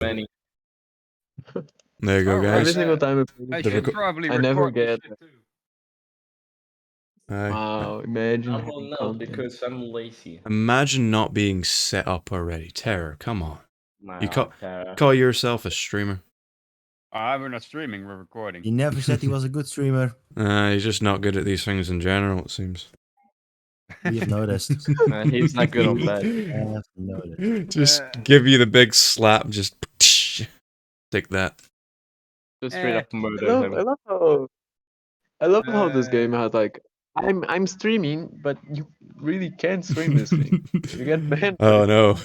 Many. There you go, Oh, guys. Every single time I play I this should game, probably I never record this get shit it. too. Wow, imagine I having will not content. because I'm lazy. Imagine not being set up already. Terror, come on. You Nah, call yourself a streamer? We're not streaming, we're recording. He never said he was a good streamer. You're just not good at these things in general, it seems. We have noticed. he's not good on We that. have noticed. Just give you the big slap, just take that. Just straight up I murder love, him. I love how, I love how this Uh, game has like, I'm streaming, but you really can't stream this thing. You get banned. Oh no,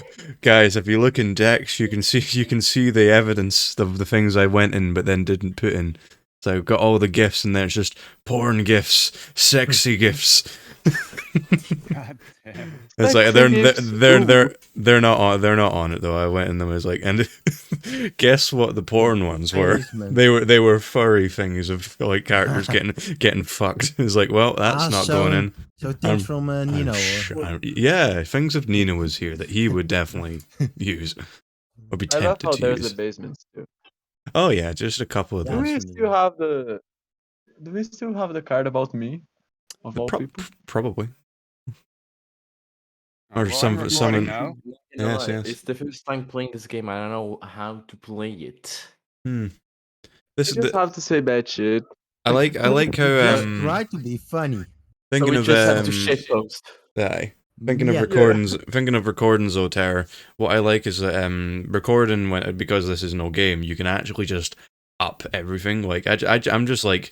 guys! If you look in decks, you can see the evidence of the things I went in but then didn't put in. So I've got all the gifs, and there's just porn gifs, sexy gifs. God damn. It's like Sexy gifs, they're not on it though. I went in them. I was like, and guess what the porn ones were? Basement. They were furry things of like characters getting fucked. It's like, well, that's not going in. So things from Nino. Yeah, things if Nino was here that he would definitely use or be I love tempted how to there's use. the basements too. Oh yeah, just a couple of Yeah. Do those. we still have the? Do we still have the card about me? Of all people. Probably. Oh, Or well, some- I'm recording someone- now. You know Yes, what? yes. It's the first time playing this game. I don't know how to play it. You This just have to say bad shit. I like how Just try to be funny. thinking we of just have to shitpost. aye. Thinking of Yeah. recordings, though, Terror. What I like is that recording because this is no game, you can actually just up everything. Like I'm just like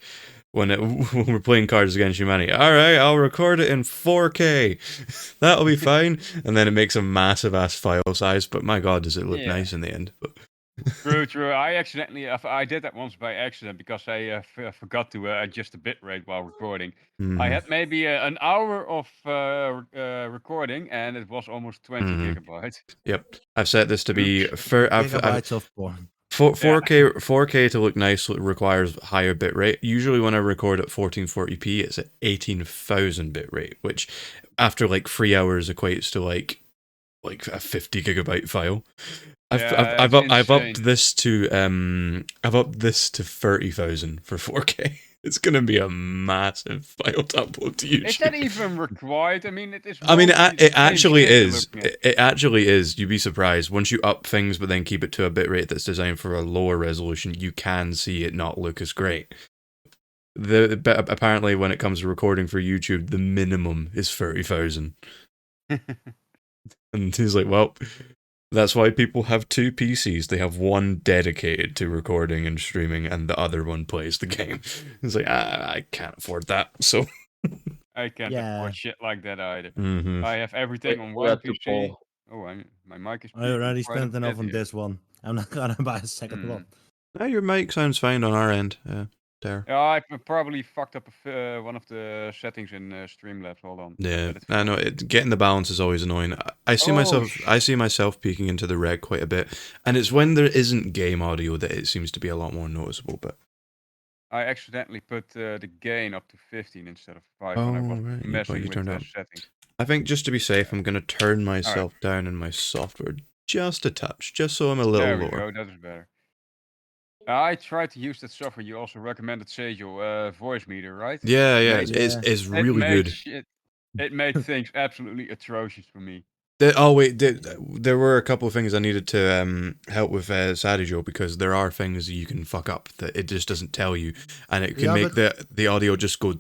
when we're playing Cards Against Humanity. All right, I'll record it in 4K. That'll be fine. And then it makes a massive ass file size. But my God, does it look Yeah. nice in the end? But True. I did that once by accident because I forgot to adjust the bitrate while recording. I had maybe an hour of recording and it was almost 20 gigabytes. Yep, I've set this to be for Gigabytes of porn. 4K to look nice requires higher bitrate. Usually when I record at 1440p, it's at 18,000 bitrate, which after like 3 hours equates to like a 50 gigabyte file. I've upped this to 30,000 for 4K. It's gonna be a massive file to upload to YouTube. Is that even required? I mean, it is. I mean, mostly it the same actually shit you're is. looking at. It actually is. You'd be surprised. Once you up things, but then keep it to a bitrate that's designed for a lower resolution, you can see it not look as great. But apparently, when it comes to recording for YouTube, the minimum is 30,000. And he's like, well, that's why people have two PCs. They have one dedicated to recording and streaming, and the other one plays the game. He's like, I can't afford that, so... I can't Yeah. afford shit like that either. Mhm. I have everything on We one have to PC. Paul. Oh, my mic is. I already quite a spent enough bit on here. this one. I'm not gonna buy a second Hmm. one. No, your mic sounds fine on our end, there. Yeah, I probably fucked up one of the settings in Streamlabs. Hold on. Yeah, But it's I know. Getting the balance is always annoying. I see myself peeking into the red quite a bit, and it's when there isn't game audio that it seems to be a lot more noticeable. But I accidentally put the gain up to 15 instead of 5 Oh, when I was right, you messing with turned the up. settings. I think just to be safe, I'm gonna turn myself down in my software just a touch, just so I'm a little There we lower. go. That is better. I tried to use that software you also recommended, Sejal, voice meter, right? Yeah, Made- it's It really made good. It made things absolutely atrocious for me. There were a couple of things I needed to help with Sadie Joe, because there are things you can fuck up that it just doesn't tell you, and it can Yeah, make the audio just go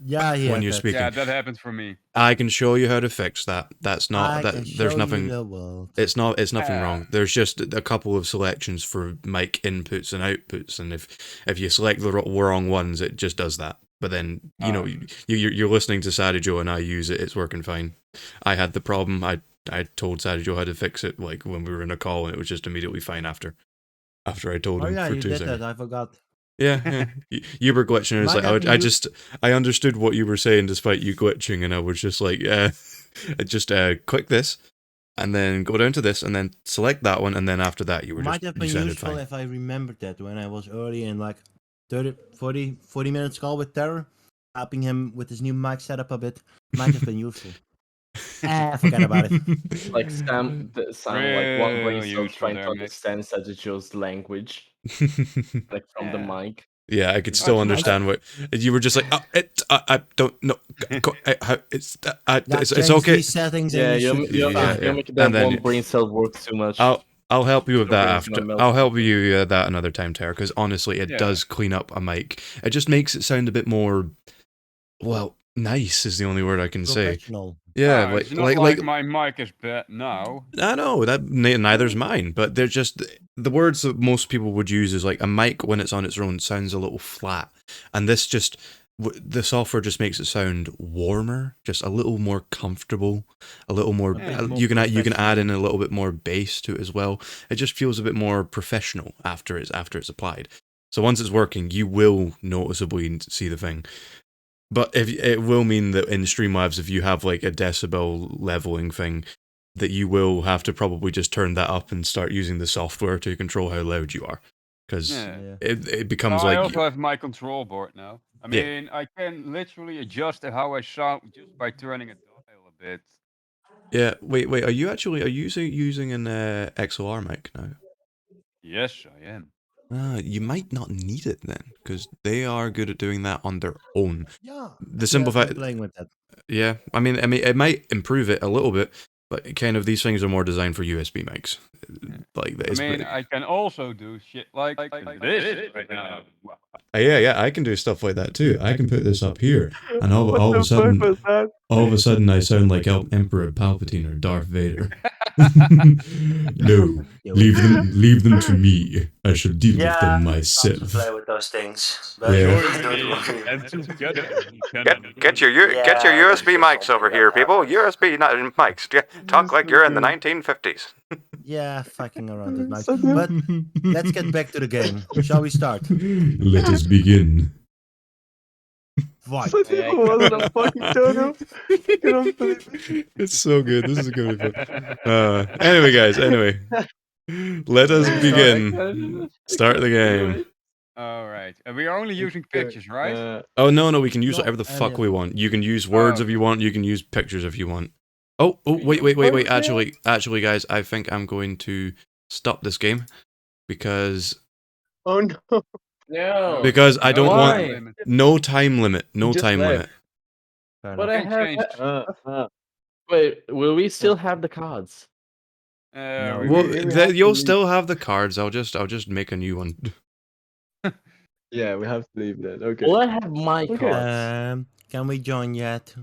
Yeah, when you're speaking. Yeah, that happened for me. I can show you how to fix that. That's not there's nothing. The world. It's nothing Ah. wrong. There's just a couple of selections for mic inputs and outputs, and if you select the wrong ones, it just does that. But then you're listening to Sadie Joe and I use it. It's working fine. I had the problem. I told Sadie Joe how to fix it, like when we were in a call, and it was just immediately fine after I told Oh him yeah, for you 2 did seconds. that. I forgot. Yeah. You were glitching. And it's Might like have been I understood what you were saying despite you glitching, and I was just like, just click this, and then go down to this, and then select that one, and then after that you were Might just have you been sounded useful fine. if I remembered that when I was early in like 40 minutes call with Terror, helping him with his new mic setup a bit. Might have been useful. Forget about it. Like Sam, like one brain Real cell useful trying to there, mate. understand Sagittarius language, like from the Yeah. mic. Yeah, I could Oh, still it's understand what you were just like. Oh, I don't know. It's Yeah, it's change okay. these settings and Yeah, you should be fine. you're making And that then one brain cell work too much. I'll help you with Your that brain's gonna after. melt I'll help something. you that another time, Tara, because honestly, it Yeah. does clean up a mic. It just makes it sound a bit more. Well, nice is the only word I can say. Professional. Yeah, Oh, it's not like my mic is bad now. I know that neither's mine, but they're just the words that most people would use is like a mic when it's on its own sounds a little flat, and this just the software just makes it sound warmer, just a little more comfortable, a little more. A bit more You can add professional. in a little bit more bass to it as well. It just feels a bit more professional after it's applied. So once it's working, you will noticeably see the thing. But if it will mean that in Streamlabs, if you have like a decibel leveling thing, that you will have to probably just turn that up and start using the software to control how loud you are, because Yeah. it becomes I like also have my control board now. I Yeah. mean, I can literally adjust how I sound just by turning a dial a bit. yeah. Wait. Are you using an XLR mic now? Yes, I am. You might not need it then, because they are good at doing that on their own. Yeah. The simple I've been fact, playing with that. yeah. I mean, it might improve it a little bit, but kind of these things are more designed for USB mics. Like I it's mean, pretty- I can also do shit like this right now. yeah, I can do stuff like that too. I can put this up here, and all What of the a sudden, fuck was that? all of a sudden, I sound like Emperor Palpatine or Darth Vader. No, Yeah, leave them to me. I shall deal with them to myself. play with those things. Yeah. And together we can Get your USB mics over here, people. USB not mics. Talk like you're in the 1950s. Yeah, fucking around with mics. So good. But let's get back to the game. Shall we start? Let us begin. Fight. Santiago wasn't a fucking turtle. I cannot believe it. It's so good. This is gonna be fun. Anyway, guys. Anyway, let us begin. Start the game. All right. And we are only using pictures, right? Oh no, we can use Not whatever the any fuck of we them. want. You can use words if you want. You can use pictures if you want. Oh, wait. Actually, guys, I think I'm going to stop this game because Oh no. No. Because I don't want Why? no time limit. No Just time left. limit. Fair But enough. I Can have. change. Wait, will we still have the cards? No. We Well, will. we have to you'll leave. still have the cards. I'll just make a new one. Yeah, we have to leave that. Okay. Will I have my Okay. cards? Can we join yet?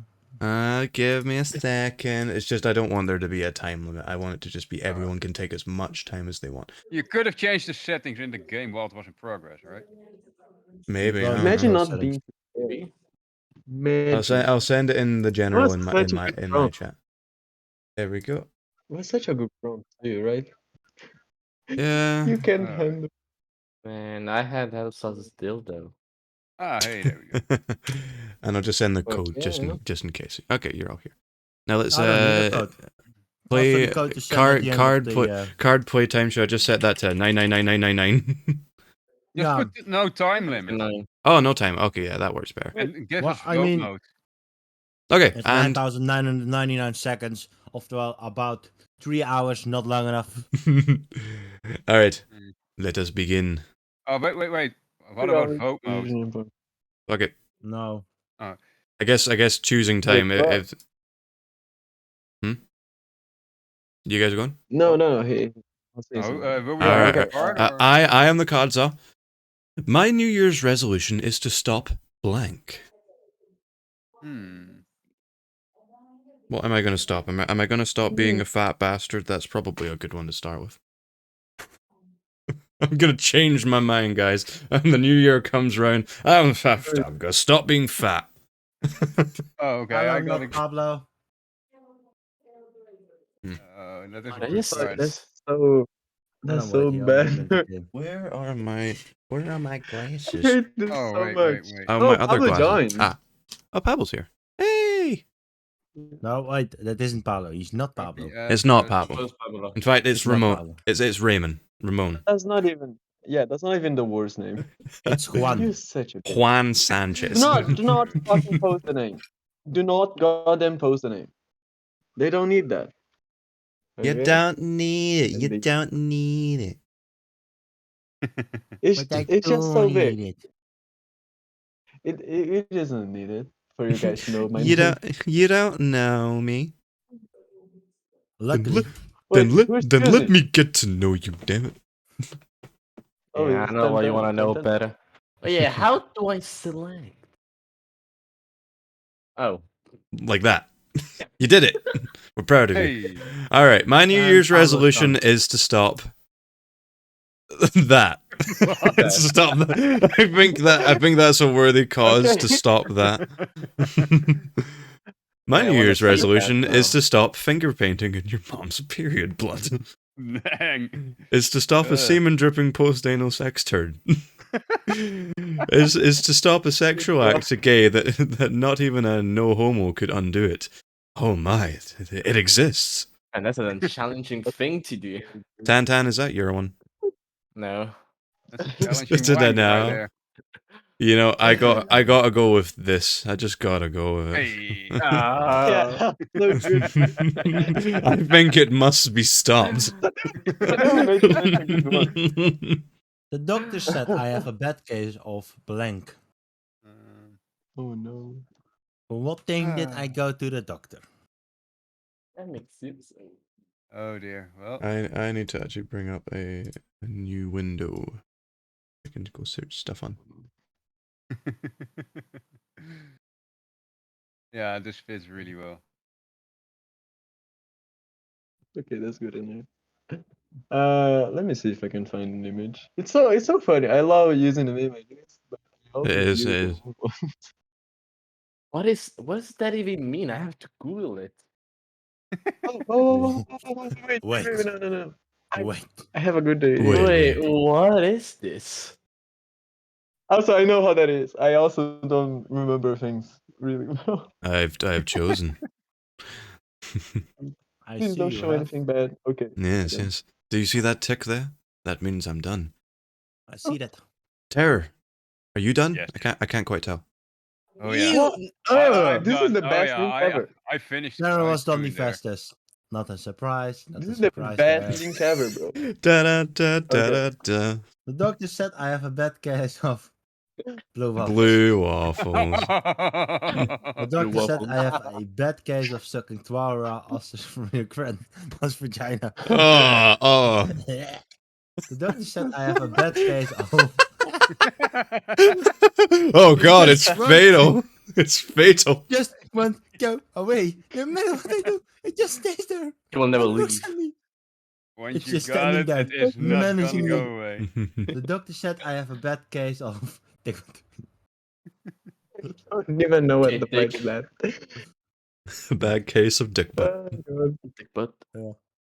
Give me a second. It's just I don't want there to be a time limit. I want it to just be everyone can take as much time as they want. You could have changed the settings in the game while it was in progress, right? Maybe. I Well, don't Imagine know. those not settings. being prepared. I'll Imagine. send it in the general was in such a my good prompt. chat. There we go. It was such a good prompt too, right? Yeah. You can Alright. handle. Man, I had Elsas's dildo. Ah, hey, there we go. And I'll just send the Oh, code yeah, just in case. Okay, you're all here. Now let's I don't need a code. play Also, the code to send at the end of the, card play time. Should I just set that to 99999? Just Yeah. put no time limit. Nine. Oh, no time. Okay, yeah, that works better. And give Well, us I vote mean- mode. Okay, It's and 9,999 seconds. Oftewel, about 3 hours, not long enough. all right, Mm. let us begin. Oh, wait. What about vote mode? Okay, No. I guess choosing time. Wait, what? If you guys are going. No. Hey. I'll say Oh, something. will we All have right, a card? or- I am the Kodza. My New Year's resolution is to stop blank. What am I going to stop? Am I going to stop being a fat bastard? That's probably a good one to start with. I'm going to change my mind, guys. And the new year comes round. I'm going to stop being fat. Oh, okay. Hello, I not gotta. Pablo. That is a That good is- start. That's so. That's so bad. Where are my I glasses? hate this Oh, so wait. much. Oh, Oh, my other Pablo glasses. joined. Oh, Pablo's here. Hey! No, wait, that isn't Pablo. He's not Pablo. Copy It's not address. Pablo. Close Pablo. In fact, it's It's not Ramon. Pablo. It's Raymond. Ramon. That's not even. Yeah, that's not even the worst name. It's Juan. You're such a. Juan Sanchez. Do not fucking post the name. Do not goddamn post the name. They don't need that. You Okay? don't need it. And You they- don't need it. But I It's just do so need big. it. It isn't needed for you guys to know my You name. don't know me. Luckily, Wait, who's Then let choosing? me get to know you, damn it. Oh, Yeah, it's I know why you 10-10, want to know 10-10. better. Oh yeah, how do I select? Oh, Like that. You did it. We're proud of you. Hey. Alright, my New And Year's almost resolution done. is to stop that. To stop that. I think that's a worthy cause to Okay. stop that. My yeah, I New want to Year's see that resolution is now. to stop finger painting in your mom's period blood. Dang. Is to stop a semen dripping post-anal sex turd. is to stop a sexual act to gay that not even a no homo could undo it. Oh my, it exists. And that's a challenging thing to do. Tan, is that your one? No. That's a Is challenging it wank right now? there. You know, I gotta go with this. I just gotta go with it. Hey. Yeah, so good. I think it must be stopped. No, that's a good one. the doctor said I have a bad case of blank. Oh no. For what thing did I go to the doctor? That makes sense. Oh dear. Well. I need to actually bring up a new window. I can go search stuff on. Yeah, this fits really well. Okay, that's good in there. Let me see if I can find an image. It's so funny. I love using the images, but I It also is, use it the is. old one. What does that even mean? I have to Google it. Wait, Wait, no. I wait. I have a good day. Wait, what is this? Also, I know how that is. I also don't remember things really well. I've chosen. I Please see don't you show have. anything bad. Okay. Yes, Okay. yes. Do you see that tick there? That means I'm done. I see that. Terror, are you done? Yes. I can't quite tell. Oh yeah. What? I'm This is done. the Oh best yeah. link ever. I finished Sarah line was done 2 the in there. fastest. Not a surprise. Not This a is the surprise best there. link ever, bro. Da da da da Okay. da da. The doctor said I have a bad case of blue waffles. Blue waffles. The Blue doctor said waffles. I have a bad case of sucking twara from your grandma's vagina. Oh. The doctor said I have a bad case of. Oh god, it's Just one- fatal. It's fatal. Just won't go away. No matter what I do, it just stays there. It will never It looks leave. at me. Once It's you just got standing it, there, it is not gonna menacingly. go away. The doctor said I have a bad case of. I don't even know what the Dick. fuck is that. Bad case of dick butt. Oh, God. Dick butt.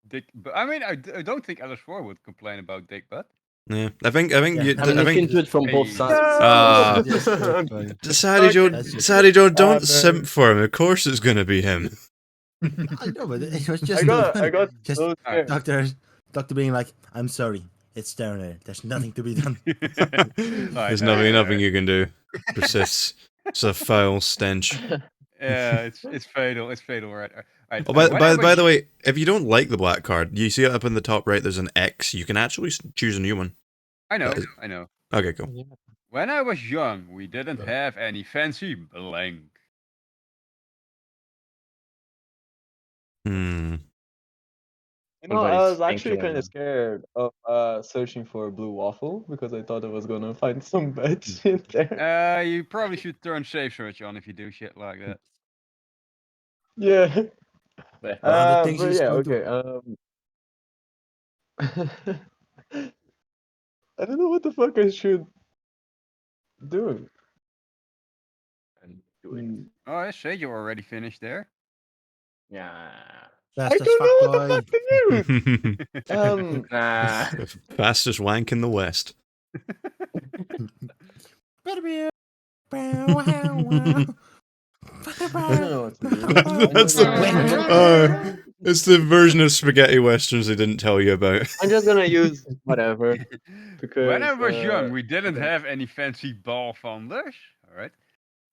Dick, but I mean, I don't think LS4 would complain about dick butt. Yeah, I think Yeah. you. I mean, I you can think do it from both Hey. sides. Ah. Just so funny. Sadie Joe, That's just- Sadie Joe, don't man. simp for him. Of course, it's gonna be him. I know, but it was just I so got funny. Just so scared. doctor being like, "I'm sorry, it's down there. There's nothing to be done." There's nothing you can do. Persists. It's a foul stench. Yeah, it's fatal. It's fatal, right? Right. Oh, when I was by the way, if you don't like the black card, you see it up in the top right. There's an X. You can actually choose a new one. I know, that is- I know. Okay, cool. When I was young, we didn't have any fancy blank. Hmm. You know, I Everybody's was actually thinking kind of scared of searching for a blue waffle because I thought I was gonna find some bad shit there. You probably should turn safe search on if you do shit like that. Yeah. Yeah. The things But he's yeah, going to- okay. I don't know what the fuck I should do. and do it. Mm, Oh, I said you already finished there. Yeah. I Fast as don't fuck, know what the boy. fuck to use. Nah. Fastest wank in the West. I don't know what to do. That's it's the version of spaghetti westerns they didn't tell you about. I'm just gonna use whatever because When I was young, we didn't okay. have any fancy ball funders. All right.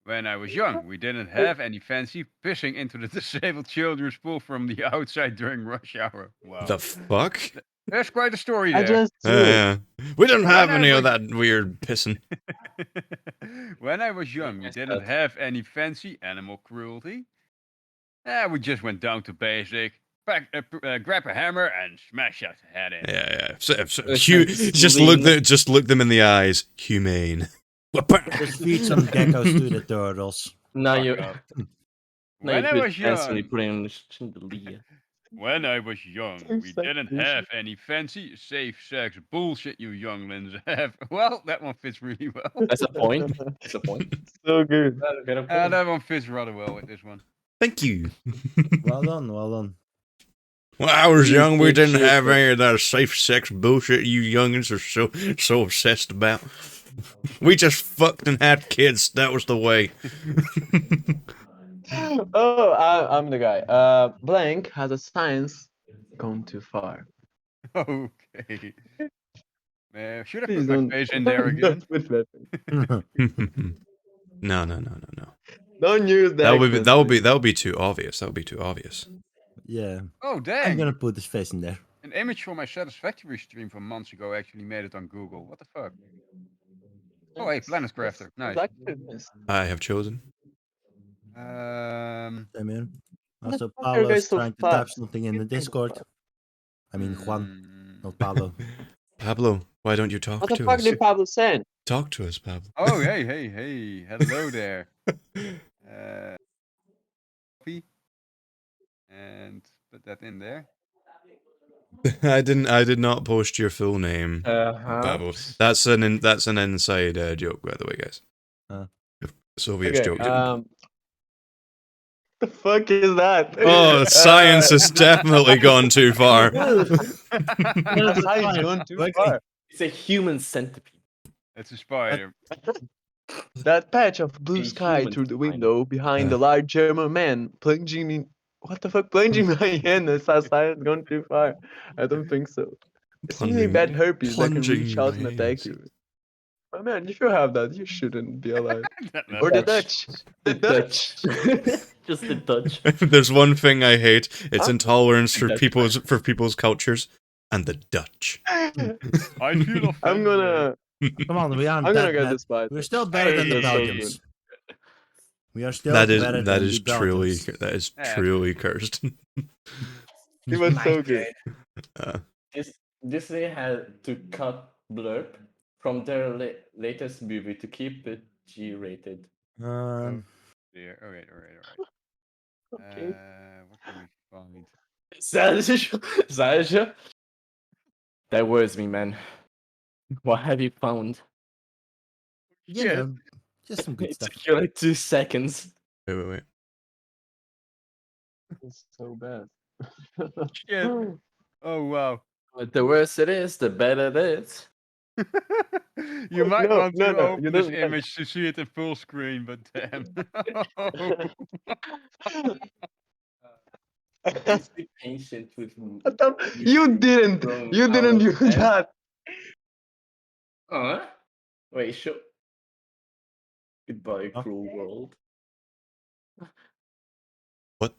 When I was young, we didn't have any fancy pissing into the disabled children's pool from the outside during rush hour. Wow. The fuck? There's quite a story I there. just do it. Yeah. We didn't When have I any of was- that weird pissing. When I was young, we Yes, didn't that- have any fancy animal cruelty. We just went down to basic, grab a hammer and smash that head in. Yeah. like Just look them in the eyes. Humane. Just feed some geckos to the turtles. Now Fuck you. up. Now When you I put was fancy young, putting in the chandelier. when I was young, Seems we like didn't bullshit. have any fancy safe sex bullshit you younglings have. Well, that one fits really well. That's a point. That's a point. So good. Got a point. That one fits rather well with this one. Thank you. Well done, well done. When I was You young, we didn't dipshit. have any of that safe sex bullshit you youngins are so obsessed about. We just fucked and had kids. That was the way. Oh, I'm the guy. Blank has a science gone too far. Okay. Man, should I Please put my don't. face in there again? Don't put that. No. Don't use that. That would be too obvious. That would be too obvious. Yeah, Oh, I'm dang. gonna put his face in there. An image from my Satisfactory stream from months ago actually made it on Google. What the fuck? Oh, hey, Planet Crafter. Nice. I have chosen. Same here. What Also, the fuck are you Pablo's guys so trying to type fast? something in the Discord. I mean, Juan, mm, not Pablo. Pablo, why don't you talk What the to fuck us? did Pablo send? Talk to us, Pablo. Oh, hey. Hello there. Copy. And put that in there. I did not post your full name, Pablo. That's an inside joke, by the way, guys. Soviet's joke. The fuck is that? Oh, science has definitely gone too far. Science gone too far. It's a human centipede. It's a spider. That patch of blue A sky human through the spine. window behind the large German man plunging in. What the fuck? Plunging my hand and says science gone too far. I don't think so. It's really Plunging- bad herpes that can plunging reach out and my attack hands. you. My man, if you have that, you shouldn't be alive. No. Or the Dutch. The Dutch. Just the Dutch. If there's one thing I hate, it's Huh? intolerance for Dutch. people's cultures and the Dutch. I feel offended. I'm gonna Come on, we aren't I'm that gonna get bad. this bite. We're still better than the That's so Belgians. We are still That better is than truly the Belgians. Yeah, truly cursed. It was so good. Disney had to cut Blurb from their latest movie to keep it G-rated. Dear. All right. Okay. What can we find? Zaja? That worries me, man. What have you found? You Shit. know, just some good It stuff. took you like 2 seconds. Wait. It's so bad. Shit. Oh, wow. But the worse it is, the better it is. You might No, want to no, you open this don't- image to see it in full screen, but damn. Please be patient with me. You didn't From do our end. that. Wait, sure. Goodbye, Huh? cruel world. What?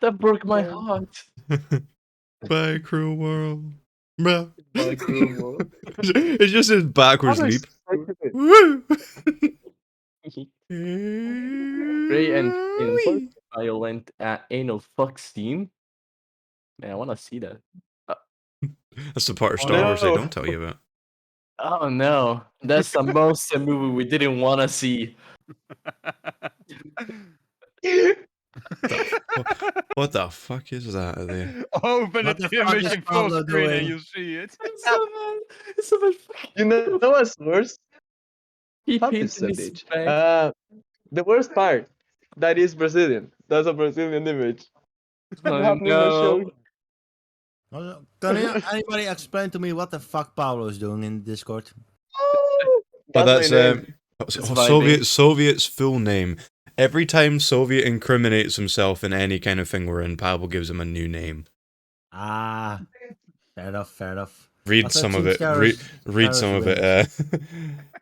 That broke my heart. Bye, cruel world. Bro. Goodbye, cruel world. It's just a backwards How leap. expected it. Woo! Ray and violent anal fuck steam. Man, I want to see that. That's the part of Oh, Star Wars they no. don't tell you about. Oh no, that's the most a movie we didn't want to see. What the fuck is that there? Open What the the fuck image is in full Pablo screen and doing? you'll see it. It's so bad. It's so bad. You know what's worse? He Happy painted his Sunday. back. The worst part, that is Brazilian. That's a Brazilian image. Oh, happening on the show. no. Can anybody explain to me what the fuck Pablo is doing in Discord? But that's my name. Soviet's full name. Every time Soviet incriminates himself in any kind of thing we're in, Pablo gives him a new name. Ah, fair enough. Read thought some of Team it. Scarabs- Read Scarabs some of wins. it.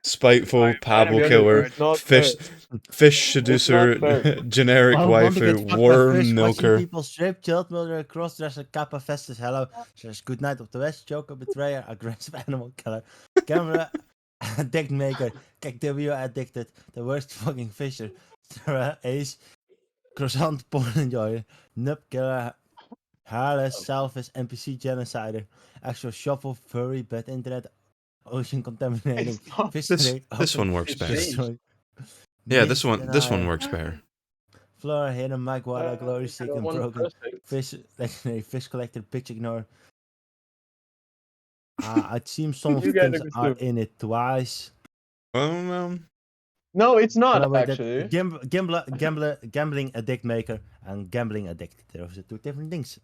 Spiteful, Fine, Pablo fine, killer, it's not fish, fair. fish It's not seducer, fair. generic While want to get waifu, fucked by worm fish, watching milker. people strip, child murderer, crossdresser, Kappa Festus, hello, says good night of the West, Joker, betrayer, aggressive animal killer, camera addict maker, KW addicted, the worst fucking fisher, Sarah Ace, croissant porn enjoyer, nub killer, hairless, selfish, NPC genocider, actual shuffle, furry, bad internet, ocean contaminating, It's not. fish This trick, this one works It's better. changed. destroy. Yeah, Myth this one denier. works better. Flora, hidden, Mike Water, glory seeking, One broken, perfect. fish, legendary, fish collector, bitch ignore. It seems some of You the get things a are costume. in it twice. No, it's not No, wait, actually. that gambling addict maker and gambling addict. Those are two different things.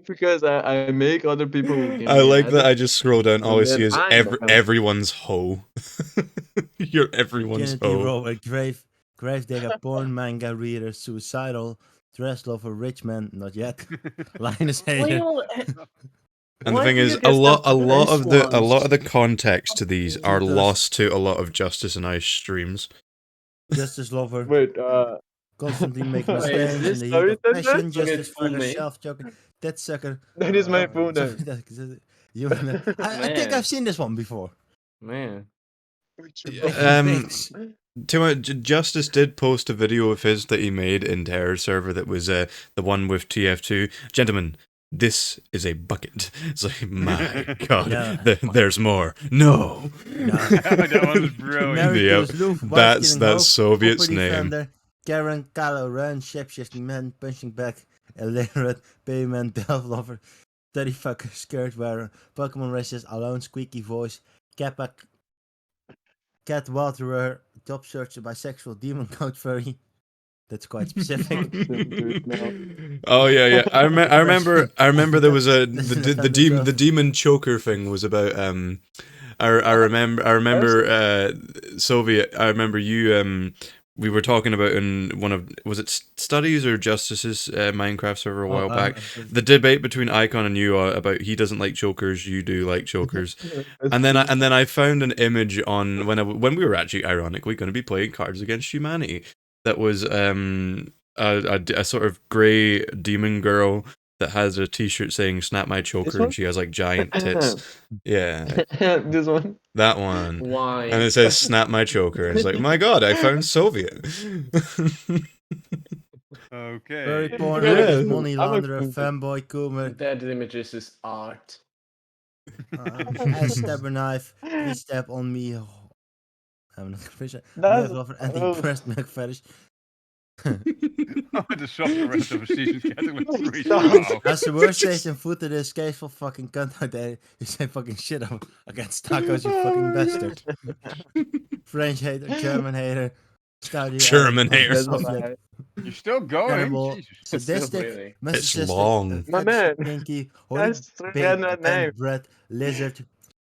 Because I make other people get I like mad. that I just scroll down, all I And see then is I become- everyone's hoe. You're everyone's Virginity hoe. rover, grave digger, porn manga reader, suicidal, dress lover, rich man, not yet. Linus hater. And the Why thing do is, you a get lot the a lot first of the context to these are Just- lost to a lot of Justice and Ice streams. Justice lover. Wait, Constantly make Wait, is mistakes this in the heat sorry, of that's passion. it? Justice Full fucker, name? self joking, dead sucker. That is my full Sorry, name. I think Man. I've seen this one before. Man. Bitch. Justice did post a video of his that he made in Terror server that was the one with TF2. Gentlemen, this is a bucket. It's like, my god, No. there's more. No. That one was brilliant. Married Yep, to his Loof, that's Soviet's property name. defender, Karen, Kalo, Run, shapeshifting man, punching back, illiterate, payment, delf lover, study fucker, skirt wearer, Pokemon racist, alone, squeaky voice, Kappa, cat waterer, top searcher, bisexual, demon coach furry. That's quite specific. Oh yeah. I remember there was a Listen, the demon choker thing was about I remember Soviet. I remember you we were talking about in one of, was it Studies or Justice's Minecraft server a while back, the debate between Icon and you about he doesn't like chokers, you do like chokers. And then I found an image on when we were actually ironically going to be playing Cards Against Humanity that was a sort of grey demon girl that has a t-shirt saying "Snap my choker" one? and she has like giant tits. Yeah, This one. that one. Why? And it says "Snap my choker" and it's like, my god, I found Soviet. Okay. Furry porn, Yeah. artist, money I'm a launderer, fanboy, coomer, That images is art. ass stabber knife, please stab on me. I'm not official. That's- Milk lover, anti-breast milk fetish. The soft rest of a season category 3. Stop. Wow. That's the worst stage and foot of this case for fucking cunt out there. You say fucking shit against tacos, you fucking bastard. French hater, German hater, Saudi German hater. That's Soviet, what I- You're still going? cannibal, Jesus. sadistic, Really. masochistic, long. My man. kinky, holy That's 300 band names. bread, lizard,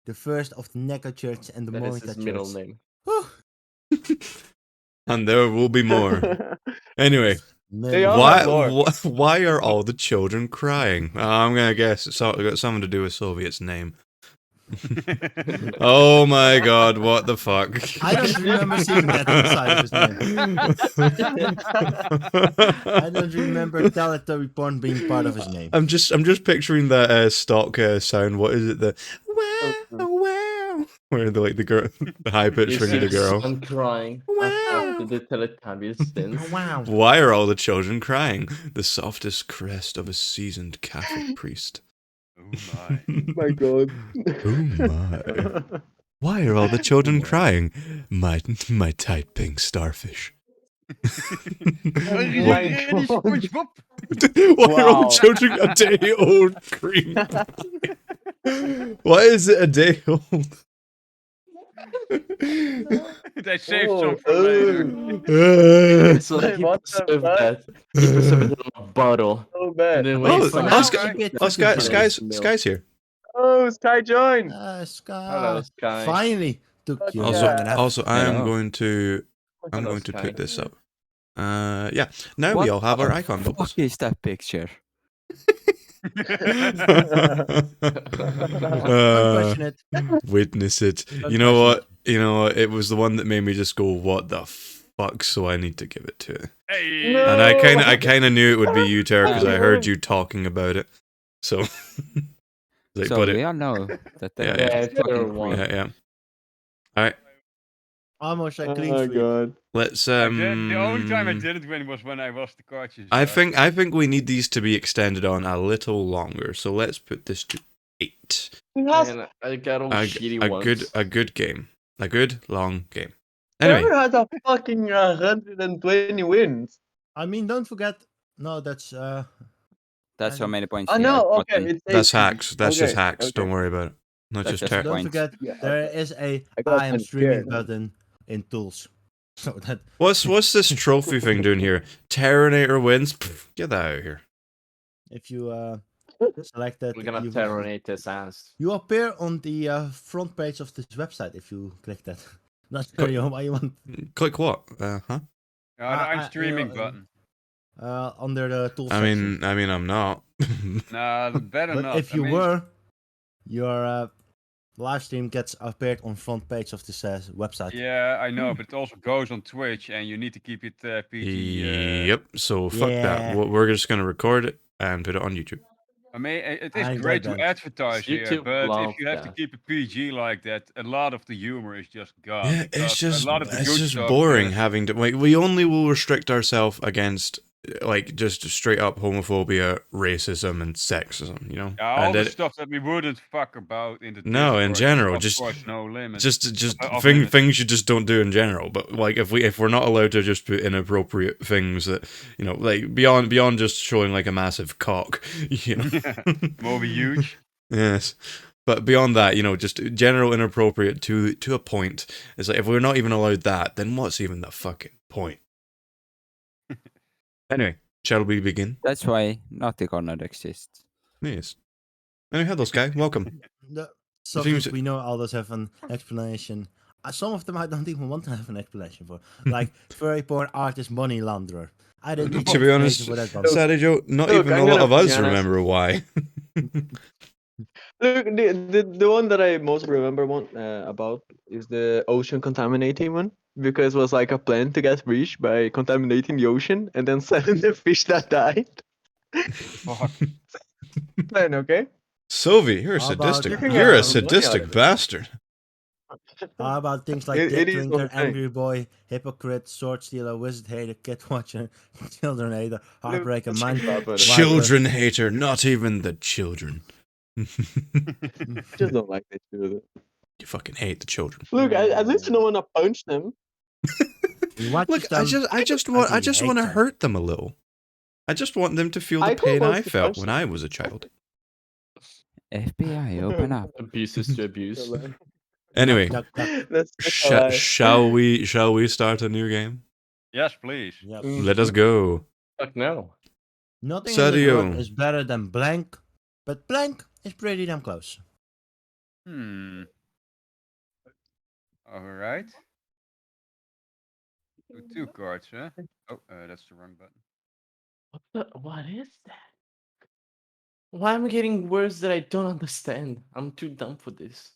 the first of the Neko Church and the That is Moita his middle Church. name. And there will be more. Anyway, They all have lore. why are all the children crying? I'm gonna guess it's got something to do with Soviet's name. Oh my god, what the fuck? I don't remember seeing that inside of his name. I don't remember Teletubby porn being part of his name. I'm just picturing that stock sound. What is it? The wow, wow, where the girl, the high pitch You thing see of the the girl. son crying after the Teletubbies dance. Wow. Why are all the children crying? The softest crest of a seasoned Catholic priest. Oh my. My god. Oh my. Why are all the children crying? My tight pink starfish. My God. SpongeBob. Why are all Wow. the children a day old? Cream. Why is it a day old? They saved Oh, some for later. It's like he What puts the it fuck? that. He puts it in a bottle. So bad. And then Oh, when he's For like, now, Sky- I get Oh, fucking Sky's here. Oh, Sky joined. Sky. Hello, Sky. Finally took you Also, long enough. also, I am Hello. going to Hello, put Sky. this up. Yeah. Now we What all have our the icon bubbles. fuck is that picture? Don't question it. Witness it. Don't You know question what? it. You know what? It was the one that made me just go, "What the fuck?" So I need to give it to it. Hey. No. And I kind of knew it would be you, Tara, because I heard Um, you talking about it. So, like, So but we it, all know that Yeah, there yeah, is it's either fucking one. cream. yeah. All right, Almost a clean Oh sweep. god. let's I did. The only time I didn't win was when I lost the cartridge. I think we need these to be extended on a little longer. So let's put this to 8. It has And I got all A, shitty a ones. good game, a good long game. Anyway, Trevor has a fucking 120 wins. I mean, don't forget. No, That's how And- many points Oh he has no, okay, gotten. it's that's 18. hacks. That's just Okay, hacks. Don't okay. worry about it. Not That's just just Tara. don't points. forget, Yeah, there okay. is a I got I am kind of streaming scared. button in tools. So that What's this trophy thing doing here? Terranator wins. Pff, get that out of here. if you select that, We're gonna you, terminate his ass. you appear on the front page of this website if you click that. Not sure why you want Click what? Huh? the I- I'm I- streaming you- button. under the tools I section. mean, I'm not. Nah, better But not. if I you mean, were, your live stream gets appeared on front page of this website. Yeah, I know, but it also goes on Twitch, and you need to keep it PG. Yep. So fuck that. Yeah. We're just gonna record it and put it on YouTube. I mean, it I is ain't great that to bad. advertise here, YouTube but if loves you have to that. keep it PG like that, a lot of the humor is just gone. Yeah, because it's just a lot of the it's good just stuff boring is- having to like. We only will restrict ourselves against like just straight up homophobia, racism, and sexism. You know, Yeah, all and the it, stuff that we wouldn't fuck about in the No, in Discord, general, of just- course, no limit. just Off limits. things you just don't do in general. But like if we're not allowed to just put inappropriate things that like beyond just showing like a massive cock, you know. Moby huge. Yes. But beyond that, just general inappropriate to a point. It's like if we're not even allowed that, then what's even the fucking point? Anyway, shall we begin? That's why Naughty Corner exists. Yes. Anyway, hello, Sky. Welcome. The subjects we know others have an explanation. Some of them I don't even want to have an explanation for. Like furry porn artist money launderer. I didn't need To be honest, for that one. Sadie Joe, not Look, even I'm a lot gonna of be us honest. remember why. Look, the one that I most remember about is the ocean contaminating one, because it was like a plan to get rich by contaminating the ocean and then selling the fish that died. Fuck. Plan, okay? Sylvie, you're a How about- sadistic. You can You're get a some money out sadistic of it. bastard. How about things like It Dick is Drinker, one thing. Angry Boy, Hypocrite, Sword Stealer, Wizard Hater, Kid Watcher, Children Hater, Heartbreaker, let's Mind think about it. Children hater, not even the children. Just don't like that shit. You fucking hate the children. Look, at least you don't want to punch them. You watch Look, I just want to them. hurt them a little. I just want them to feel the I pain don't want I to felt punch when them. I was a child. FBI, open up. Abuse is to abuse. Anyway, Duck, duck. That's such a lie. shall we start a new game? Yes, please. Yep. Let us go. Fuck no. Nothing in this world Sadio. is better than blank, but blank is pretty damn close. All right. So 2 cards, huh? Oh, that's the wrong button. What is that? Why am I getting words that I don't understand? I'm too dumb for this.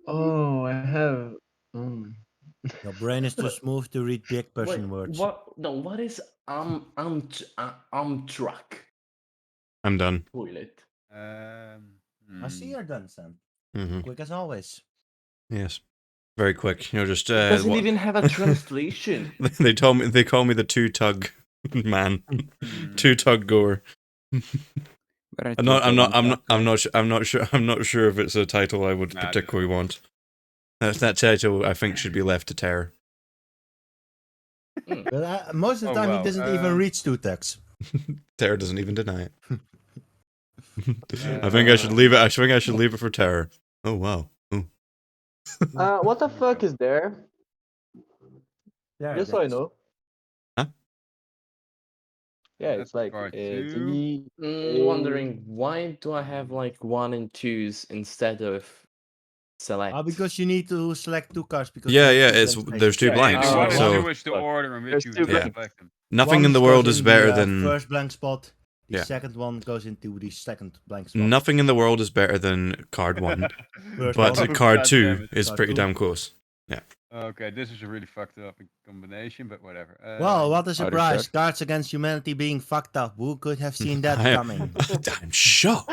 Oh, I have. Your brain is too smooth to read big person words. What? No. What is truck I'm done. toilet? I see you're done, Sam. Hmm Quick as always. Yes, very quick. Just Doesn't what- even have a translation. they call me the two tug man, two tug goer. But I'm not sure if it's a title I would Nah, particularly want. That title I think should be left to Terror. But most of the Oh, time wow. he doesn't even reach 2 text. Terror doesn't even deny it. I think I should leave it. I think I should leave it for Terror. Oh wow. Ooh. What the fuck is there? There Just it so I is. know. Huh? Yeah, That's it's like part D. Wondering why do I have like 1 and 2s instead of select? Because you need to select 2 cards. Because Yeah, there's yeah. two There's two blank blanks. spaces. The one so and 2 is the order in which There's you two blanks. select them. nothing One in the goes world is in better the, than first blank spot. The Yeah. second one goes into the second blank spot. Nothing in the world is better than card 1, First but one. card God 2 damn it. is Card pretty 2. damn close. Okay, this is a really fucked up combination, but whatever. Well, what a Are you surprise. sure? Cards Against Humanity being fucked up. Who could have seen that I- coming? I'm shocked.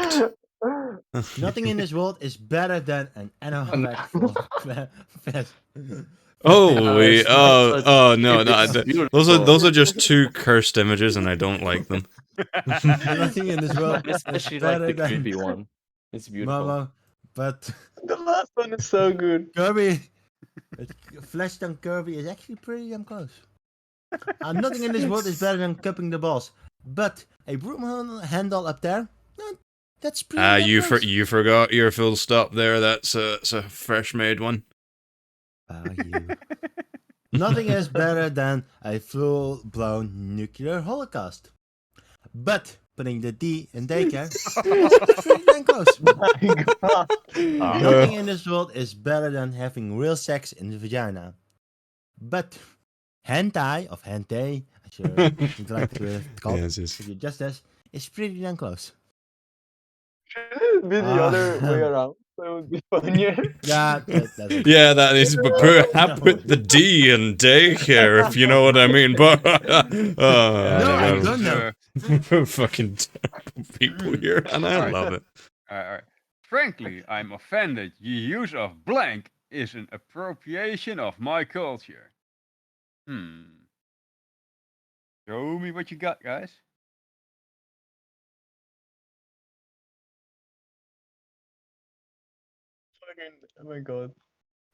Nothing in this world is better than an animal fest. Holy! That's Oh no! it's No! beautiful. Those are just 2 cursed images, and I don't like them. Nothing in this world I is especially like better the than creepy one. It's beautiful. Mama. But The last one is so good. Kirby, Flashstone Kirby is actually pretty damn close. Nothing in this world is better than cupping the balls. But a broom handle up there, that's pretty damn close. You forgot your full stop there. That's a fresh made one. You. Nothing is better than a full-blown nuclear holocaust. But putting the D in daycare, that's pretty damn close. My God. Nothing in this world is better than having real sex in the vagina. But hentai of hentai, as you like to call it, Yes, yes. if you just as, is pretty damn close. Should it be the other way around? So it would be funnier. Yeah, that's okay. Yeah, that is. But put the D in daycare, if you know what I mean. But No, I man. don't know. Fucking terrible people here, and I Alright. love it. Alright. Frankly, I'm offended. Your use of blank is an appropriation of my culture. Show me what you got, guys. Oh my God.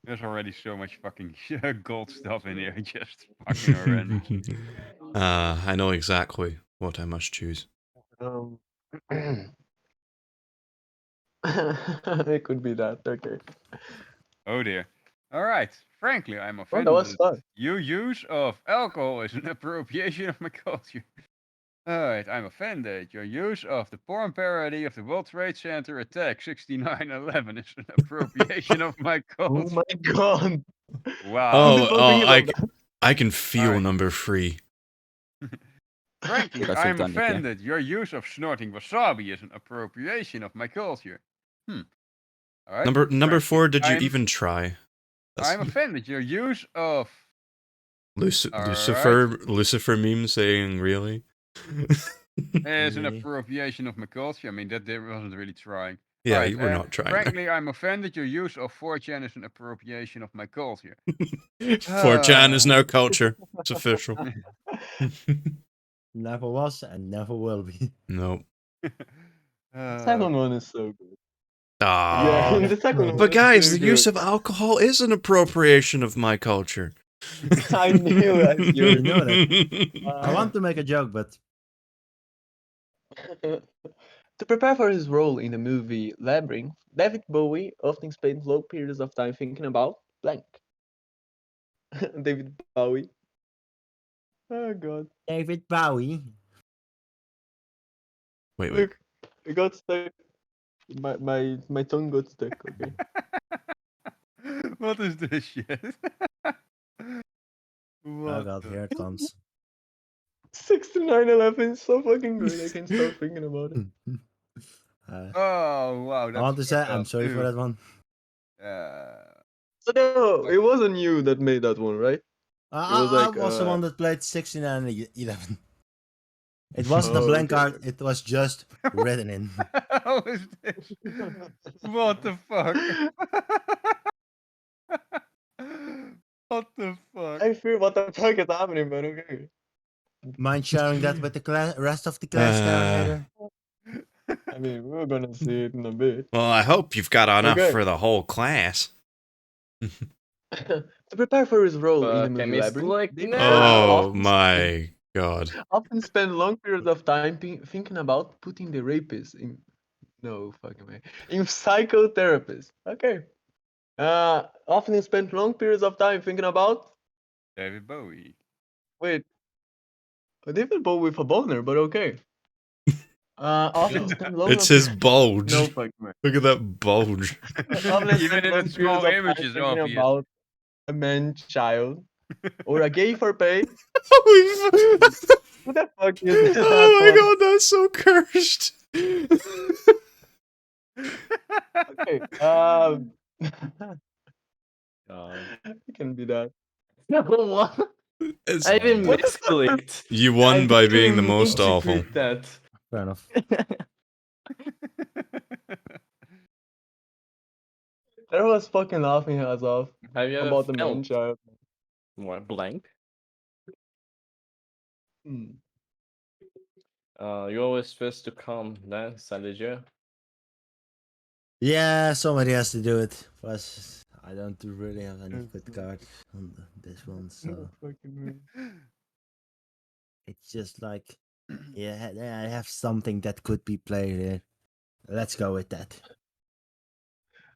There's already so much fucking gold stuff in here. Just fucking horrendous. I know exactly what I must choose. It could be that. Okay. Oh dear. Alright. Frankly, I'm Oh, offended. that was fun. Your use of alcohol is an appropriation of my culture. Alright, I'm offended. Your use of the porn parody of the World Trade Center attack 69/11 is an appropriation of my Oh culture. my God. Wow. I can feel Alright. number 3. Frankly, Because I'm you've done it, yeah. offended. Your use of snorting wasabi is an appropriation of my culture. Alright. Number Frankly, 4. Did you I'm- even try? I'm offended. Your use of Lucifer meme saying really. is an Really? appropriation of my culture. I mean, that wasn't really trying. Yeah, Alright, you were not trying. Frankly, I'm offended. Your use of 4chan is an appropriation of my culture. 4chan is now culture. It's official. Never was and never will be. No. The second one is so good. Ah. Yeah, the second one But is guys, so the good. use of alcohol is an appropriation of my culture. I knew it. You know that. I want to make a joke, but To prepare for his role in the movie Labyrinth, David Bowie often spent long periods of time thinking about blank. David Bowie. Oh God. David Bowie. Wait. Look, it got stuck. My tongue got stuck. Okay. What is this shit? Oh What God, the- here it comes. 6911 is so fucking good. I can't stop thinking about it. Oh wow! I want to say I'm sorry for that one. So no, it wasn't you that made that one, right? I was like, was the one that played 69 and 11. It wasn't a Oh, blank okay. card, it was just written in. How is this? What the fuck? What the fuck? I feel what the fuck is happening, but okay. Mind sharing that with the rest of the class later? I mean, we're gonna see it in a bit. Well, I hope you've got enough Okay. for the whole class. To prepare for his role in the movie Chemist Labyrinth, like, David no. Oh often my god. often spend long periods of time thinking about putting the rapist in fucking way in psychotherapist. Okay. Often spent long periods of time thinking about David Bowie. wait. David Bowie with a boner, but okay. Often spend long It's his bulge. no fucking way. Look at that bulge. Often Even spend in long the small periods of time images, thinking obvious. about a man child or a gay for pay. Who the fuck is that Oh my one? god, that's so cursed. Okay. It can be that. No, what? It's, I even What the fuck? misclicked. you I won by didn't being the even mean most to awful. click that. Fair enough. Tara was fucking laughing her ass off Have you ever about the man felt child. more blank? Hmm. You always supposed to come then, Saliger. Yeah, somebody has to do it. Plus, I don't really have any good cards on this one, so Fucking it's just like, yeah, I have something that could be played here. Let's go with that.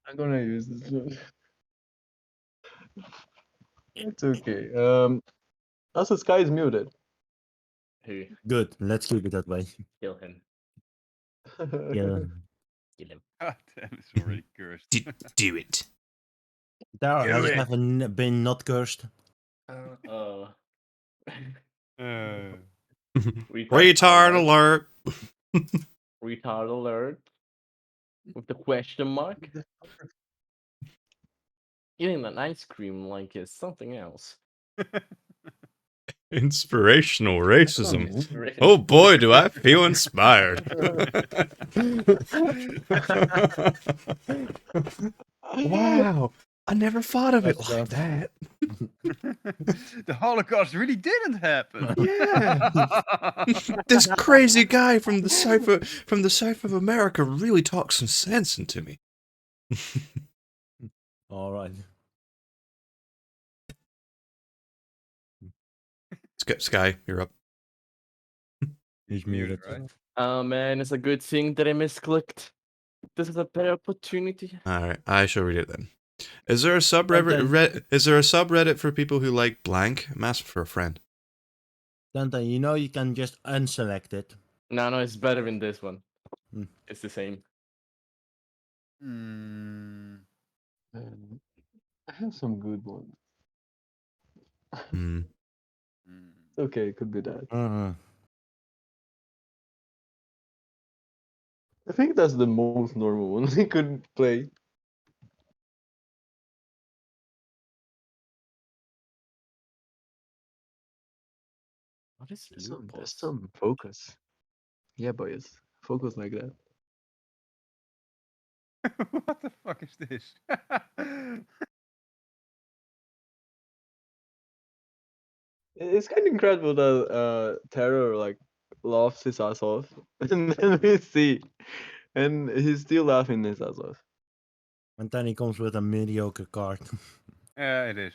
I'm gonna use this one. It's okay. Also, Sky is muted. Who? Good. Let's keep it that way. Kill him. Yeah. Kill him. God damn, it's already cursed. Do it. There Do has it. never been not cursed. Uh, Uh, Retard alert. Retard alert. With the question mark. Eating an ice cream like it's something else. Inspirational racism. Inspiration. Oh boy, do I feel inspired. Wow, I never thought of it Let's like go. that. the Holocaust really didn't happen. Yeah. This crazy guy from the south of America really talks some sense into me. All right. Sky, you're up. He's muted, muted. right? Oh man, it's a good thing that I misclicked. This is a better opportunity. All right, I shall read it then. Is there a Dun, is there a subreddit for people who like blank? I'm asking for a friend. Dun, you know you can just unselect it. No, it's better in this one. Hmm. It's the same. Mm, I have some good ones. Hmm. mm. Okay, it could be that. I think that's the most normal one we could play. What is There's lupus? some focus. Yeah, boys. Focus like that. What the fuck is this? It's kind of incredible that Terror like laughs his ass off, and then we see, and he's still laughing his ass off. And then he comes with a mediocre card. Yeah, it is.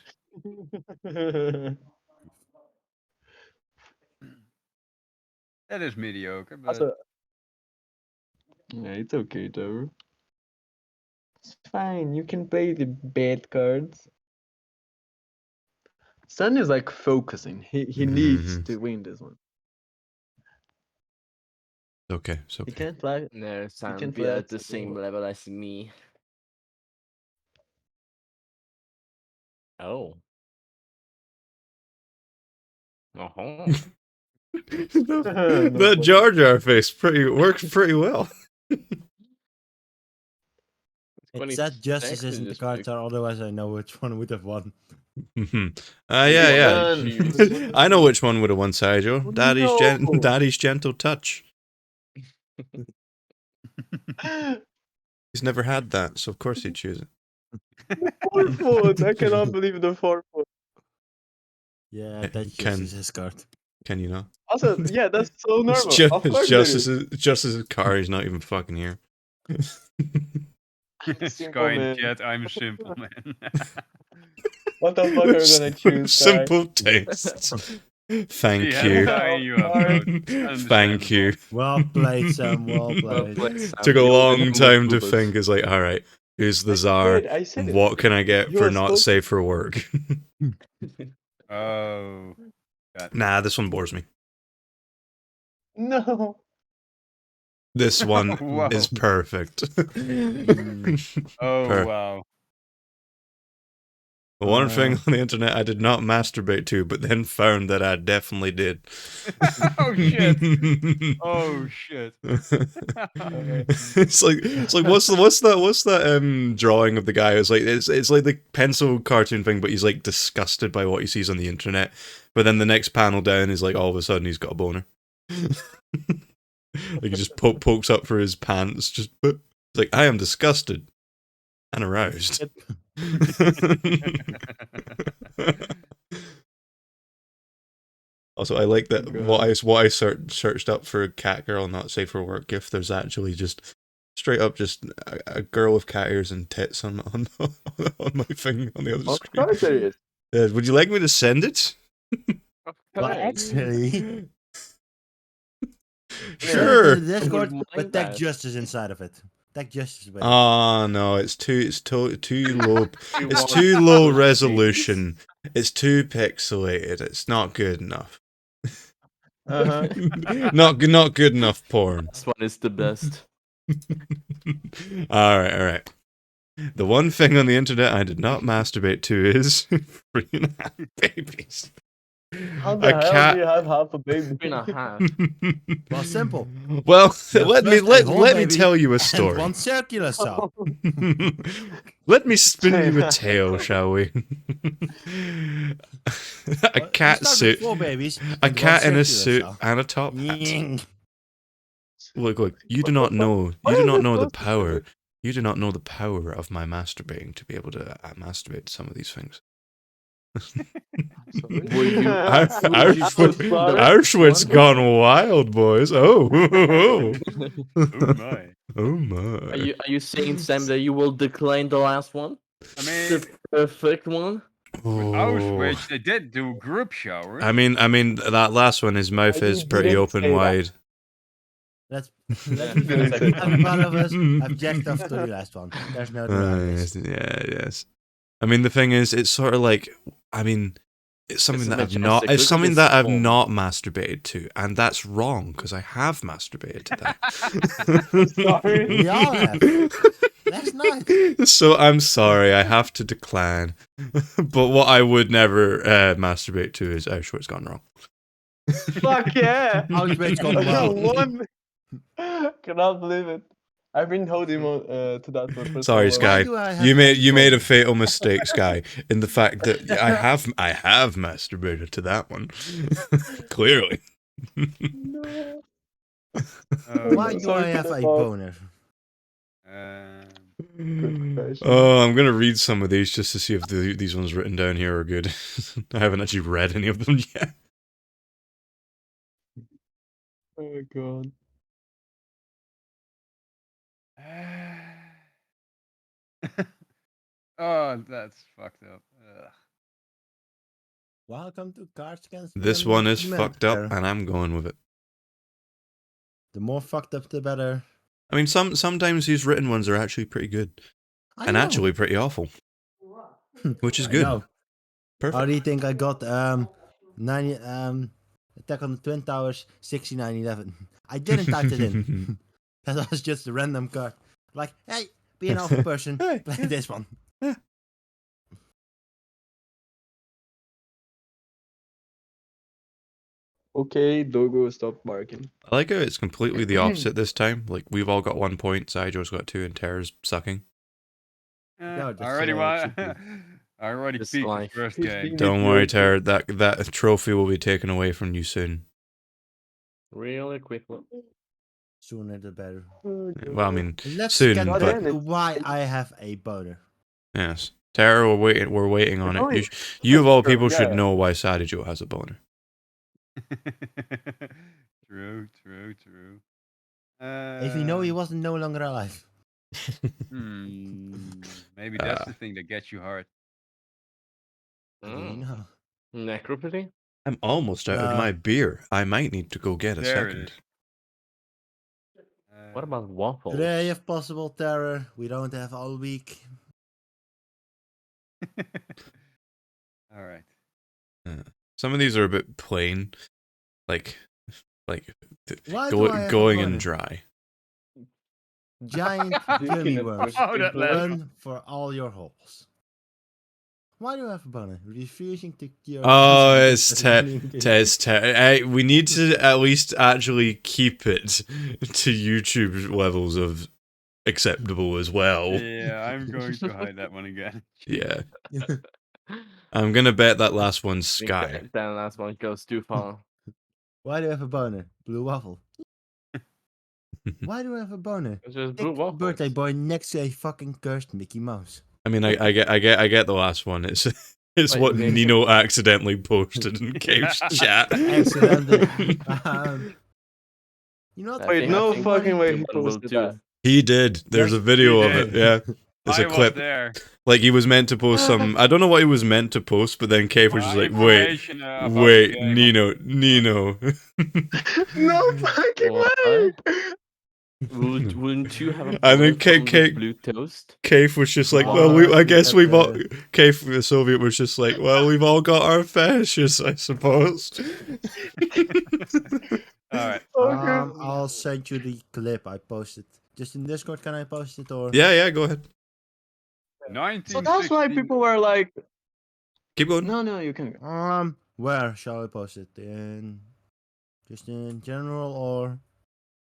That is mediocre, but Also, yeah, it's okay, Terror. It's fine. You can play the bad cards. Sun is like focusing. He needs to win this one. Okay, it's He okay. can't flag. No, Sam can be at flex the it same anymore. level as me. Oh. Uh-huh. that No that fucking- Jar Jar face works pretty well. It's that justice exactly isn't the just cards are, otherwise I know which one would have won. Yeah. Done. I know which one would have won, Sergio. Oh, Daddy's gentle touch. He's never had that, so of course he'd choose it. Fourth one. I cannot believe the fourth one. Yeah, that's Can justice's card. can you not? Also, yeah, that's so It's normal. Of course it is. just as car. He's not even fucking here. Simple Sky in man. chat, I'm a simple man. What the fuck are you gonna choose, Sky? Simple tastes. Thank Yeah, you. tying you up, bro. Thank you. Well played, Sam. Well Well played. played, Sam. Took a You long always time to lupus. think. It's like, all right, who's the czar? I said it. What can I get You for are not supposed- safe for work? Oh. God. Nah, this one bores me. No. This one Wow. is perfect. Oh, Per- wow. The one thing on the internet I did not masturbate to, but then found that I definitely did. Oh shit! Oh shit! It's like what's that drawing of the guy? It's like the pencil cartoon thing, but he's like disgusted by what he sees on the internet. But then the next panel down is like all of a sudden he's got a boner. Like he just pokes up for his pants. Just it's like I am disgusted and aroused. Also, I like that what I searched up for cat girl, not safe for work GIF. There's actually just straight up just a girl with cat ears and tits on my thing on the other Of screen. course there is. Would you like me to send it? Of Well, course. actually, Sure. the Discord, Wouldn't but mind Tech that. Justice inside of it. Tech Justice. Way. Oh no, it's too low. You It's want too low those resolution. It's too pixelated. It's not good enough. Uh-huh. not good enough porn. This one is the best. All right. The one thing on the internet I did not masturbate to is 3.5 babies. How the hell do you have half a baby? 3.5. Well, simple. Well, You let me first a whole let me baby tell you a And story. one circular saw. Let me spin you a tale, shall we? A Well, cat you start with suit. 4 babies. A and cat one in a circular suit saw. and a top hat. Ying. Look, you do not know. You do not know the power. You do not know the power of my masturbating to be able to masturbate to some of these things. Were you Auschwitz gone wild, boys. Oh, Oh my! oh my. Are you saying, Sam, that you will decline the last one? I mean, The perfect one? with Oh. Auschwitz, they did do group showers. I mean, that last one, his mouth is pretty didn't open say that. wide. Let's Yeah. be fair. Exactly. Every one of us have jacked off to the last one. There's no denying this. Yes. I mean, the thing is, it's sort of like, I mean, it's something It's that I've majestic. not, it's Look at something this that I've form. not masturbated to, and that's wrong because I have masturbated to that. Sorry. We all have. That's nice. So I'm sorry, I have to decline. But what I would never masturbate to is Auschwitz gone wrong. Fuck yeah! Auschwitz gone wild. One. Cannot believe it. I've been holding on to that one for Sorry, so long. Sky. Why do I have You that made a bonus? fatal mistake, Sky, in the fact that I have masturbated to that one. Clearly. No. Why do Sorry I for have the a pause. boner? Good question. Oh, I'm gonna read some of these just to see if these ones written down here are good. I haven't actually read any of them yet. Oh god. Oh, that's fucked up. Ugh. Welcome to Cards Against This one is Humanity. fucked up, and I'm going with it. The more fucked up, the better. I mean, sometimes these written ones are actually pretty good, I and know. actually pretty awful, which is I good. know. How Perfect. do you think I got 90 Attack on the Twin Towers 6911? I didn't type it in. That was just a random card. Like, hey, be an awful person. Hey, Play yeah. this one. Okay, Dogo, stop barking. I like how it's completely the opposite this time. Like we've all got 1 point, Saijo's got 2, and Terra's sucking. No, I that's already the way it won. should I already It's peaked the life. first He's game. being Don't worry, mediocre. Terra. That trophy will be taken away from you soon. Really quickly. Sooner the better. Oh, Well, I God. mean, Let's soon, get God but damn it. to why I have a boner. yes, Terra, we're waiting on It's it. only- You of all True, people should yeah. know why Sadijo has a boner. True. If you know he wasn't no longer alive. Maybe that's the thing that gets you hard. How do you know? Necropathy? I'm almost out of No. my beer. I might need to go get a There it second. is. What about waffles? Today, if possible, Terror. We don't have all week. All right. Some of these are a bit plain, like Why do I have a going boner? and dry. Giant gummy worms. Oh, that last one. Run for all your holes. Why do you have a boner? Refusing to cure Oh, cancer. we need to at least actually keep it to YouTube levels of acceptable as well. Yeah, I'm going to hide that one again. Yeah. I'm gonna bet that last one's I think Sky. that last one goes too far. Why do you have a boner? Blue waffle. Why do I have a boner? It's just Thick blue waffles. birthday boy next to a fucking cursed Mickey Mouse. I mean, I get the last one. It's Wait, what makes Nino accidentally posted in Cave's chat. Accidentally. You know what? I Wait, think- no I think fucking way he one will posted too. that. He did. There's a Yes, video he of it. did. Yeah, there's I a was clip. there. Like he was meant to post some. I don't know what he was meant to post, but then Cave was just like, "Wait, Information about the wait, game. Nino." No fucking way! Wouldn't you have a I boner think from the Cave blue toast? was just like, Oh, "Well, I look guess at we've all." the- Cave the Soviet was just like, "Well, we've all got our fetishes, I suppose." All right. Okay. I'll send you the clip I posted. Just in Discord, can I post it or? Yeah, go ahead. 1960. So that's why people were like, Keep going. no, you can go. Where shall I post it? Just in general or?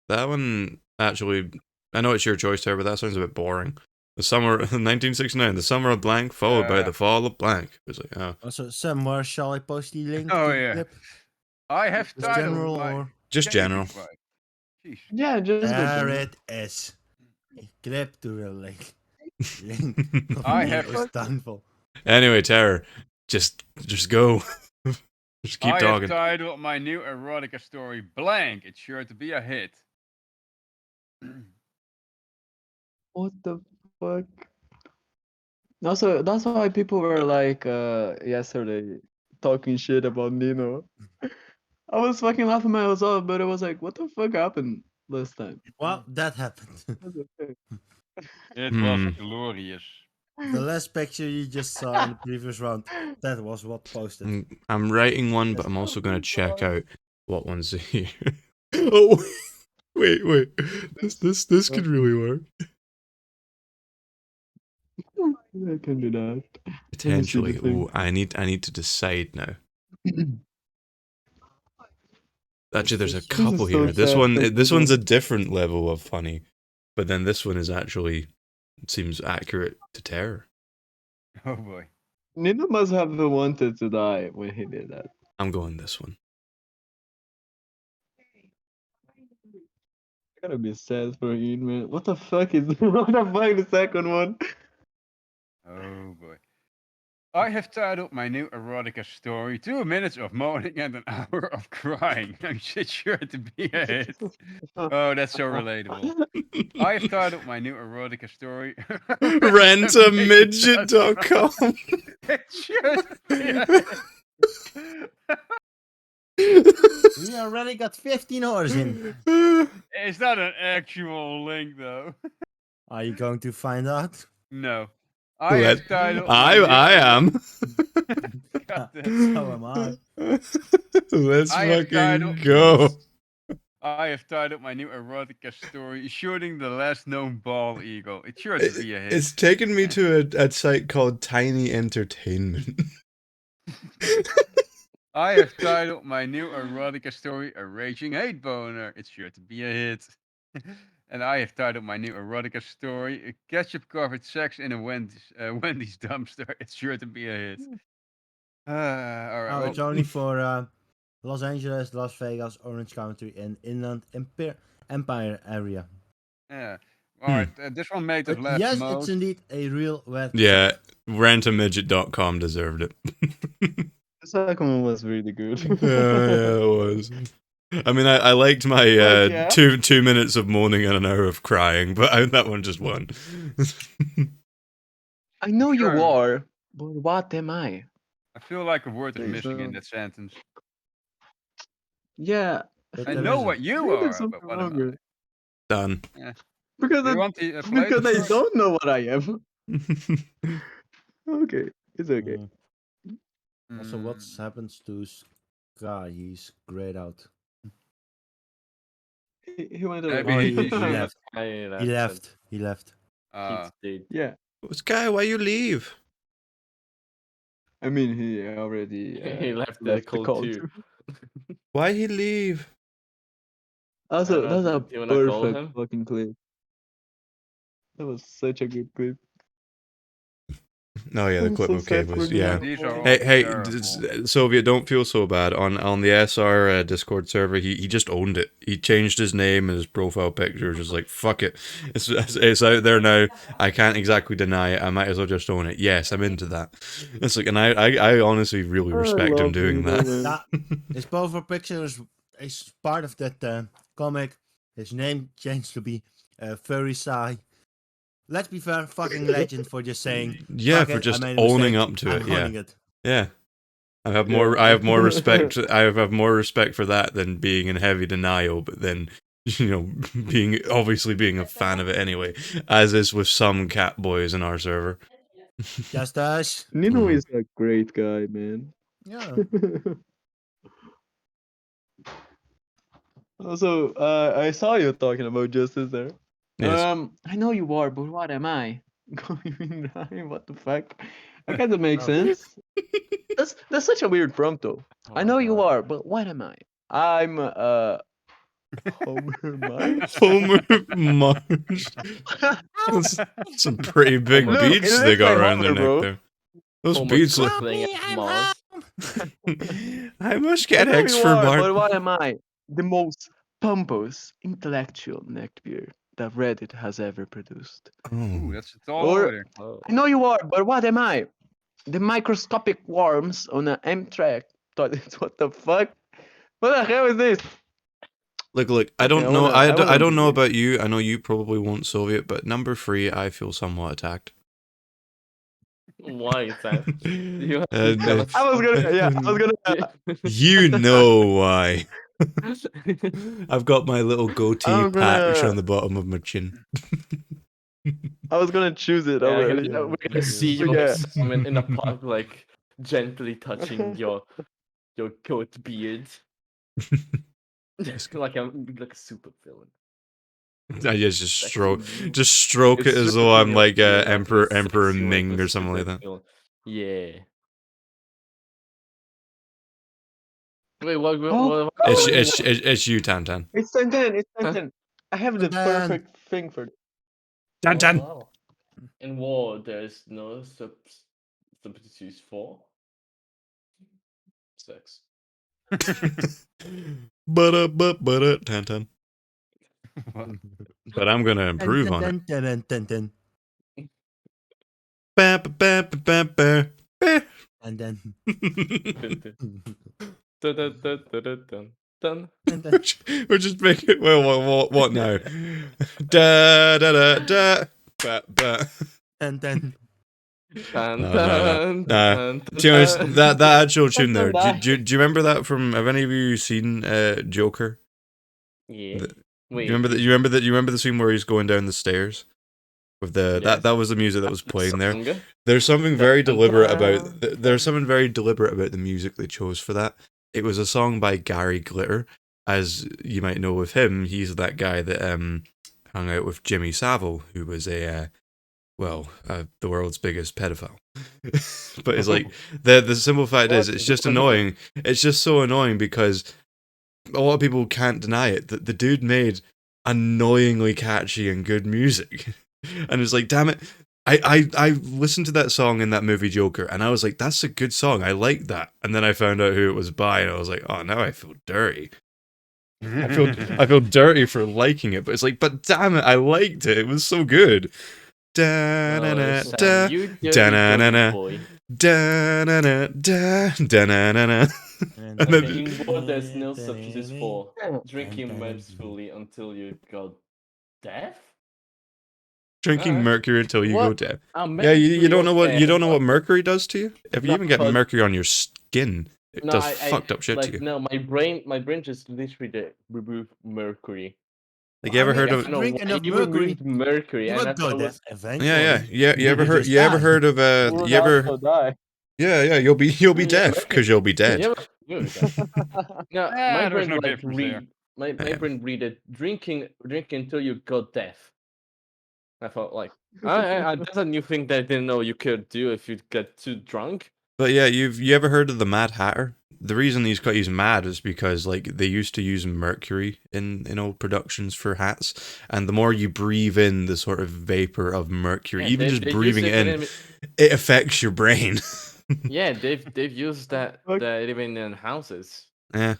That one actually, I know it's your choice, Tara, but that sounds a bit boring. The summer 1969, the summer of blank, followed by the fall of blank. It's like, oh, Also, Sam, where shall I post the link Oh, to the yeah. clip? I have Just titled general my... or? just Can you general. be quiet? Jeez. Yeah, just go. There Jimmy. it is. A clip to the link. Link. I have- is thankful. Anyway, Tara, just go. Just keep I talking. have titled my new erotica story blank. It's sure to be a hit. What the fuck? Also, that's why people were like, yesterday, talking shit about Nino. I was fucking laughing my ass off, but it was like, what the fuck happened last time? Well, that happened. That's okay. It was Hmm. glorious. The last picture you just saw in the previous round, that was what posted. I'm writing one, but I'm also going to check out what one's here. Oh, wait. This could really work. I can do that. Potentially. thing. Oh, I need to decide now. Actually, there's a This is couple so here. This sad, one, thank this you. one's a different level of funny, but then this one is actually seems accurate to terror. Oh boy. Nino must have wanted to die when he did that. I'm going this one. Gotta be sad for you, man. What the fuck is what the fuck the second one? Oh boy. I have titled my new erotica story 2 minutes of moaning and an hour of crying. It's sure to be a hit. Oh, that's so relatable. I have titled my new erotica story Rentamidget.com. It should be a hit. We already got 15 hours in. It's not an actual link though. Are you going to find out? No. I have titled my I am. God So damn. am I. Let's I have fucking titled- go. I have titled my new erotica story shooting the last known bald eagle. It's sure to be a hit. It's taken me to a site called Tiny Entertainment. I have titled my new erotica story A Raging Hate Boner. It's sure to be a hit. And I have titled my new erotica story A Ketchup Covered Sex in a Wendy's Dumpster. It's sure to be a hit. All right. Oh, well, it's only for Los Angeles, Las Vegas, Orange County, and Inland Empire area. yeah. All right. This one made us But laugh yes, the most. it's indeed a real website. Yeah, rentamidget.com deserved it. The second one was really good. Yeah, it was. I mean, I liked my yeah. 2 minutes of moaning and an hour of crying, but that one just won. I know Sure. you are, but what am I? I feel like a word is Please, missing in that sentence. Yeah. But I there know isn't. what you Maybe there's are, but something what am longer. Done. Because I? You it, want to play because the I first? don't know what I am. Okay, it's okay. Also, what Mm, happens to Sky? He's grayed out. He went Maybe away. he he should- left. I He left. He left. uh, He's dead. Yeah. Sky, why you leave? I mean, he already He left the left the call call too. too. Why he leave? I don't Also, know. that's a Do you wanna call perfect him? fucking clip. That was such a good clip. Oh yeah, the I'm clip so of Cave sad for was Nino. These are Hey, all hey, terrible. Soviet, don't feel so bad. On the SR Discord server, he just owned it. He changed his name and his profile picture. Just like fuck it, it's out there now. I can't exactly deny it. I might as well just own it. Yes, I'm into that. It's like, and I honestly really I respect him love doing Nino, that. man. That his profile picture is part of that comic. His name changed to be Furry Sai. Let's be fair, fucking legend for just saying, Yeah, fuck for it, I just made a owning mistake, up to I'm it. Yeah, owning it. yeah. I have Yeah. more respect. I have more respect for that than being in heavy denial. But then, being obviously being a fan of it anyway, as is with some cat boys in our server. Just us. Nino Mhm. is a great guy, man. Yeah. Also, I saw you talking about justice there. Yes. I know you are, but what am I? Going in line? What the fuck? That kind of makes Oh. sense. That's such a weird prompt though. Oh I my know you God. are, but what am I? I'm Homer Marsh. Homer Marsh. That's some pretty big Homer Look, it beads they looks got like around their Homer, neck bro. there. Those Homer beads look. twinkling at Mars. I must I get know X you for are, but Mark. what am I? The most pompous, intellectual neckbeard that Reddit has ever produced. Ooh, Oh. that's it's all Or over there. Oh. I know you are, but what am I? The microscopic worms on an Amtrak toilet. What the fuck? What the hell is this? Look. I Okay, don't know. I wanna don't know read. about you. I know you probably won't Soviet, but number 3, I feel somewhat attacked. Why is that? You have to And, tell us. I was gonna. you know why. I've got my little goatee I'm patch gonna. on the bottom of my chin. I was gonna choose it. Yeah, Over. we're gonna see you Okay. like Simon in a park, like gently touching your goat beard, like a super villain. I just Sexy. stroke it It's as though stroking I'm your like beard like a Emperor sexy, like a Ming or something like super that. villain. Yeah. Wait, what? Oh, It's you, Tan. it's 10-10. It's Huh? 10-10. I have the And then perfect thing for this. Tan Oh Tan. wow. In war, there's no substitutes for sex. Tan. But I'm gonna improve on it. Dun. Ba, ba, ba, ba, ba, ba, ba. And then. Dun, dun, dun, dun, dun, dun, dun. And then. We're just making. Well, what now? Da da da da. Ba, ba. And then. Dun, No. dun, dun, To be honest, dun. that actual tune there. Dun, Do you remember that from? Have any of you seen Joker? Yeah. Do Wait. you remember that? You remember the scene where he's going down the stairs with the Yes. that was the music that was The playing there. song. There's something Dun, very dun, deliberate dun, about there's something very deliberate about the music they chose for that. It was a song by Gary Glitter, as you might know with him. He's that guy that hung out with Jimmy Savile, who was the world's biggest pedophile. But it's like the simple fact is, it's just annoying. It's just so annoying because a lot of people can't deny it that the dude made annoyingly catchy and good music. And it's like, damn it. I listened to that song in that movie Joker and I was like, that's a good song. I like that. And then I found out who it was by and I was like, oh, now I feel dirty. I feel dirty for liking it, but it's like, but damn it, I liked it. It was so good. Da na na Sam, da you da dirty, na na dirty na boy. da na na da da na na na. And Okay, then in war, there's no substitutes for drinking mercifully until you go deaf. drinking Alright. mercury until you go What? deaf. Ah, Yeah, you don't know what mercury, okay. mercury does to you. If you No, even get but mercury on your skin, it no, does I fucked up shit to like you. no, my brain just literally did remove mercury. Like, you ever heard I of? don't know drink why enough you mercury, removed mercury, you and I would thought go it there was eventually. Yeah. You ever just die. heard of You would also die. Yeah. You'll be yeah, deaf because you'll be dead. yeah, no, my There's brain no like difference there. my brain read it drinking until you got deaf. I thought like that's a new thing that I didn't know you could do if you get too drunk. But yeah, you ever heard of the Mad Hatter? The reason he's mad is because like they used to use mercury in old productions for hats, and the more you breathe in the sort of vapor of mercury, Yeah, even just they use breathing it it in, it affects your brain. yeah, they've used that Okay. even in houses. Yeah, If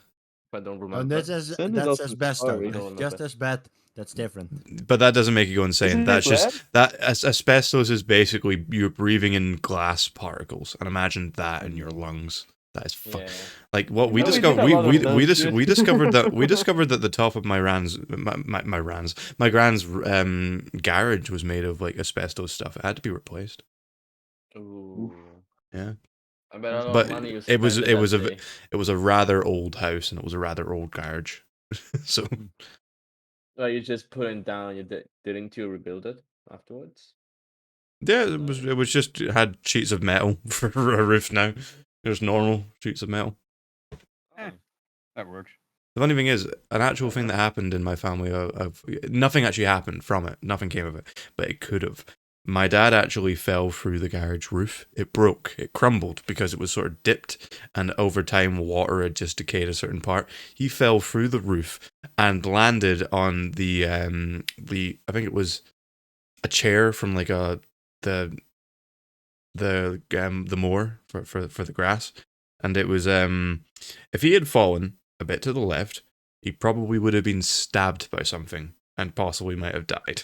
I don't And remember. Send it that's off as to best though. I Sorry. don't Just remember. as bad. That's different. but that doesn't make you go Is insane. it That's just glass? that asbestos is basically you're breathing in glass particles, and imagine that in your lungs. That is Yeah. like what we No, we did discovered. a lot of dumb shit. We discovered that the top of my grand's garage was made of like asbestos stuff. It had to be replaced. Ooh. Yeah, I bet a lot of but money you spent that day. it was a rather old house and it was a rather old garage. So Well, you just put it down. You didn't you rebuild it afterwards? yeah, it was just it had sheets of metal for a roof now. Just normal sheets of metal. Eh, that works. The funny thing is, an actual Fair thing that enough. happened in my family, nothing actually happened from it. Nothing came of it, but it could have. My dad actually fell through the garage roof. It broke. It crumbled because it was sort of dipped, and over time, water had just decayed a certain part. He fell through the roof and landed on the I think it was a chair from like the the moor for the grass, and it was if he had fallen a bit to the left, he probably would have been stabbed by something and possibly might have died.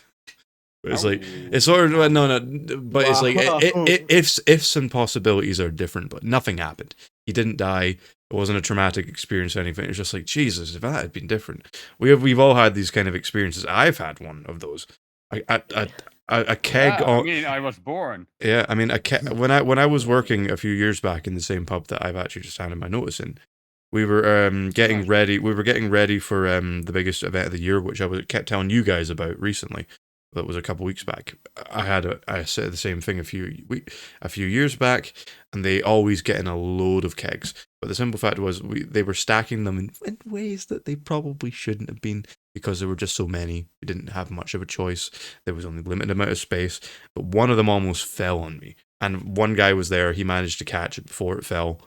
But it's like it's sort of no, but it's like Wow. ifs and possibilities are different, but nothing happened. He didn't die. It wasn't a traumatic experience or anything. It was just like Jesus. If that had been different, we've all had these kind of experiences. I've had one of those. A keg Yeah, I on. mean, I was born. Yeah, I mean, when I was working a few years back in the same pub that I've actually just handed my notice in, we were getting Nice. ready. We were getting ready for the biggest event of the year, which kept telling you guys about recently. That was a couple weeks back. I said the same thing a few years back, and they always get in a load of kegs. But the simple fact was, they were stacking them in ways that they probably shouldn't have been because there were just so many. We didn't have much of a choice. There was only a limited amount of space. But one of them almost fell on me, and one guy was there. He managed to catch it before it fell,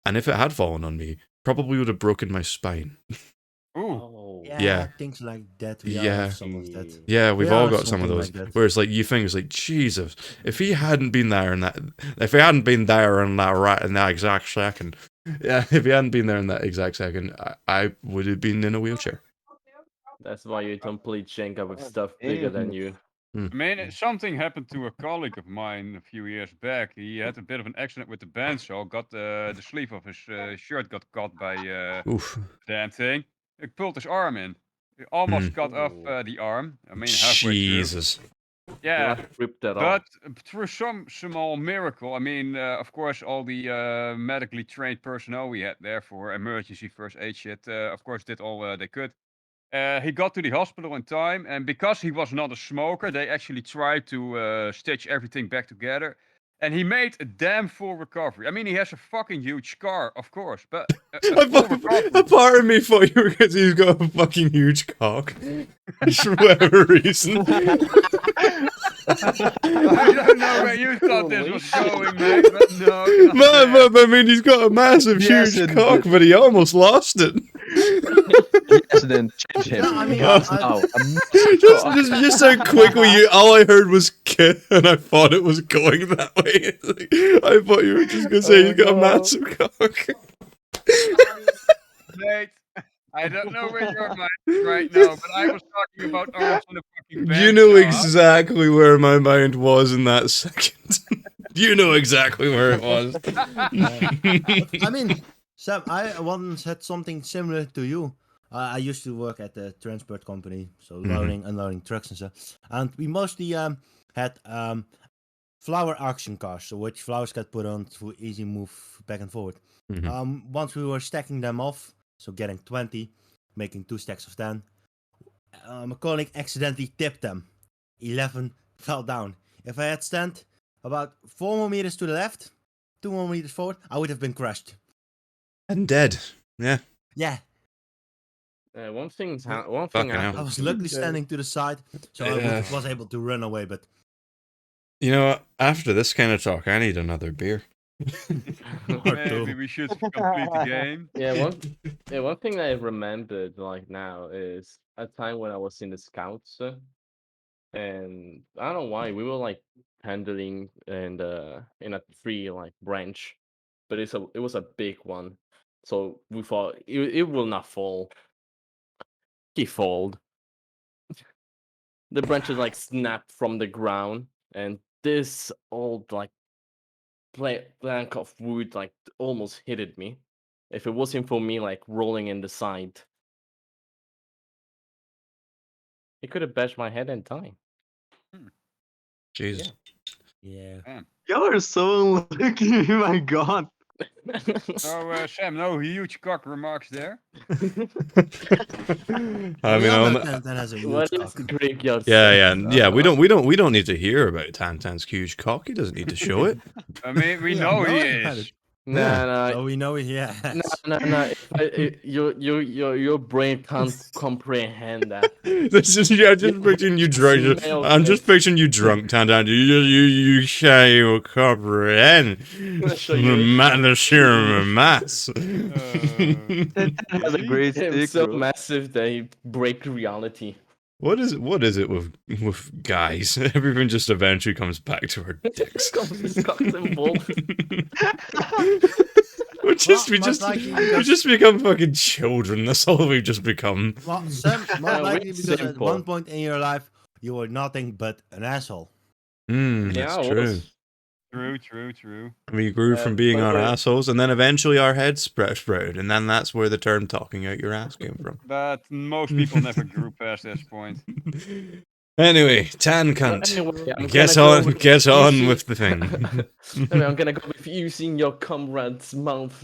and if it had fallen on me, probably would have broken my spine. Ooh. Oh. Yeah. Things like that. We all Yeah. have some of that. Yeah, we've We all all have got some of something those. like that. Where it's like you think it's like Jesus, if he hadn't been there in that, if he hadn't been there in that exact second, yeah, if he hadn't been there in that exact second, I would have been in a wheelchair. That's why you don't play Jenga with God stuff bigger than damn. you. I mean, something happened to a colleague of mine a few years back. He had a bit of an accident with the bandsaw. Got the sleeve of his shirt got caught by Oof. damn thing. It pulled his arm in. He almost cut off Ooh. the arm. I mean, halfway through. Jesus. Yeah, Not ripped at all. but through some small miracle, I mean, of course, all the medically trained personnel we had there for emergency first aid shit, of course, did all they could. He got to the hospital in time, and because he was not a smoker, they actually tried to stitch everything back together. And he made a damn full recovery. I mean, he has a fucking huge scar, of course, but a full recovery. A part of me thought you were because he's got a fucking huge cock. For whatever reason. I don't know where you thought this was going, mate, but no. Man, but I mean, he's got a massive, Yes, huge it cock, did. but he almost lost it. Yes, then change him. No, I mean, Because I- now just how quickly you. All I heard was "kid," and I thought it was going that way. I thought you were just gonna say Oh, he's got a no. massive cock. Mate, I don't know where your mind is right now, but I was talking about arms on a fucking bench. You know exactly where my mind was in that second. You know exactly where it was. I mean, Sam, I once had something similar to you. I used to work at the transport company, so loading, unloading trucks and stuff. And we mostly had flower auction cars, so which flowers got put on to easy move back and forward. Once we were stacking them off, so getting 20, making 2 stacks of 10, my colleague accidentally tipped them. 11 fell down. If I had stand about 4 more meters to the left, 2 more meters forward, I would have been crushed. And dead. Yeah. Yeah, One thing Fucking hell. happened. I was to me. luckily standing to the side, so I was able to run away, but You know what? After this kind of talk, I need another beer. Maybe we should complete the game. Yeah, one thing I remembered like now is a time when I was in the scouts, and I don't know why we were like handling in a tree like branch, but it was a big one, so we thought it will not fall. He fold. The branches like snapped from the ground, and this old like plank of wood like almost hit me. If it wasn't for me like rolling in the side, it could have bashed my head and died. Jesus. Yeah. Man. You're so unlucky. My God. So, Sam, no huge cock remarks there. I We mean, all on know the- Tantan has a huge What cock. is graveyard yeah, sex? yeah. We don't need to hear about Tantan's huge cock. He doesn't need to show it. I mean, we We know all he know about is. it. Nah, So we know he has. no. Your brain can't comprehend that. This is, I'm just picturing you drunk. Smell I'm just it. picturing you drunk, Tantan. You shall comprehend. Show you. The sheer mass. That has a great It's stick, so bro. massive they break reality. What is it with guys? Everything just eventually comes back to our dicks. Comes cocks and balls. we just become fucking children. That's all we've just become. Well, Sam, most we're likely because at simple. one point in your life you were nothing but an asshole. That's Yeah, it true. was. True. We grew from being but our we're- assholes, and then eventually our heads sprouted, and then that's where the term "talking out your ass" came from. But most people never grew past this point. Anyway, tan cunt. Anyway, I'm Get gonna on, go with get on using- with the thing. Anyway, I'm gonna go with using your comrade's mouth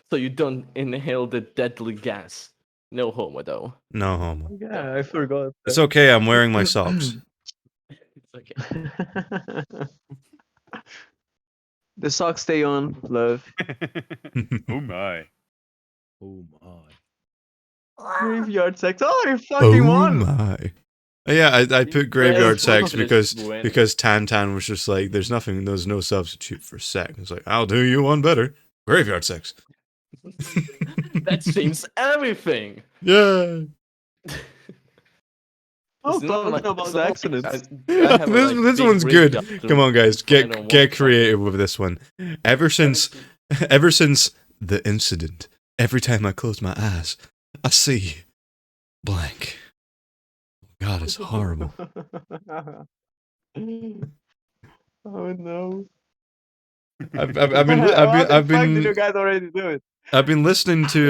so you don't inhale the deadly gas. No homo though. No homo. Yeah, I forgot. It's okay. I'm wearing my socks. It's okay. The socks stay on, love. Oh my. Oh my. Graveyard sex. Oh, you fucking won! my! Yeah, I put graveyard Yes, sex just because win. Tantan was just like, there's no substitute for sex. It's like, I'll do you one better. Graveyard sex. That seems everything. Yeah. Oh, It's not talking like- about it's not like accidents. I have a, this like, this big one's rig good. gun to- Come on, guys, I don't get want creative with this one. Ever since the incident, every time I close my eyes, I see blank. God, it's horrible. Oh no. I've been How the I've fuck did you been guys already do it? I've been listening to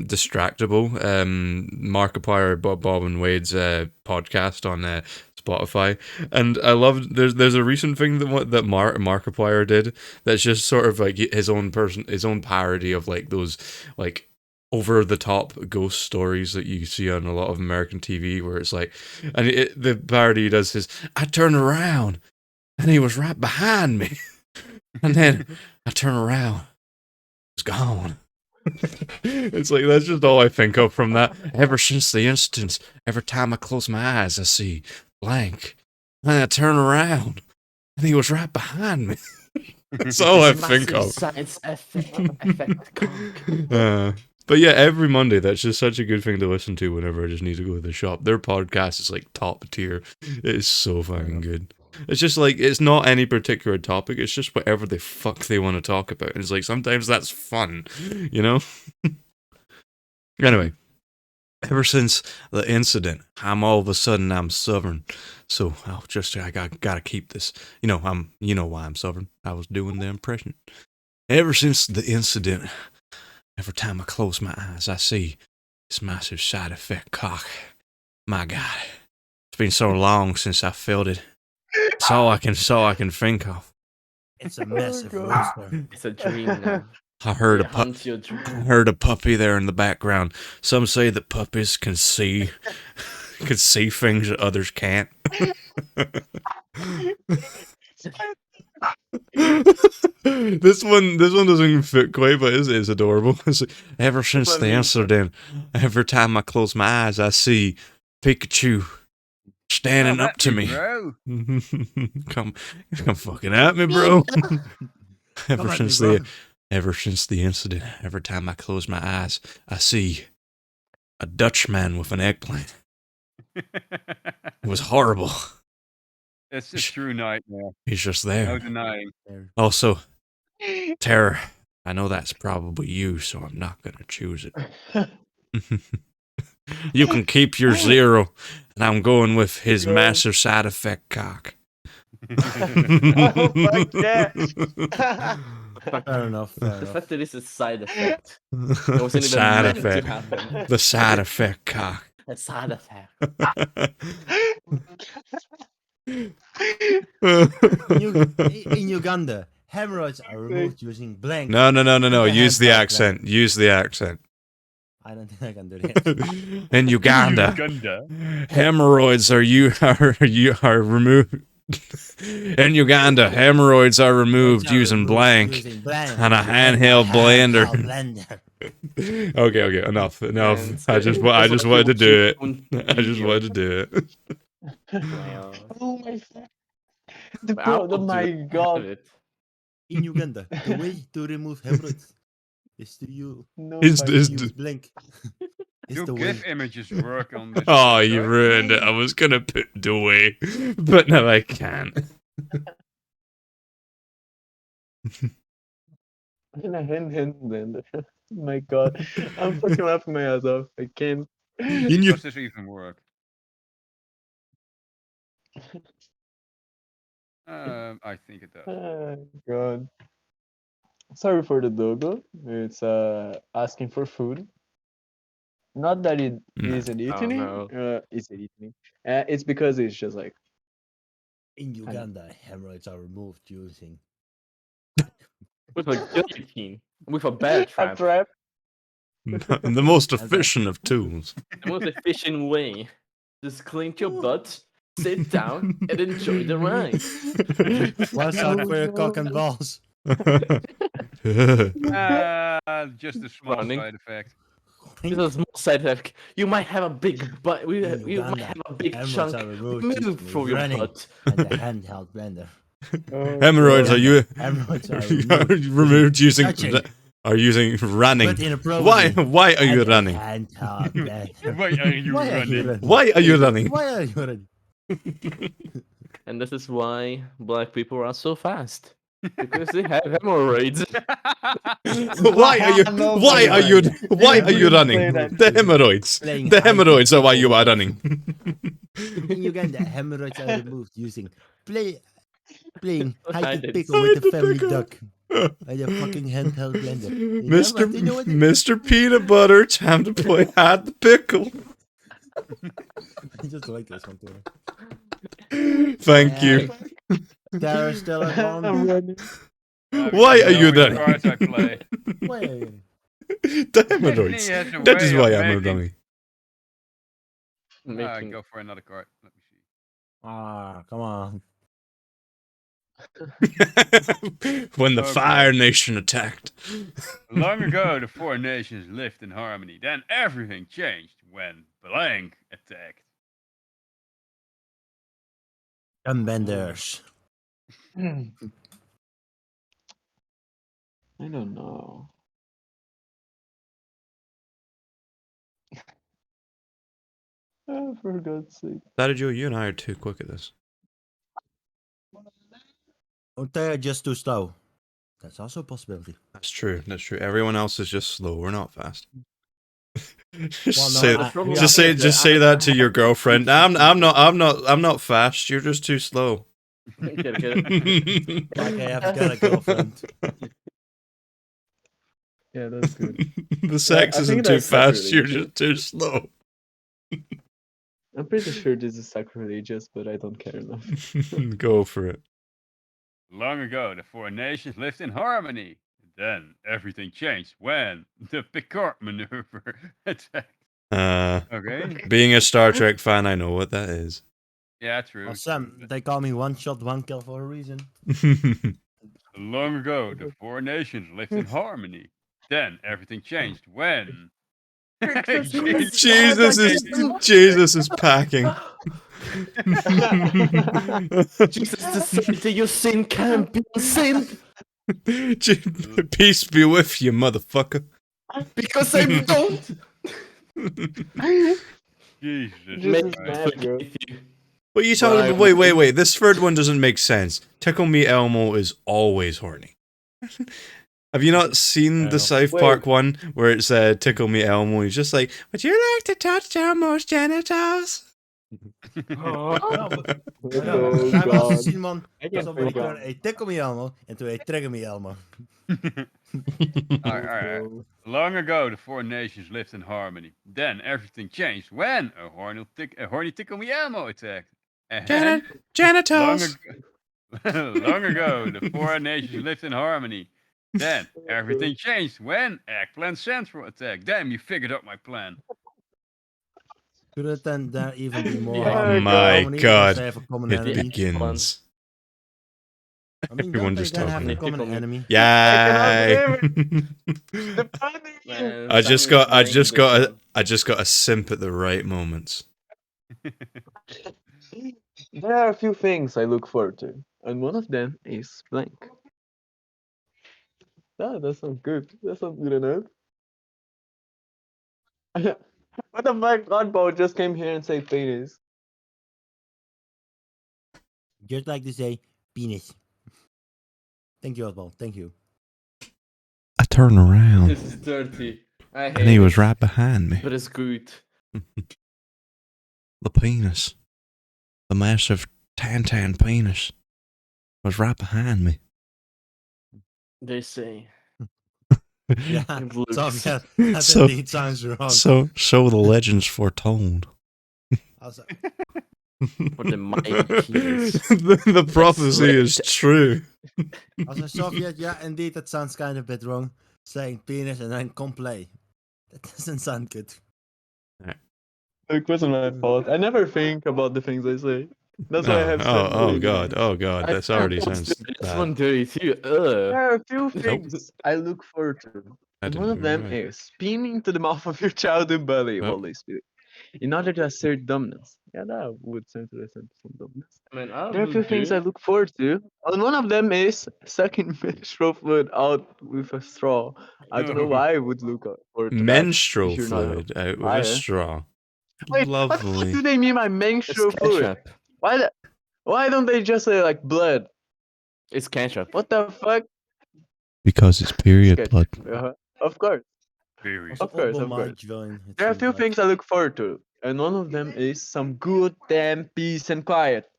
Distractable, Markiplier, Bob and Wade's podcast on Spotify, and I love there's a recent thing that Markiplier did that's just sort of like his own parody of like those like over the top ghost stories that you see on a lot of American TV, where it's like, and the parody he does is, I turned around and he was right behind me, and then I turn around, it's gone. It's like, that's just all I think of from that. Ever since the instance, every time I close my eyes, I see blank. And I turn around, and he was right behind me. That's all I think of. Science effect cock. But yeah, every Monday, that's just such a good thing to listen to whenever I just need to go to the shop. Their podcast is like top tier. It is so fucking good. It's just like, it's not any particular topic, it's just whatever the fuck they want to talk about. And it's like, sometimes that's fun, you know? Anyway, ever since the incident, I'm Southern. So I gotta keep this. You know why I'm Southern. I was doing the impression. Ever since the incident, every time I close my eyes, I see this massive side effect cock. My God, it's been so long since I felt it. It's all I can think of. It's a massive God. rooster. It's a dream now. I heard It haunts your dream. I heard a puppy there in the background. Some say that puppies can see things that others can't. This one doesn't even fit quite, but it's adorable. It's like, ever since the incident, every time I close my eyes, I see Pikachu standing up to me. Bro. Come fucking at me, bro. Ever Come at me, since bro. the incident, every time I close my eyes, I see a Dutchman with an eggplant. It was horrible. It's a true nightmare. He's just No there. denying. Also, Terror, I know that's probably you, so I'm not gonna choose it. You can keep your 0, and I'm going with his Go. massive side effect cock. Oh, fuck yeah. Fair enough. Fair The enough. fact that it's a side effect. It wasn't even Side meant effect. to happen. The side effect cock. A side effect. In Uganda, hemorrhoids are removed using blank. No. The Use the handheld accent. Use the accent. I don't think I can do that. In Uganda, Uganda. hemorrhoids are removed. In Uganda, hemorrhoids are removed using blank and a handheld blender. Okay, enough. And I just wanted to do it. I just wanted to do it. Wow. Oh my god. I will do My it. I have god. it. In Uganda, the way to remove hemorrhoids is to use No Is fucking- this blank. It's Do the GIF way. images work on this? Oh, you website? ruined it. I was gonna put Dewey, but now I can't. In a hand blender. My god. I'm fucking laughing my ass off. I can't. In you- Does this even work? I think it does. Oh, god. Sorry for the doggo. It's asking for food. Not that it No. isn't eating no. it. Is it eating it? It's because it's just like In Uganda, hemorrhoids are removed using. With a guillotine. With a bear a trap. trap. the most efficient of tools. The most efficient way. Just clench your butt, sit down, and enjoy the ride. Watch out for your cock and balls. Just a small Running. side effect. This is a small side effect. You might have a big butt. In You might Uganda, have a big hemorrhoids chunk are removed removed using from your running butt. and the handheld blender. Oh, Hemorrhoids God. are you Hemorrhoids are removed using touching. running? But in a pro Why are you running? Handheld blender. Why are you Why are you running? running? Why are you running? Why are you running? And this is why black people are so fast. Because they have hemorrhoids. Why are you why are you running? Say that. The hemorrhoids. Playing The hide and hemorrhoids are why seek you are over running. In Uganda, hemorrhoids are removed using playing hide Hide and and pickle with Hide the and family pickle. duck and a fucking handheld blender. You know Mr. what? You know what? Mr. Peanut Butter, time to play hide the pickle. I just like this one too. Thank you. There's still a I'm bomb. running. Why are you Which running? cards I play. Why are you? The hemorrhoids. He has a That way is of why I'm making- running. Making Go for another card. Let me see. Ah, come on. When the Okay. Fire Nation attacked. Long ago, the four nations lived in harmony. Then everything changed when blank attacked. Gunbenders. I don't know. Oh, for God's sake. Joe, you and I are too quick at this. Or they're just too slow. That's also a possibility. That's true. That's true. Everyone else is just slow. We're not fast. just Well, no, say, I- problem just is say, that just I say don't that have to your the girlfriend. I'm not fast. You're just too slow. Get it. Like I have got a girlfriend. Yeah, that's good. The sex I isn't think too that's fast. You're sacrilegious. just too slow. I'm pretty sure this is sacrilegious, but I don't care enough. Go for it. Long ago, the four nations lived in harmony. Then everything changed when the Picard maneuver attacked. Okay. Being a Star Trek fan, I know what that is. Yeah, true. Well, Sam, they call me one shot, one kill for a reason. Long ago, the four nations lived in harmony. Then everything changed when. Jesus is packing. Jesus decided your sin can't be sin. Peace be with you, motherfucker. Because I don't. Jesus Just Christ. mad, bro. Forgive you. What are you But talking I about? Wait. will. This third one doesn't make sense. Tickle Me Elmo is always horny. Have you not seen the South Wait. Park one where it's Tickle Me Elmo? He's just like, would you like to touch Elmo's genitals? No, but Oh I've also god. seen one. I can't Somebody think turned a tickle me Elmo into a trigger me Elmo. Alright. Long ago, the four nations lived in harmony. Then everything changed when a horny tickle me Elmo attacked. And Genitals. long ago, the four nations lived in harmony. Then everything changed when Eggplant Central attacked. Damn, you figured out my plan. Could it then there even be more Yeah. Oh harmony my harmony because god. they have a common It enemy? begins. I mean, Everyone don't they just then have talking. a common Tickle me. enemy? Yay! The funny. Man, I just Sammy's got bringing this one. a simp at the right moments. There are a few things I look forward to, and one of them is blank. That sounds good. That sounds good enough. What the fuck? Oddball just came here and said penis. Just like to say, penis. Thank you, Oswald. Thank you. I turn around This is dirty. I hate and he was it, right behind me. but it's good. The penis, the massive tan penis, was right behind me. They say. Yeah, It looks- Soviet. That So- indeed sounds wrong. So the legends foretold. Also, For the mighty penis. the prophecy right. is true. Soviet, yeah, indeed, that sounds kind of a bit wrong. Saying penis and then come play. That doesn't sound good. It wasn't my fault. I never think about the things I say. That's why I have said oh penis. god, that's already sounds This bad. one dirty too. There are a few things I look forward to. I And didn't one of them remember. is spinning to the mouth of your childhood belly Oh. while they speak, in order to assert dominance. Yeah, that would sound to assert some dominance. I mean, I There are a few would things do. I look forward to, and one of them is sucking menstrual fluid out with a straw. I don't know why I would look forward to that. Menstrual if you're not a fluid out with a liar. straw. Wait, what the fuck Lovely. do they mean by It's menstrual fluid? ketchup. Why don't they just say like blood? It's ketchup. What the fuck? Because it's period Sketch. blood. Of course. Period. Of course, Oswald of might course. join. it There are a seems few like. things I look forward to, and one of them is some good damn peace and quiet.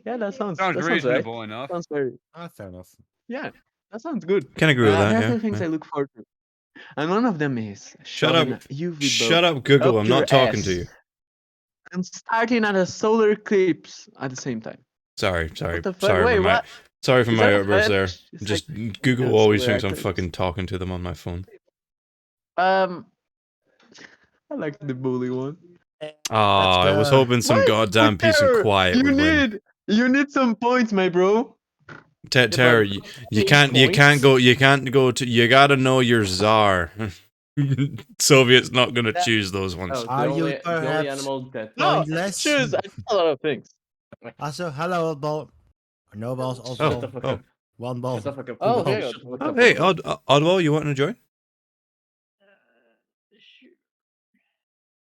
Yeah, that sounds Sounds right. reasonable enough. Sounds very Fair enough. yeah. That sounds good. Can agree with that, There are a yeah. few things yeah. I look forward to, and one of them is Shut shoving up. a UV Shut bulb up, Google. up I'm your not talking ass to you. and starting at a solar eclipse at the same time. Sorry. What the fuck? Sorry Wait, for my what? sorry for Is my that a outburst there. fetish? It's Just like- Google yeah, always solar thinks I'm eclipse. fucking talking to them on my phone. I like the bully one. Oh, I was hoping some Wait, goddamn peace and Terror, quiet would win. You need some points, my bro. Terror, but you 15 can't points? go to, you gotta know your czar. Soviet's not gonna choose those ones. Oh, Are you the only perhaps animal that. No, pointless? choose. I know a lot of things. Also, hello, Oddball. No balls, Shut the Oswald. fuck oh. up. One ball. Shut the fuck up. Oh, Shut the hey, fuck Oh, up. hey, Oddball, you want to join?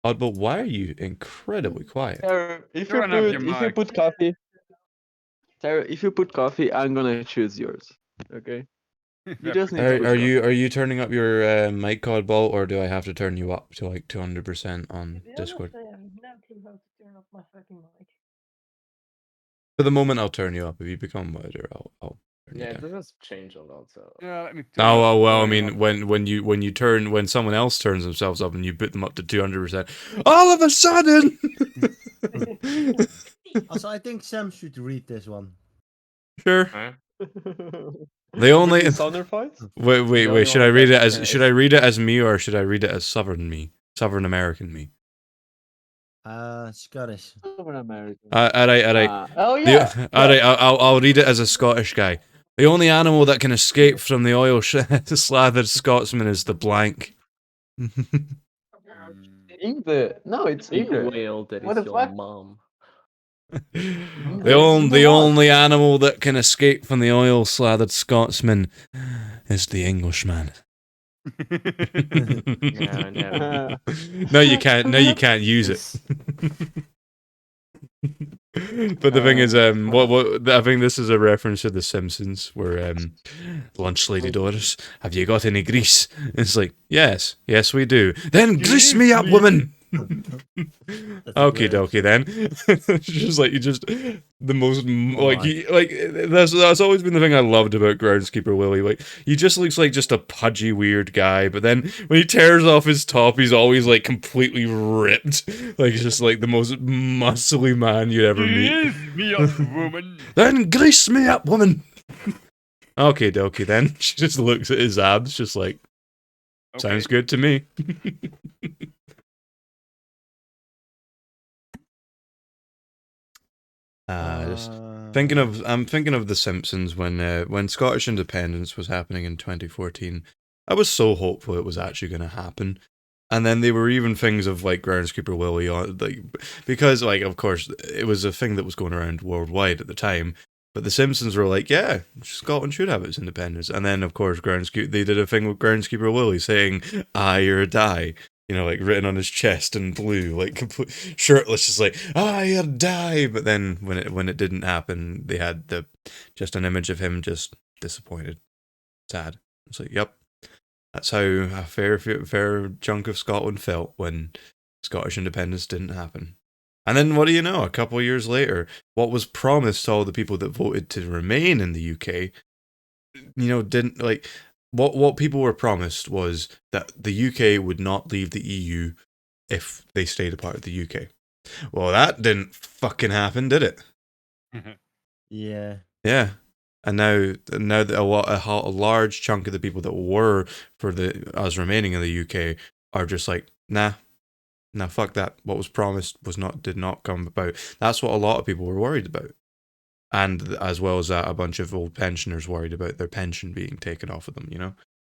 Oddball, why are you incredibly quiet? Terror, if Turn up your you mic. put coffee, Terror, if you put coffee, I'm gonna choose yours. Okay. You just need to put Are coffee. you turning up your mic, Oddball, or do I have to turn you up to like 200% on Discord? I have no clue how to turn off my fucking mic. For the moment, I'll turn you up. If you become wider, I'll turn Yeah, you it down. doesn't change a lot. So. Yeah, let me Oh well, I turn it mean, up. when someone else turns themselves up and you put them up to 200%, all of a sudden. Also, I think Sam should read this one. Sure. Huh? They only Southern fights? wait. only Should I one read it that as has- should I read it as me or should I read it as Southern me, Southern American me? Scottish. Southern American. Alright. Oh yeah. Alright. I'll read it as a Scottish guy. The only animal that can escape from the oil slathered Scotsman is the blank. Mm, England. No, it's Big England. whale that What is the your fuck? mom. The only animal that can escape from the oil-slathered Scotsman is the Englishman. No, no. No, you can't. No, you can't use it. This- But the thing is, it's what I think this is a reference to The Simpsons, where lunch lady daughters, have you got any grease? It's like, yes, we do. Then grease me up, woman. Okie dokie then. It's just like the most that's always been the thing I loved about Groundskeeper Willie. Like he just looks like just a pudgy weird guy, but then when he tears off his top, he's always like completely ripped. Like he's just like the most muscly man you'd ever meet. Grease me up, woman. Then grease me up, woman. Okay, dokie then. She just looks at his abs, just like sounds good to me. I'm thinking of The Simpsons when Scottish independence was happening in 2014. I was so hopeful it was actually going to happen, and then there were even things of like Groundskeeper Willie on like because like of course it was a thing that was going around worldwide at the time. But The Simpsons were like, yeah, Scotland should have its independence, and then of course they did a thing with Groundskeeper Willie saying "I or die." You know, like written on his chest in blue, like complete shirtless, just like "I die." But then when it didn't happen, they had just an image of him just disappointed, sad. It's like, yep, that's how a fair chunk of Scotland felt when Scottish independence didn't happen. And then what do you know? A couple of years later, what was promised to all the people that voted to remain in the UK, didn't like. What people were promised was that the UK would not leave the EU if they stayed a part of the UK. Well, that didn't fucking happen, did it? Yeah. Yeah. And now that a large chunk of the people that were for us remaining in the UK are just like, nah, fuck that. What was promised did not come about. That's what a lot of people were worried about. And as well as that, a bunch of old pensioners worried about their pension being taken off of them,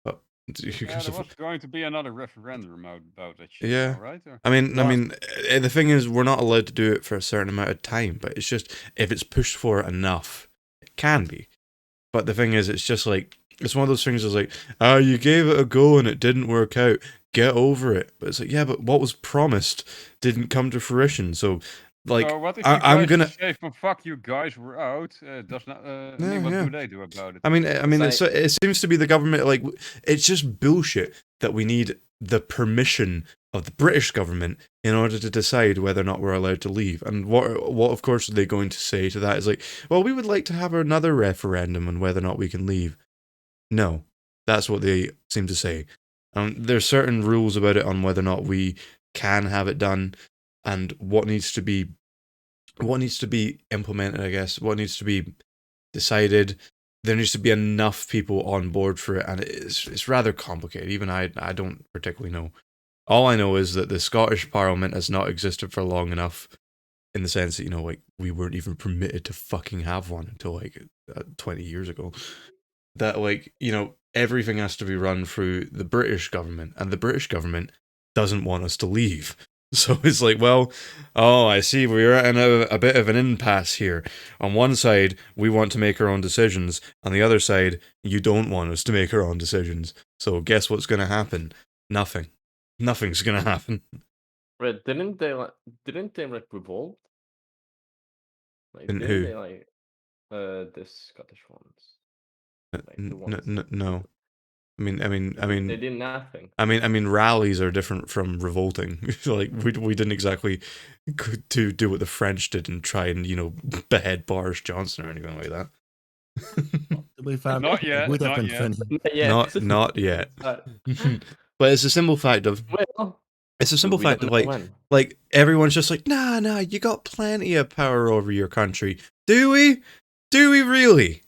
But there was going to be another referendum about that shit, yeah, now, right? Or? I mean, the thing is, we're not allowed to do it for a certain amount of time. But it's just if it's pushed for enough, it can be. But the thing is, it's just like it's one of those things. Is like, you gave it a go and it didn't work out. Get over it. But it's like, yeah, but what was promised didn't come to fruition. So. Like, so what if I'm gonna say, fuck you guys, we're out. Does not. What do they do about it? I mean, it seems to be the government. Like, it's just bullshit that we need the permission of the British government in order to decide whether or not we're allowed to leave. And what of course are they going to say to that? Is like, well, we would like to have another referendum on whether or not we can leave. No, that's what they seem to say. There's certain rules about it on whether or not we can have it done. And what needs to be implemented, I guess, what needs to be decided. There needs to be enough people on board for it, and it's rather complicated. Even I don't particularly know. All I know is that the Scottish Parliament has not existed for long enough, in the sense that like we weren't even permitted to fucking have one until like 20 years ago. That like everything has to be run through the British government, and the British government doesn't want us to leave. So it's like, well, I see we're in a bit of an impasse here. On one side, we want to make our own decisions. On the other side, you don't want us to make our own decisions. So guess what's going to happen? Nothing. Nothing's going to happen. Wait, didn't they like revolt? Like, And didn't who? they like the Scottish ones? Like the ones No. I mean, they did nothing. I mean, rallies are different from revolting. Like we didn't exactly do what the French did and try and behead Boris Johnson or anything like that. Not yet. Not yet. Not yet. But it's a simple fact of. Well, it's a simple fact of like everyone's just like, nah, you got plenty of power over your country. Do we? Do we really?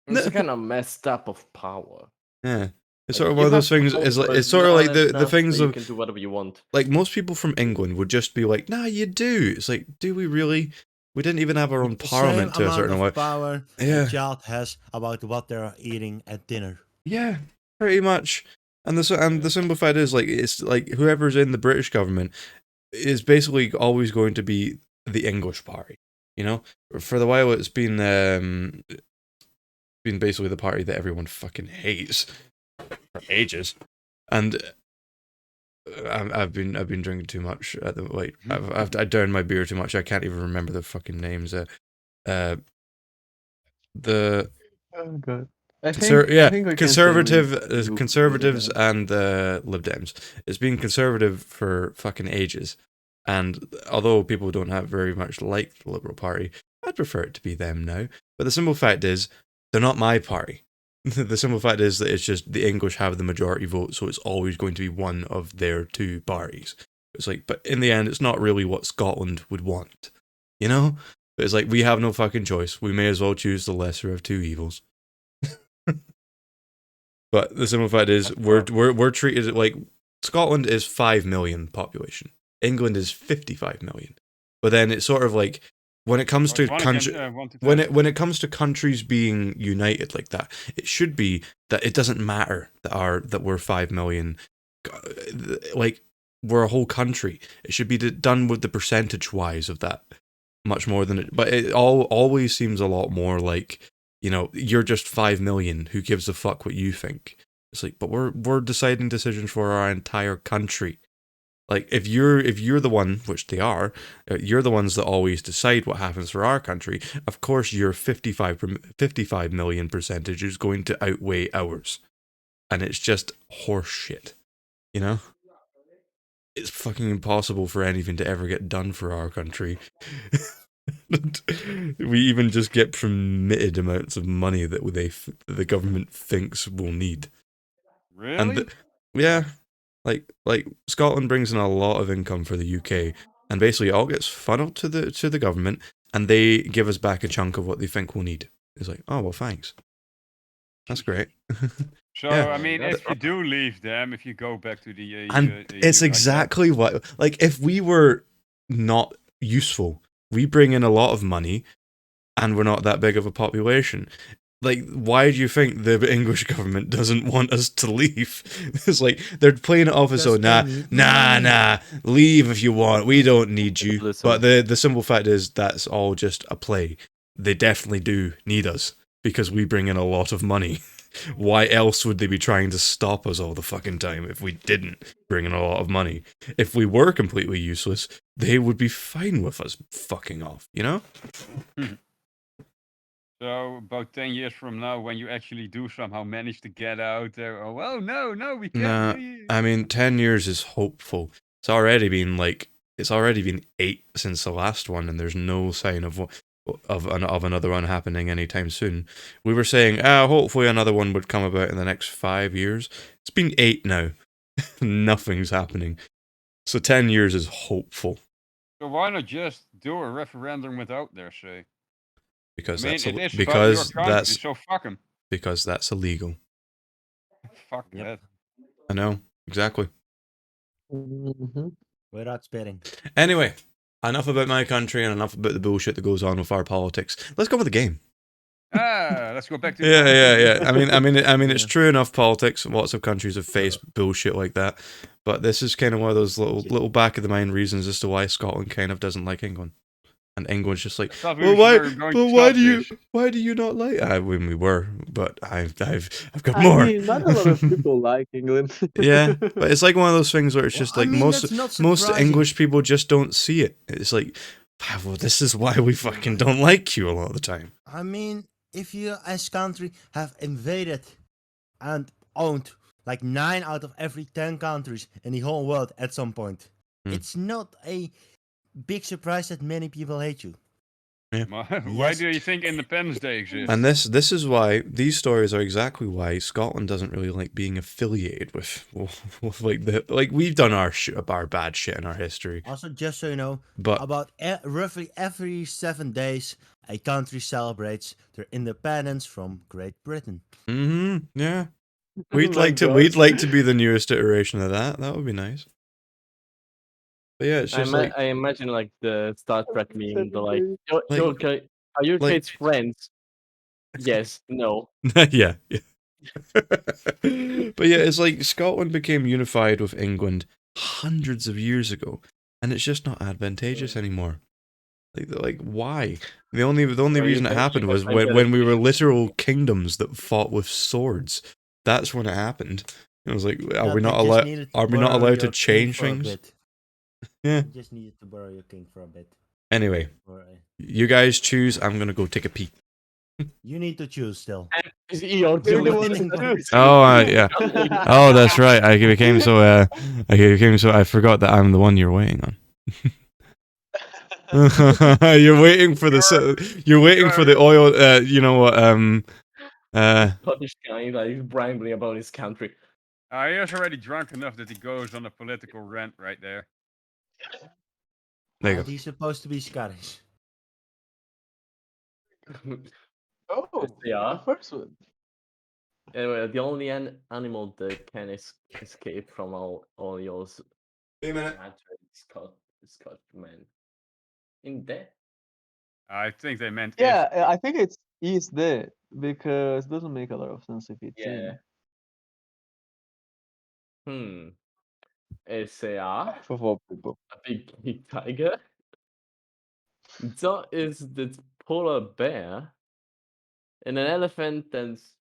It's kind of messed up of power. Yeah. It's sort of one of those things. It's sort of like the things of you can do whatever you want. Like most people from England would just be like, "Nah, you do." It's like, do we really? We didn't even have our own parliament to a certain way. Power a child has about what they're eating at dinner. Yeah, pretty much. And the simple fact is, like, it's like whoever's in the British government is basically always going to be the English party. You know, for the while it's been basically the party that everyone fucking hates for ages, and I've been drinking too much at the I downed my beer too much. I can't even remember the fucking names. The Oh god. I think we can say conservatives and the Lib Dems. It's been conservative for fucking ages, and although people don't have very much like the Liberal Party, I'd prefer it to be them now. But the simple fact is, they're not my party. The simple fact is that it's just the English have the majority vote, so it's always going to be one of their two parties. It's like, but in the end, it's not really what Scotland would want, you know? But it's like, we have no fucking choice. We may as well choose the lesser of two evils. But the simple fact is, we're treated like Scotland is 5 million population. England is 55 million. But then it's sort of like when it comes to when it comes to countries being united like that, it should be that it doesn't matter that we're 5 million. Like we're a whole country. It should be done with the percentage wise of that much more than it. But it always seems a lot more like, you know, you're just 5 million. Who gives a fuck what you think? It's like, but we're deciding decisions for our entire country. Like, if you're the one, which they are, you're the ones that always decide what happens for our country. Of course, your 55 million percentage is going to outweigh ours, and it's just horse shit. You know, it's fucking impossible for anything to ever get done for our country. We even just get permitted amounts of money that the government thinks we'll need. Really? And yeah, like Scotland brings in a lot of income for the UK, and basically it all gets funneled to the government, and they give us back a chunk of what they think we'll need. It's like, oh well, thanks. That's great. So Yeah. I mean, if you do leave them, if you go back to the And it's exactly what, like, if we were not useful, we bring in a lot of money, and we're not that big of a population. Like, why do you think the English government doesn't want us to leave? It's like, they're playing it off as though, nah, leave if you want, we don't need you. Listen. But the simple fact is, that's all just a play. They definitely do need us, because we bring in a lot of money. Why else would they be trying to stop us all the fucking time if we didn't bring in a lot of money? If we were completely useless, they would be fine with us fucking off, you know? So about 10 years from now, when you actually do somehow manage to get out there, oh well, no, we can't. Nah, I mean, 10 years is hopeful. It's already been 8 since the last one, and there's no sign of another one happening anytime soon. We were saying, hopefully another one would come about in the next 5 years. It's been 8 now. Nothing's happening. So 10 years is hopeful. So why not just do a referendum without their say? Because I mean, that's it is because about your country, that's so fuck them. because that's illegal. Fuck Yep. that. I know, exactly. Without spitting. Anyway, enough about my country and enough about the bullshit that goes on with our politics. Let's go with the game. Let's go back to Yeah. I mean, it's true enough. Politics. Lots of countries have faced bullshit like that, but this is kind of one of those little back of the mind reasons as to why Scotland kind of doesn't like England, and England's just like, well, why do you not like? When we were, but I've got more. I mean, not a lot of people like England. Yeah, but it's like one of those things where it's just like that's not most surprising. English people just don't see it. It's like, well, this is why we fucking don't like you a lot of the time. I mean, if you as country have invaded and owned like 9 out of every 10 countries in the whole world at some point, it's not a big surprise that many people hate you. Why Yes. do you think Independence Day exists? And this is why these stories are exactly why Scotland doesn't really like being affiliated with like we've done our bad shit in our history. Also, just so you know, But about roughly every 7 days, a country celebrates their independence from Great Britain. Yeah, Oh we'd my like God. to be the newest iteration of that. That would be nice. But yeah, it's just I imagine like the Star Trek meme, the like, Like- you okay? Are your like- kids friends? Yes, no. yeah. But yeah, it's like Scotland became unified with England hundreds of years ago, and it's just not advantageous anymore. Like why? The only Are you reason it thinking happened if was I get when we a were king? literal kingdoms that fought with swords. That's when it happened. It was like, are Yeah, we they not just allowed? needed to Are we not borrow allowed to your king change for a things? bit. Yeah. You just needed to borrow your king for a bit. Anyway, Or, you guys choose. I'm gonna go take a pee. you need to choose still. You're You're the one one that's to choose. Oh yeah. Oh, that's right. I became so. I forgot that I'm the one you're waiting on. You're waiting for the. You're waiting for the oil. You know what? Scottish guy like rambling about his country. He is already drunk enough that he goes on a political rant right there. There you And go. he's supposed to be Scottish. Oh, Yeah. the first one. Anyway, the only animal that can escape from all yours Wait a minute. Scott man. In death? I think they meant Yeah, I think it's is there because it doesn't make a lot of sense if it's Yeah. in. It's a For four people. big tiger. That is the polar bear. And an elephant that's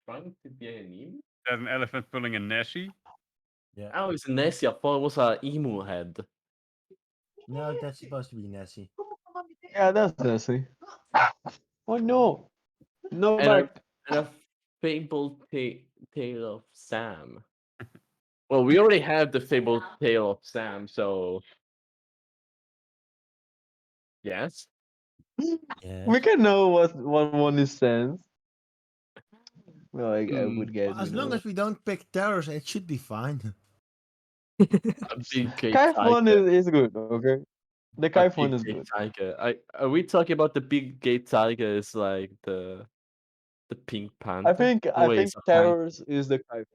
trying to be an emu? there's an elephant pulling a Nessie. Yeah. Oh, it's Nessie. I thought it was an emu head. No, that's supposed to be Nessie. Yeah, that's Nessie. Oh no, no And a, back. and a fabled tale of Sam. Well, we already have the fabled tale of Sam, so yes. Yeah. We can know what one is sense. Well, I Hmm. would guess Well, we as know long that. as we don't pick terrors, it should be fine. A big gay Kaif one tiger. is good, okay? The A Kaif big one is gay good. tiger. Are we talking about the big gay tiger? Is like the Pink Panther? I Wait, think it's a tiger. terrors is the Kaif.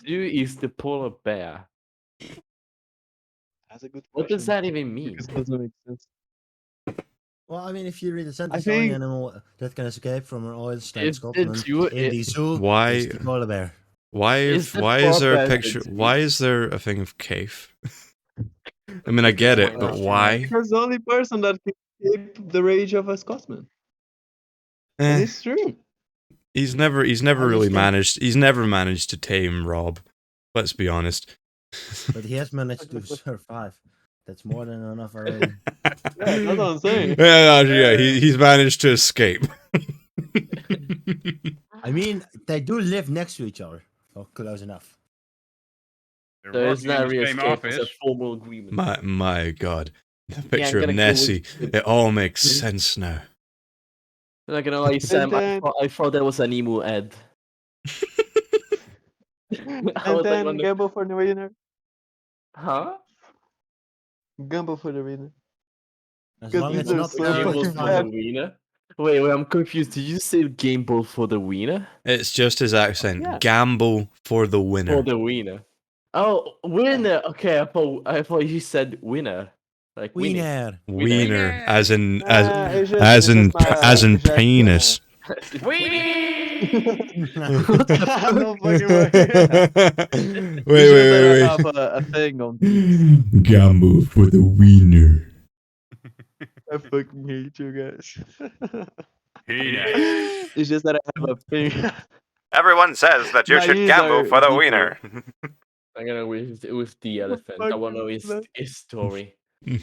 Two is the polar bear. That's a good What does question. that even mean? Because it doesn't make sense. Well, I mean, if you read the sentence, I the only think animal that can escape from an oil state Is Scotland it you? in the zoo Why? is the polar bear. Is the Why is polar there a bear the picture? zoo? Why is there a thing of cave? I mean, I Because get why it, but not? why? because the only person that can escape the rage of a Scotsman. And Eh, it's true. he's never At really least they- managed. He's never managed to tame Rob. Let's be honest. But he has managed to survive. That's more than enough already. Yeah, that's what I'm saying. Yeah, he's managed to escape. I mean, they do live next to each other. Or close enough. They're There is working in not the real same escape. It's a office. formal agreement. my God, the Yeah, I'm picture of gonna go with Nessie. it. It all makes sense now. I'm not gonna lie, Sam. then- I thought that was an emu head. I And was like, then wonder- gamble for the winner. huh? Gamble for the winner. As 'Cause long these as it's are not so terror, Gamble it's fucking for the fine. bad. wiener. Wait, I'm confused. Did you say gamble for the wiener? It's just his accent. Yeah. Gamble for the winner. For the wiener. Oh, winner. Okay, I thought you said winner, like winning. Wiener. Wiener, as in Nah, it's just- as it's in just my- as in it's just, penis. What the fuck? No fucking way. wait, It's just that I wait. have a thing on. Gamble for the wiener. I fucking hate you guys. Penis. It's just that I have a thing. Everyone says that My ears are deeper. I'm gonna with the elephant. I wanna know his story. I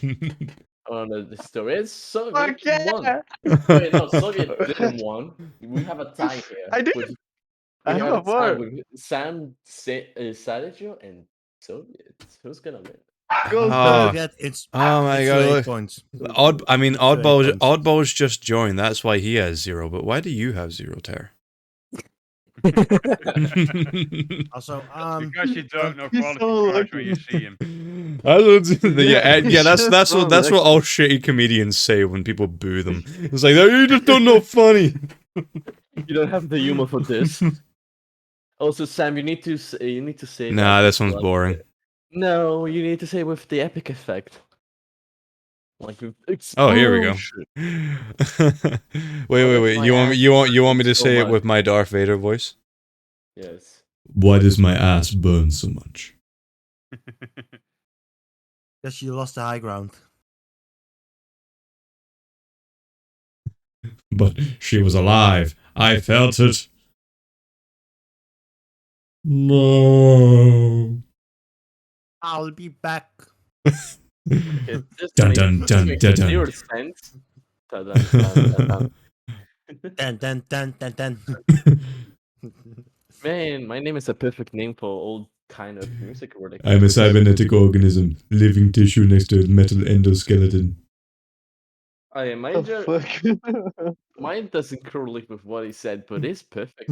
wanna know the story. It's Soviet Fuck won. yeah! Wait, no, Soviet didn't won. We have a tie here. I did. We I have a tie war. with Sam, Salicio, and Soviets. Who's gonna win? Goes Oh. Don't that. forget, it's Oh my it's God! 8 look. points. Oddball's points. Oddball's just joined. That's why he has 0. But why do you have 0, Terra? Also, Because you don't know He's quality so cars when lucky. you see him. Yeah, that's He's that's so what that's what lucky. all shitty comedians say when people boo them. It's like, you just don't know funny. You don't have the humor for this. Also, Sam, you need to say. Nah, that this one's like boring. No, you need to say with the epic effect. Like with Oh, here we go. explosion. wait. my You want me? ass You want me to so say it much. with my Darth Vader voice? Yes. Why does my ass burn so much? because you lost the high ground. But she was alive. I felt it. No. I'll be back. It just Dun makes, dun dun makes dun dun. zero sense. Dun, dun, dun, dun, dun. Dun dun dun dun dun. Man, my name is a perfect name for old kind of music really. I'm a cybernetic organism, living tissue next to a metal endoskeleton. I The mine, fuck? mine doesn't correlate with what he said, but it's perfect.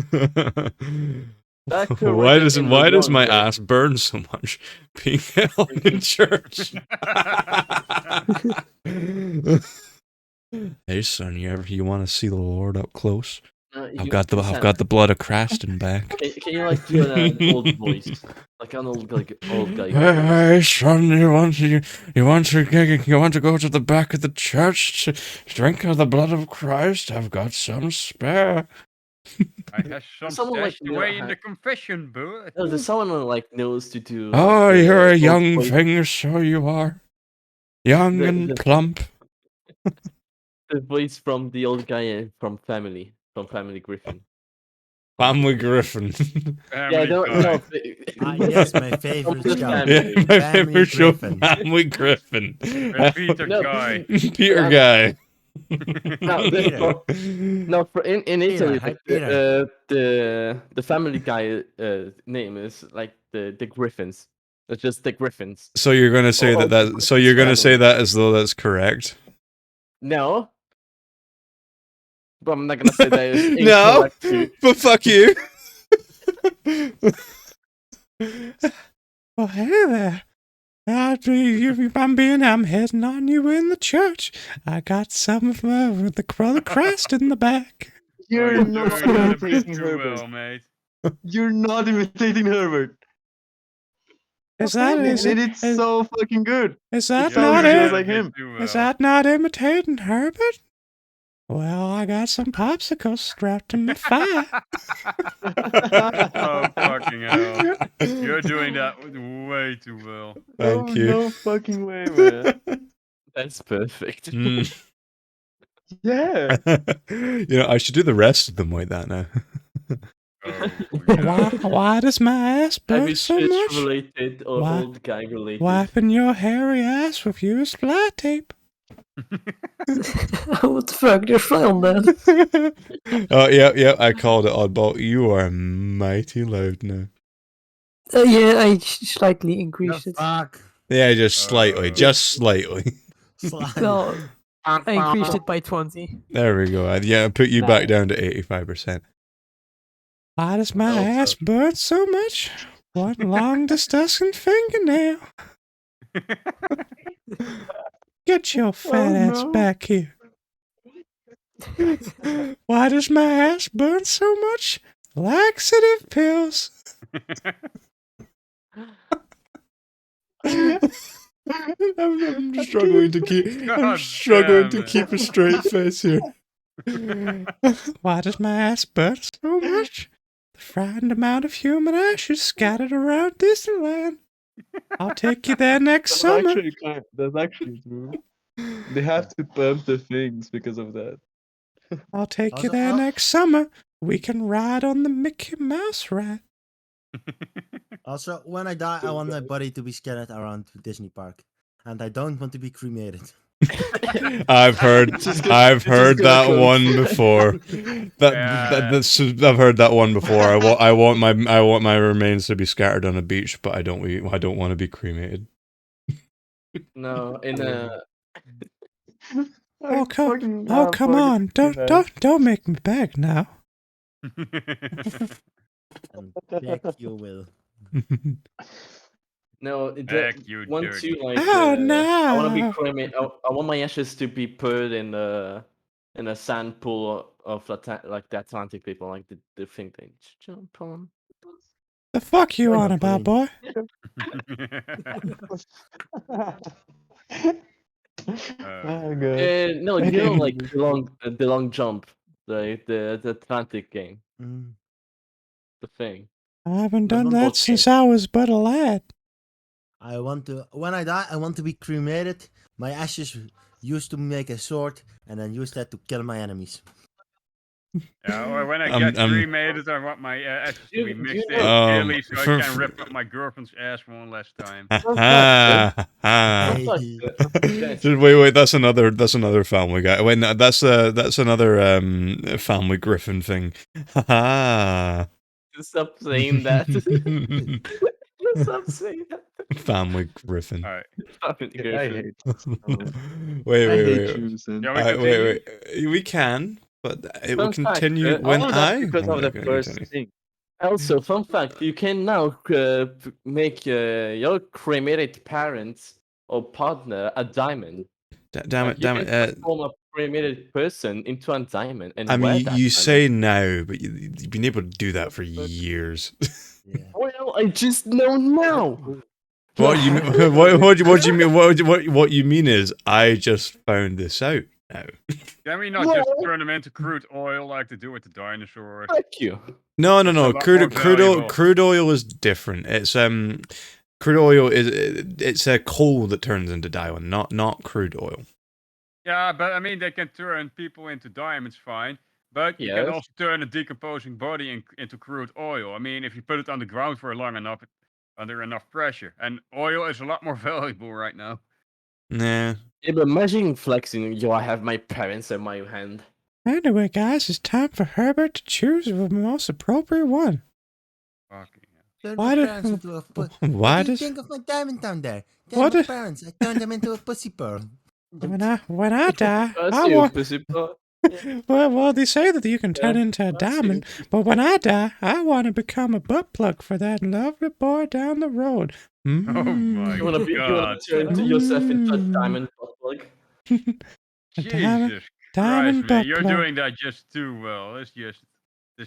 That could why written does in the why does wrong my way. ass burn so much being held in church? Hey son, you want to see the Lord up close? I've got the blood of Christ in back. Can you like do an old voice, like an old guy? Hey son, you want to go to the back of the church to drink of the blood of Christ? I've got some spare. I have some Someone like stashed away in the confession booth. No, there's someone who like knows to do. Oh, Like, you're a old young voice. thing, so you are. Young and The plump. voice from the old guy from Family Griffin. Family Griffin. Yeah, Family no, Guy. Yes, my favorite From the show. family. Yeah, my Family favorite show, Griffin. Family Griffin. With Peter No, Guy. Peter Guy. No, Peter. in Italy, Hi, like Peter. the Family Guy name is like the Griffins. It's just the Griffins. So you're gonna say Oh, that? So Griffin's you're gonna say family. that as though that's correct? No, but I'm not gonna say that is No, incorrect too. but fuck you. Well, hey there. I'm heading on you in the church. I got some of the brother Christ in the back. You're not doing that a bit imitating too Herbert. well, mate. You're not imitating Herbert. Is that And is it's so fucking good. is It that You're not sounds doing just that a like bit him. too Is well. that not imitating Herbert? Well, I got some popsicles strapped to my thigh. Oh, fucking hell. You're doing that way too well. Thank Oh, you. no fucking way, man. That's perfect. Mm. Yeah. I should do the rest of them like that now. Oh, yeah. Why does my ass Have burn you so church much? related or Why- old guy related? Wiping your hairy ass with used fly tape. What the fuck? There's fly on that. Oh, yeah, I called it oddball. You are mighty loud now. Yeah, I slightly The increased it. fuck? Yeah, just slightly, just slightly. Slide. Well, I increased it by 20. There we go. I put you back down to 85%. Why does my ass burn so much? One long, disgusting fingernail. Get your fat ass no. back here. Why does my ass burn so much? Laxative pills. I'm struggling to keep. I'm God struggling to damn it. keep a straight face here. Why does my ass burn so much? The frightened amount of human ashes scattered around Disneyland. I'll take you there next summer. That's actually true. They have to pump the things because of that. I'll take you Also, there next summer. We can ride on the Mickey Mouse ride. Also, when I die, I want my body to be scattered around Disney Park, and I don't want to be cremated. I've heard that go one for it. before. I've heard that one before. I want my remains to be scattered on a beach, but I don't want to be cremated. No, in a Oh come on! Don't make me beg now. And back you will. no. Heck, you One dirty. too like. Oh I want to be no! cremated. I want my ashes to be put in a sand pool of like the Atlantic people, like the thing they jump on. The fuck you Oh, on you're about, clean. boy? Oh, good. No, like the long jump, the Atlantic game, Mm. the thing. I haven't But done one that Okay. since I was but a lad. I want to. When I die, I want to be cremated. My ashes used to make a sword, and then use that to kill my enemies. Yeah, or when I I'm- get I'm- cremated, I want my ashes to be mixed in know- clearly so I for- can rip up my girlfriend's ass one last time. Hey. Just wait, that's another Family Guy. Wait, no, that's another Family Griffin thing. Stop saying that. Stop saying that. Family Griffin. All right. Fucking I Griffin. hate this. Wait, I wait, hate wait. you, son. Shall we Wait, continue? wait. We can, but it will Fun fact, continue when all of that I. because of the Okay, first continue. thing. Also, fun fact: you can now make your cremated parents or partner a diamond. Damn Like it, you damn can it. transform a cremated person into a diamond and I wear mean, that you diamond. say now, but you've been able to do that for years. Yeah. Well, I just know now. What you mean? What you mean? What you mean is I just found this out now. Can we not just Well- turn them into crude oil like they do with the dinosaurs? Fuck you. No. It's a lot more valuable. Crude oil is different. It's crude oil is it's a coal that turns into diamond, not crude oil. Yeah, but I mean, they can turn people into diamonds, fine. But you can Yes. also turn a decomposing body into crude oil. I mean, if you put it on the ground for long enough, under enough pressure. And oil is a lot more valuable right now. Nah. Yeah, but imagine flexing. Yo, I have my parents in my hand. Anyway, guys, it's time for Herbert to choose the most appropriate one. Fucking hell. Turn Why my do- parents into a what Why do you does think of my diamond down there? They're What my do- parents. I turned them into a pussy pearl. when I die, I I see you, want. pussy boy. Well, they say that you can turn Yeah, into a I see diamond, you. but when I die, I want to become a butt plug for that lovely boy down the road. Oh my You wanna God. turn to yourself into a Mm. diamond plug? A diamond, Jesus diamond Christ, man. butt You're plug. doing that just too well. It's just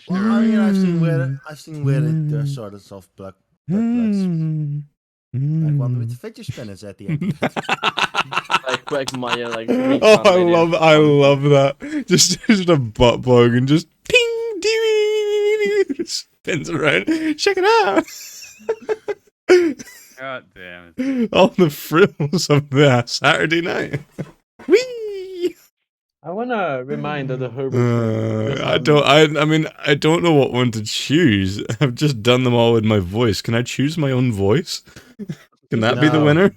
Well, I mean, disturbing. I've seen where it Mm. sort of soft plug butt plugs, Mm. like one with Mm. fidget spinners at the end of it. Like Quagmire, like Oh, I reincarnated. love that. Just a butt plug and just ping, ding, spins around. Check it out. God damn it. All the frills of the Saturday night. Whee! I wanna remind other Herbert fans. I don't. I mean, I don't know what one to choose. I've just done them all with my voice. Can I choose my own voice? Can that be the No. winner?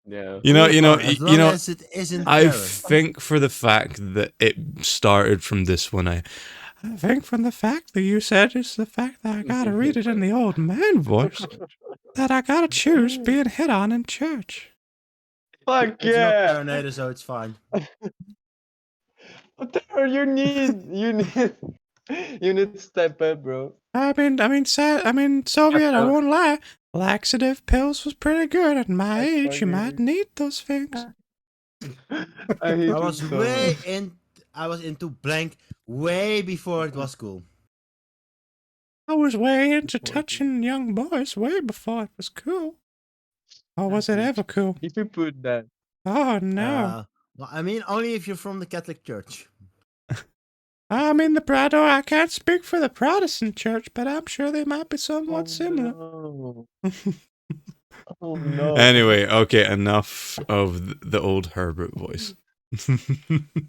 Yeah. you know. As long as it isn't I Karen. think for the fact that it started from this one, I think from the fact that you said it's the fact that I gotta read it in the old man voice that I gotta choose being hit on in church. Fuck It's not yeah! Terminator, so it's fine. Whatever you need, you need to step up, bro. I mean, Soviet. I won't lie. Laxative pills was pretty good at my age. You might need those things. I hate I you was so way much. in. I was into blank way before it was cool. I was way into touching young boys way before it was cool. Or was it ever cool? If you put that, Oh no. Well, I mean, only if you're from the Catholic Church. I'm in the Prado. I can't speak for the Protestant church, but I'm sure they might be somewhat similar. No. Oh no. Anyway, okay, enough of the old Herbert voice.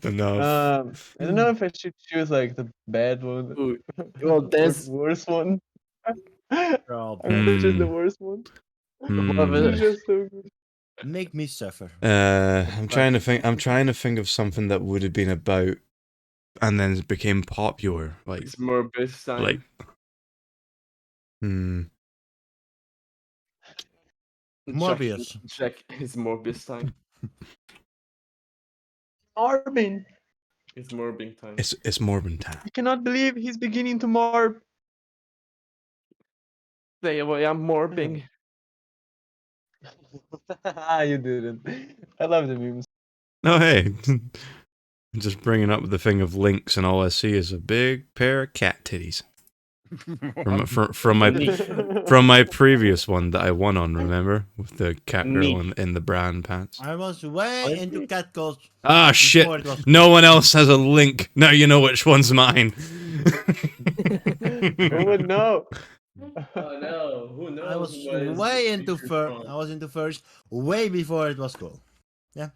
Enough. I don't know if I should choose like the bad one Ooh, well, or the there's worst one. I'm Probably. gonna choose the Hmm. worst one. one of It's it. just so good. Make me suffer. I'm trying to think. I'm trying to think of something that would have been about, and then became popular. Like, It's Morbus time. like. Hmm. Morbius. Check it's Morbus time. Morbin. It's morbing time. It's Morbin time. I cannot believe he's beginning to morb. Say away, I'm morbing. You didn't. I love the memes. Oh hey, just bringing up the thing of links, and all I see is a big pair of cat titties from my previous one that I won on. Remember, with the cat girl in the brown pants. I was way into catcalls. Ah shit! before it was No one else has a link. Now you know which one's mine. Who would know? Oh no, who knows? I was what is way the into future from? I was into first way before it was cool. Yeah.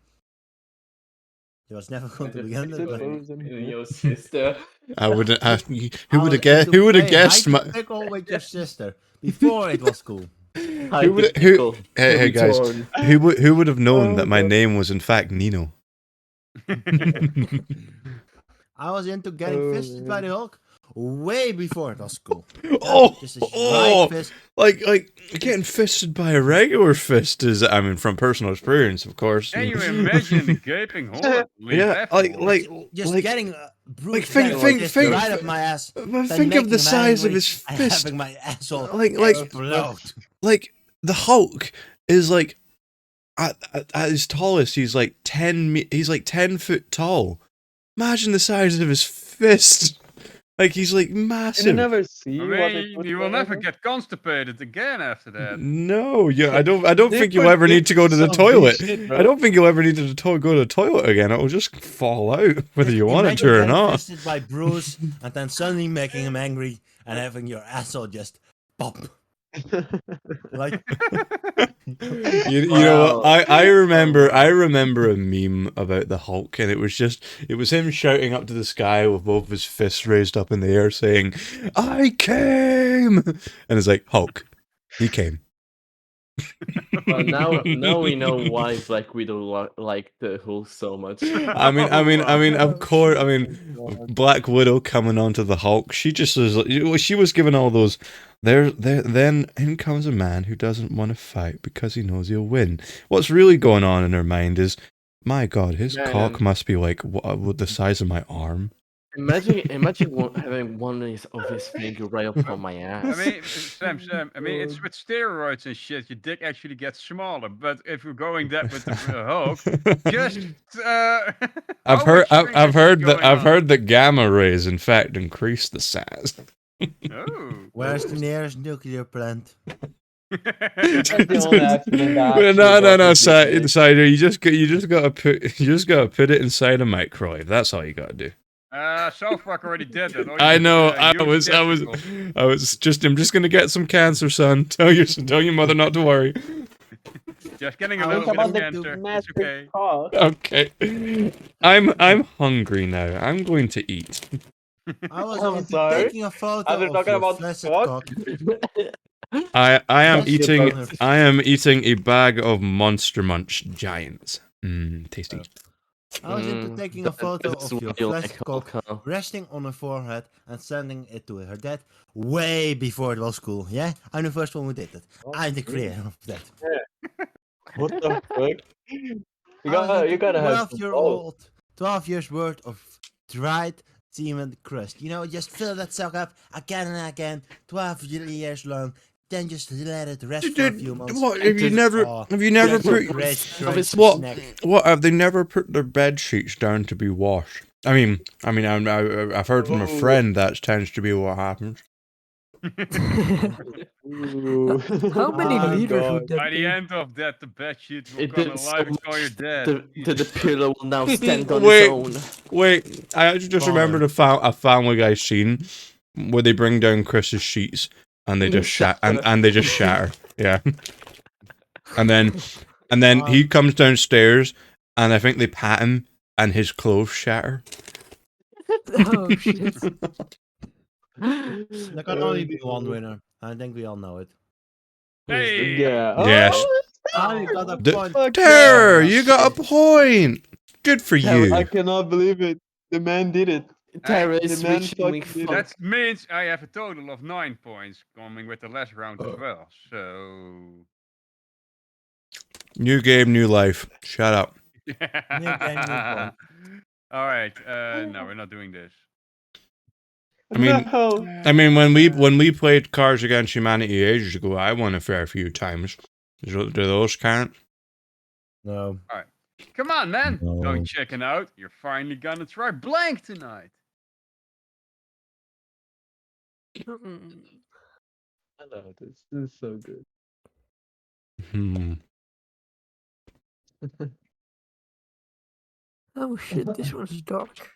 It was never going to begin with, Sit but frozen. Your sister. I wouldn't. I Who would was have guessed? into Who would have playing guessed? hide and pickle with your sister before it was cool. Who would? Who? Hey guys, Return. who would have known that Oh, my God. name was in fact Nino? I was into getting Oh, fisted by man. the Hulk way before it was cool. Oh, Just a right fist. like getting fisted by a regular fist is. I mean, from personal experience, of course. Can you imagine the gaping hole? Yeah, like Just like getting Bruce like, think- Banner think- just think- right up my ass. but then think of making the him size of angry his and fist. having my asshole Like explode. like the Hulk is like at his tallest. He's like 10 foot tall. Imagine the size of his fist. Like he's like Can you massive. never see I what they mean, put you will never there? get constipated again after that. No, yeah, I don't They think you'll put ever need to go to the some big toilet. shit, bro. I don't think you'll ever need to go to the toilet again. It'll just fall out whether you want it Imagine to or getting not. fisted by Bruce and then suddenly making him angry and having your asshole just pop. Like You know what? Wow. I remember wow. a meme about the Hulk, and it was him shouting up to the sky with both of his fists raised up in the air, saying, "I came!" And it's like Hulk, he came. Well, now we know why Black Widow liked the Hulk so much. I mean, of course. I mean, Black Widow coming onto the Hulk. She just was. She was given all those. Then in comes a man who doesn't want to fight because he knows he'll win. What's really going on in her mind is, my God, his cock Man. must be like the size of my arm. Imagine having one of his finger right up on my I ass. mean, Sam, I mean, it's with steroids and shit. Your dick actually gets smaller. But if you're going that with the Hulk, just I've how heard. much shrink I've is heard that. going I've on? heard that gamma rays, in fact, increase the size. Oh. where's the nearest nuclear plant? That's the only accident that actually No, got me. Cider. You just gotta put it inside a microwave. That's all you gotta do. South Park already did that. All you I need know. is a huge testicle. I'm just gonna get some cancer, son. Tell your mother not to worry. Just getting a I little was bit of about to cancer. It's Massive okay. cock. Okay. I'm hungry now. I'm going to eat. I was I'm into sorry? taking a photo Are we of talking your about flaccid cock? cock. I am Yes, eating brother. I am eating a bag of Monster Munch Giants. Tasty. I was into taking a photo That's of why your you flaccid like cock Hulk, huh? resting on her forehead and sending it to her dad way before it was cool. Yeah, I'm the first one who did it. I'm the creator of that. What the fuck? You I was into gotta have some balls. 12 years worth of dried semen crust. You know, just fill that suck up again and again, 12 years long. Then just let it rest for a few months. What have you never Oh, have you never that's a put great what snack. what have they never put their bed sheets down to be washed? I've heard from a Oh. friend that tends to be what happens. Ooh. How many Oh, liters God. would that By the be? end of that, the bed sheet will It come did so alive and call you much dead. the pillow will now stand on Wait. its own. Wait, I just remembered a Family Guy scene where they bring down Chris's sheets and they just and they just shatter. Yeah. And then he comes downstairs and I think they pat him and his clothes shatter. Oh shit. There can only be one winner. I think we all know it. Hey! Yeah. Yes. Oh, you got a D- point. Fuck Terror, yeah. you got a point. Good for I you. cannot believe it. The man did it. Terra The is man reaching me. fucking did it. That means I have a total of 9 points coming with the last round as well. So. New game, new life. Shut up. New game, new point. Alright, no, we're not doing this. I mean, No. when we played Cards Against Humanity ages ago, I won a fair few times. Do those count? No. Come on, man! No. Don't chicken out. You're finally gonna try blank tonight. I love this. This is so good. Oh shit, this one's dark.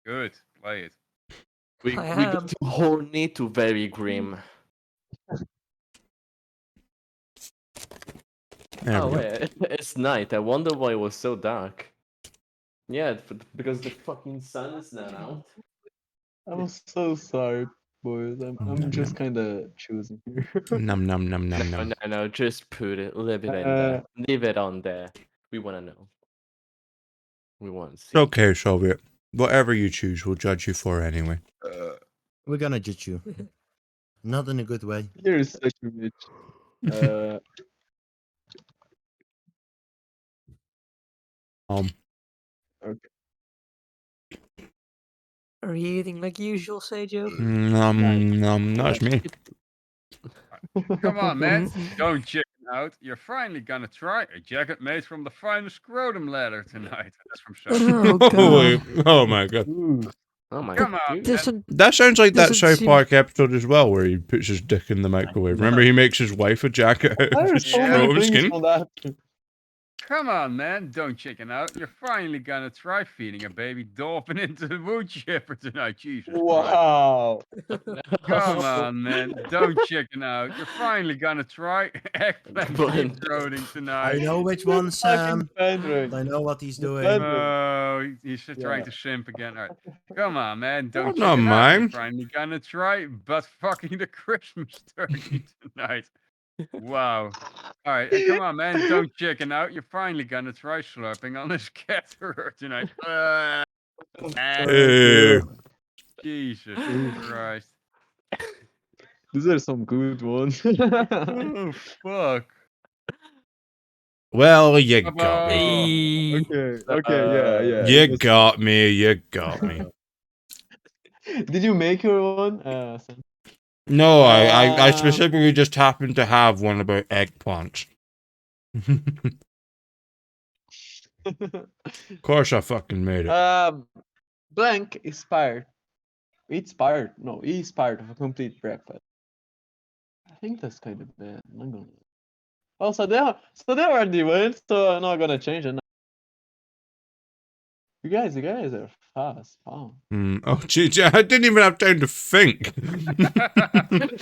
Good, play it. We I go am. too horny to very grim. There Oh we go. wait, it's night. I wonder why it was so dark. Yeah, because the fucking sun is not out. I'm so sorry, boys. I'm Nom, just nom. kind of choosing here. Nom nom nom nom No, nom. no, no. Just put it. Leave it in there. Leave it on there. We wanna know. We want to It's see. okay, Soviet. Whatever you choose, we'll judge you for anyway. We're gonna judge you. Not in a good way. You're such a bitch. Okay. Are you eating like usual, Sejo? Nom nom. That's me. Come on, man. Mhm. Don't chicken out. You're finally gonna try a jacket made from the finest scrotum leather tonight. That's from South. Oh Oh, god. oh my god. Ooh. Oh my Come on, god. Doesn't That sounds like that Doesn't South seem- Park episode as well, where he puts his dick in the microwave. Remember, he makes his wife a jacket out of There's his so Yeah. many scrotum things skin. from that. Come on, man. Don't chicken out. You're finally gonna try feeding a baby dolphin into the wood chipper tonight. Jesus Christ. Wow. Come on, man. Don't chicken out. You're finally gonna try eggplant But- deep throating I tonight. know which one, Sam. Patrick. I know what he's doing. Patrick. Oh, he's trying Yeah. to simp again. All right. Come on, man. Oh, Don't not chicken out. You're mine. finally gonna try butt fucking the Christmas turkey tonight. Wow. All right. Hey, come on, man. Don't chicken out. You're finally gonna try slurping on his cat tonight. Ew. Jesus Christ. These are some good ones. Oh, fuck. Well, you got Bye-bye. me. Okay, yeah. You it was- got me. You got me. Did you make your one? Sam? No, I Um, specifically just happened to have one about eggplants. Of course, I fucking made it. Blank is part. It's part. No, is part of a complete breakfast. I think that's kind of bad. I'm not gonna. Oh, so they already went, so I'm not gonna change it. You guys are fast. Wow. Oh, gee, I didn't even have time to think.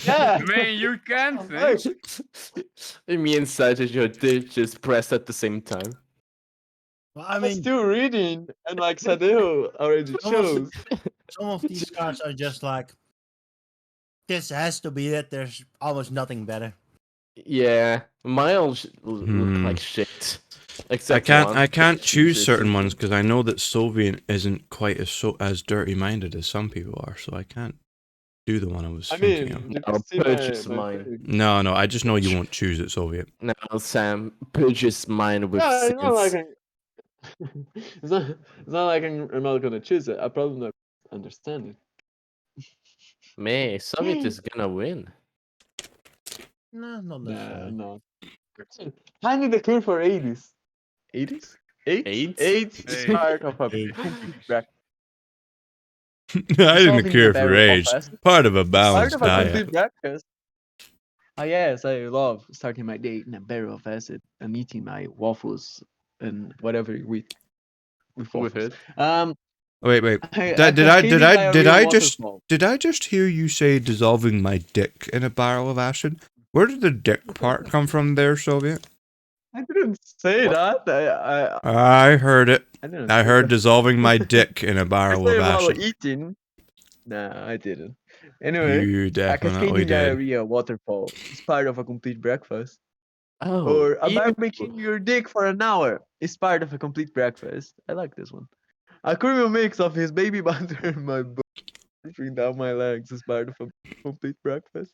Yeah. I mean, you can Hey, think. Me and Sergio did just press at the same time. Well, I I was mean, still reading, and like Sadeo already Some of- chose. some of these cards are just like, this has to be it. There's almost nothing better. Yeah, mine all look Hmm. like shit. I Except can't. one. I can't choose Jesus. certain ones because I know that Soviet isn't quite as dirty minded as some people are, so I can't do the one I was I thinking mean, of. you I'll can see purchase my mine. page. No, I just know you won't choose it, Soviet. No, Sam, purchase mine with Yeah, it's not like sense. it's not like I'm not gonna choose it. I probably not understand it. Man, Soviet is gonna win. No, not Nah, necessarily. no. I need the cure for 80s. 80s? AIDS? AIDS is Hey. part of a AIDS. complete breakfast. I didn't Dissolving in a care for barrel of age. acid. Part of a Part balanced of a diet. complete breakfast. Ah, yes, I love starting my day in a barrel of acid and eating my waffles and whatever with With waffles. it. Wait. I Did I waterfall. just hear you say dissolving my dick in a barrel of acid? Where did the dick part come from there, Soviet? I didn't say What? that. I heard it. I didn't. I say heard that. dissolving my dick in a I barrel said of while acid. eating. Nah, I didn't. Anyway, You a definitely cascading did. diarrhea waterfall is part of a complete breakfast. Oh, Or a ew. barbecuing your dick for an hour is part of a complete breakfast. I like this one. A creamy mix of his baby butter and my butt dripping down my legs is part of a complete breakfast.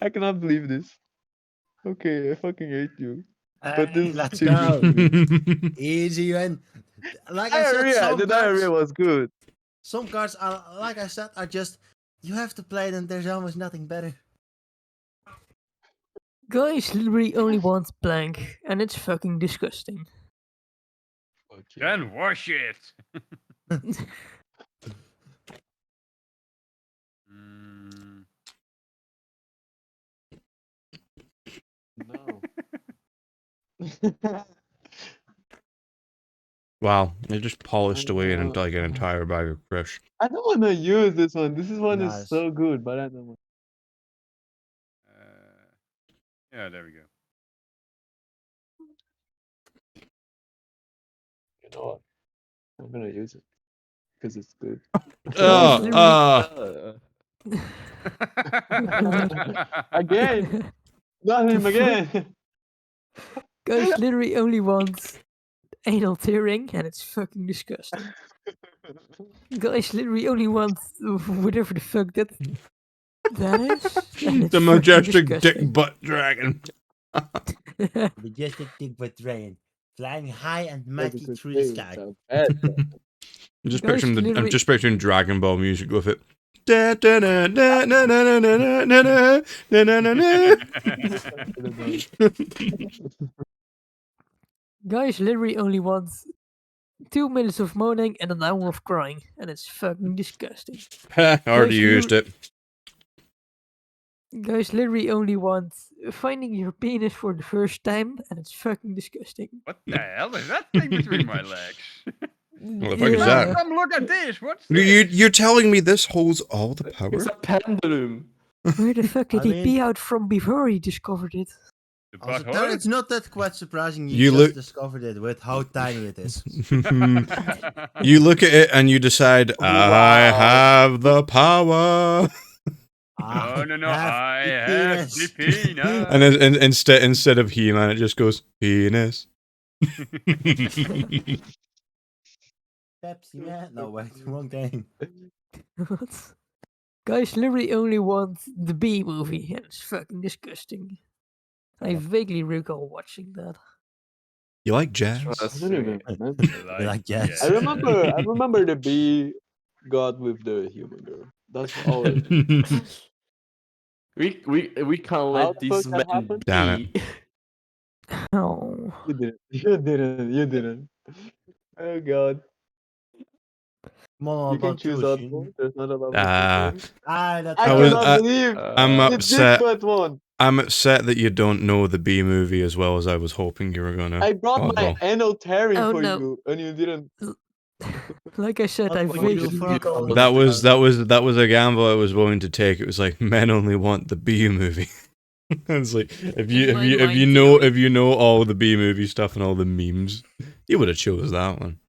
I cannot believe this. Okay, I fucking hate you. But this is Let's too go. good for me. Easy, man. Like I said, Diarrhea, the diarrhea was good. some cards are, like I said, are just, you have to play them. There's almost nothing better. Guys literally only want blank, and it's fucking disgusting. Then wash it. Mm, No. Wow, it just polished away into like an entire bag of crush. I don't want to use this one. This one is Nice. so good, but I don't want. yeah, there we go. You know what? I'm gonna use it because it's good. Oh, Again, not him again. Guys literally only want anal tearing, and it's fucking disgusting. Guys literally only want whatever the fuck that is, and it's the fucking majestic dick disgusting. butt dragon. Majestic dick with rain, flying high and That's a mighty good through the thing, sky. so bad. Guys I'm literally just picturing Dragon Ball music with it. Da, da, da, da, da, da, da, da, da, da, da, da, da, guys literally only want 2 minutes of moaning and an hour of crying, and it's fucking disgusting. da. Already used it. Guys literally only want finding your penis for the first time, and it's fucking disgusting. What the hell is that thing between my legs? What the fuck is that? Come look at this. What's this? You're telling me this holds all the power? It's a pendulum. Where the fuck did I he mean- pee out from before he discovered it? The Also, butthole? it's not that quite surprising you, You just look- discovered it with how tiny it is. You look at it and you decide, I Wow. have the power. No, have I the have the penis. And then, instead of He-Man, it just goes, penis. Pepsi Man. No, wait, wrong thing. What? Guys literally only want the B movie, and it's fucking disgusting. I vaguely recall watching that. You like jazz? I don't even remember. You like jazz? I remember the bee got with the human girl. That's all. We can't How let the these fuck that men happened? Damn be. Oh. You didn't. You didn't. You didn't. Oh god. Come on, You can about choose two, that Sheen. one. There's not a lot Ah, That's I I was- cannot believe I'm the upset. dick butt one. I'm upset that you don't know the B movie as well as I was hoping you were gonna. I brought my Oddball. anal tearing Oh, for no. you, and you didn't. Like I said, What I would you vaguely do for a recall. call? That was a gamble I was willing to take. It was like men only want the B movie. It's like if you know all the B movie stuff and all the memes, you would have chose that one.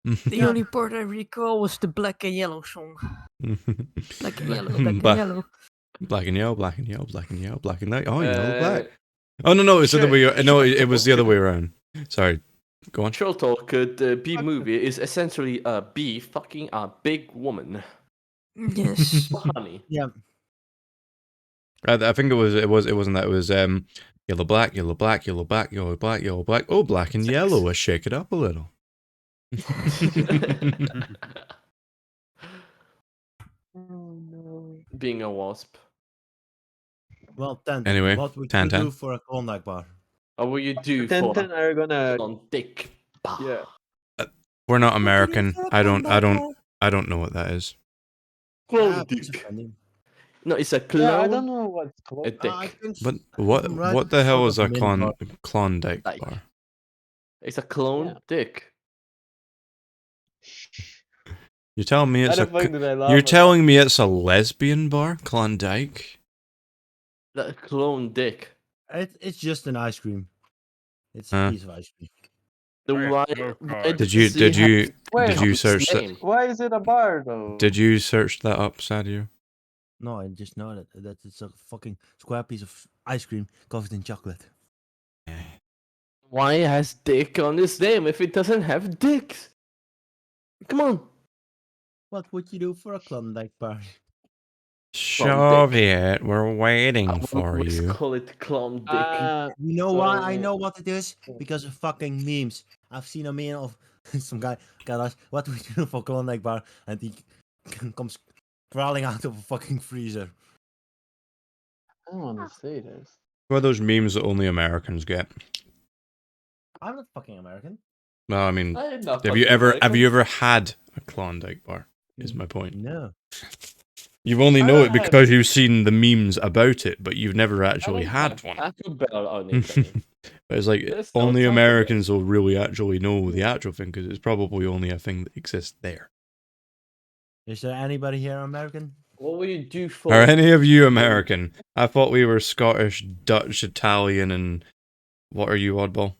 The Yeah. only part I recall was the black and yellow song. Black and yellow, black and Black- yellow. Black and yellow, black and yellow, black and yellow, black and white. Oh, yellow, Uh, black. Oh no, it's the other sure, way. No, sure. it was the other way around. Sorry, go on. Short talk, the B movie is essentially a bee fucking a big woman. Yes. Honey. Yeah. I think it wasn't that. It was yellow, black, yellow, black, yellow, black, yellow, black, yellow, black. Oh, black and yellow. Let's shake it up a little. Being a wasp. Well, Ten. Anyway, what would Ten you Ten. do for a Klondike bar? What will you do Ten for are gonna. on dick? Yeah. We're not What would you do American. for a I don't Klondike know what that is. Clone bar? It's dick. funny. No, it's a Yeah, I clone. don't know what's called. A dick. I think But from right what the hell sort is of a mint bar. Klondike Like. bar? It's a clone Yeah. dick. You're telling me Why it's the a fuck did I laugh you're at that? telling me it's a lesbian bar, Klondike? That clone dick. It's just an ice cream. It's Huh. a piece of ice cream. The Oh, yeah, why, smoke why card. Did you does he have Wait, did you its search that? name? why is it a bar though? Did you search that up, Sadio? No, I just know that it's a fucking square piece of ice cream covered in chocolate. Why has dick on his name if it doesn't have dicks? Come on. What would you do for a Klondike bar? Soviet, we're waiting I for always you. call it clone dick. You know why I So- know what it is? Because of fucking memes. I've seen a meme of some guy got asked, what would you do for Klondike bar? And he comes crawling out of a fucking freezer. I don't want to say this. What are those memes that only Americans get? I'm not fucking American. Well, I mean, I am not have you fucking ever American. had a Klondike bar? Is my point. No. You only I know it had- because you've seen the memes about it, but you've never actually had one. Taco Bell on it. I mean. But it's like There's no only Taco Bell. Americans will really actually know the actual thing because it's probably only a thing that exists there. Is there anybody here American? What will you do for? Are any of you American? I thought we were Scottish, Dutch, Italian, and what are you, oddball?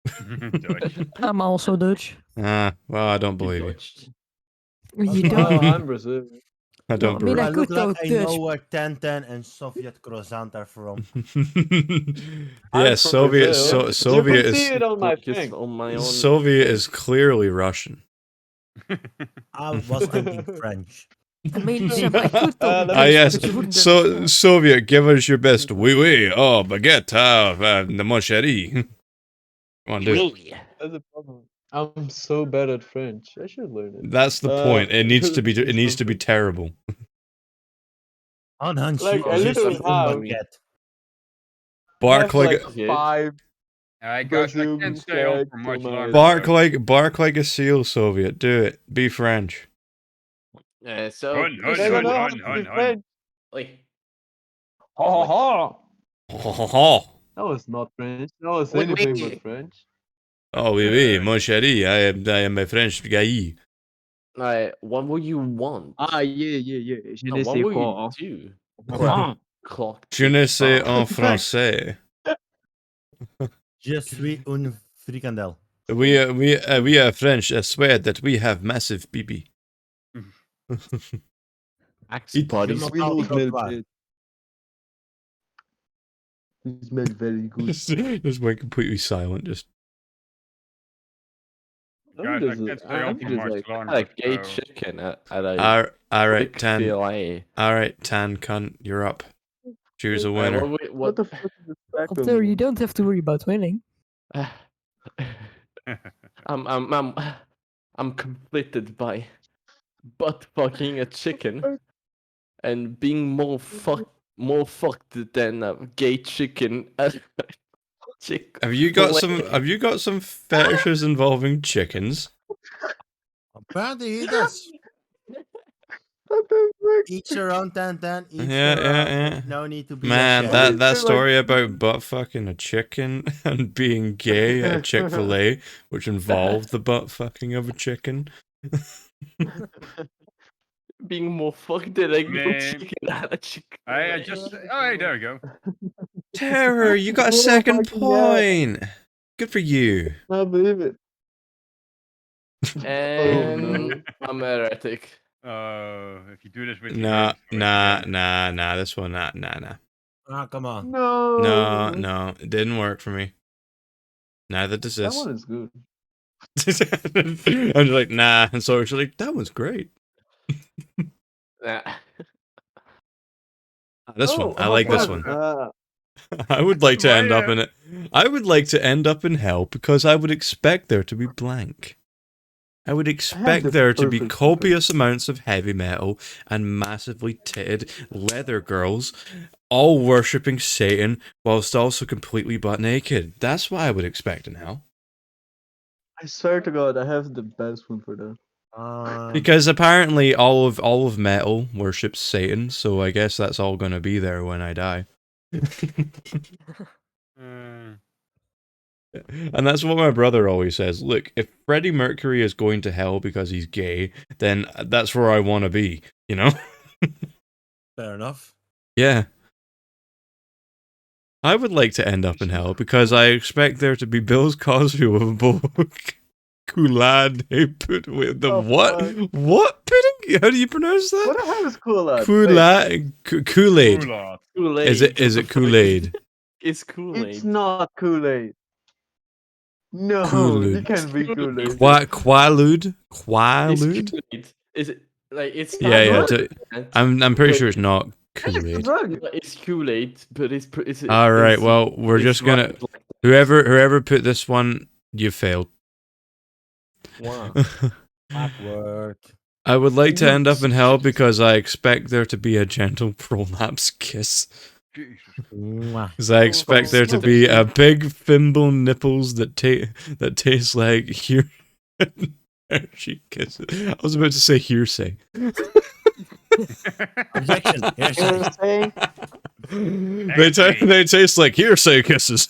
Dutch. I'm also Dutch. Ah, well, I don't You believe you. Dutch. You Oh, don't? I'm Brazilian. I No, don't I mean, believe. I I look could like talk I Dutch. know where 1010 and Soviet croissant are from. Yeah, I'm from Brazil. You Soviet can see is it on my Like it's thing. on my own. Soviet is clearly Russian. I was thinking French. I mean, Sam, I could talk Let Ah, me- Dutch, yes. but you wouldn't So understand. Soviet, give us your best. Oui, oui. Oh, baguette. The mon chéri. Come on, do it. Really? That's the problem. I'm so bad at French. I should learn it. That's the point. It needs to be. It it's needs to be something. terrible. Anhanshi, Like, I je literally suis un have- baguette. Bark have like like 5 I Brazilian can't stay on for facts much on my- longer. bark like a seal. Soviet, do it. Be French. So Hun, hun, I don't know how hun, to hun, be hun. French. like Ha ha ha! Ho, ho, ho. That was not French. That was Wait, anything wait. but French. Oh, oui, oui, mon chéri. I am a French guy. what will you want? Yeah. Je No, ne what sais will you quoi. do? Quoi? Clock. Je ne sais tick-tock. en français. Je suis un frikandel. We are French. I swear that we have massive pee. Axe It- buddies. Je We m'appelle will smell Trottoir. bad. It smells very good. Just went completely silent. Just Guys, I can't stay on for just much like, I longer. had a gay so- chicken at a all right, quick Tan. fillet. All right, Tan cunt, you're up. Choose a Alright, winner. what the fuck is this background? Although you noise? don't have to worry about winning. I'm completed by butt fucking a chicken and being more fucked than a gay chicken. Have you got some fetishes involving chickens? Apparently he does. What the fuck? Each their own 1010, each Yeah, their yeah, own. yeah. No need to be Man, ashamed. that Like- story about butt fucking a chicken and being gay at Chick-fil-A, which involved the butt fucking of a chicken. Being more fucked than a gay Man. chicken at a chicken. I just. Oh, hey, there we go. Terror, you got a Oh second fucking hell. point. Good for you. I can't believe it. And I'm heretic. If you do this with your Nah, hands, do it again. nah. This one, nah. Ah, come on. No. No, it didn't work for me. Neither does That this. one is good. I'm just like, nah. And so she's like, that was great. Nah. This one, I like this one. Ah, I would like to Why, end up in it. I would like to end up in hell because I would expect there to be blank. I would expect the there to be perfect copious amounts of heavy metal and massively titted leather girls, all worshipping Satan whilst also completely butt naked. That's what I would expect in hell. I swear to God, I have the best one for that. Because apparently all of metal worships Satan, so I guess that's all gonna be there when I die. And that's what my brother always says. Look, if Freddie Mercury is going to hell because he's gay, then that's where I want to be, you know? Fair enough. Yeah. I would like to end up in hell because I expect there to be Bill Cosby with a bowl of Kool-Aid they put with the Oh, what? fuck. What pudding? How do you pronounce What that? the hell is Kool-Aid? Kool-Aid. Kool-Aid. Kool-Aid. Kool-Aid. Is it Kool-Aid? It's Wait, Kool-Aid. it's not Kool-Aid. No, Kool-Aid. it can't be Kool-Aid. Quaalude? It's Quaalude? Kool-Aid. Is it like it's Yeah, not yeah. I'm pretty sure it's not It's a Kool-Aid. drug. It's Kool-Aid, but it's All right, it's- well, we're it's just gonna right, like, whoever put this one, you failed. wow. Backward. I would like to end up in hell because I expect there to be a gentle prolapse kiss. Jesus. Mwah. Because I expect there to be a big thimble nipples that taste like she kisses. I was about to say hearsay. Objection. Hearsay. They taste like hearsay kisses.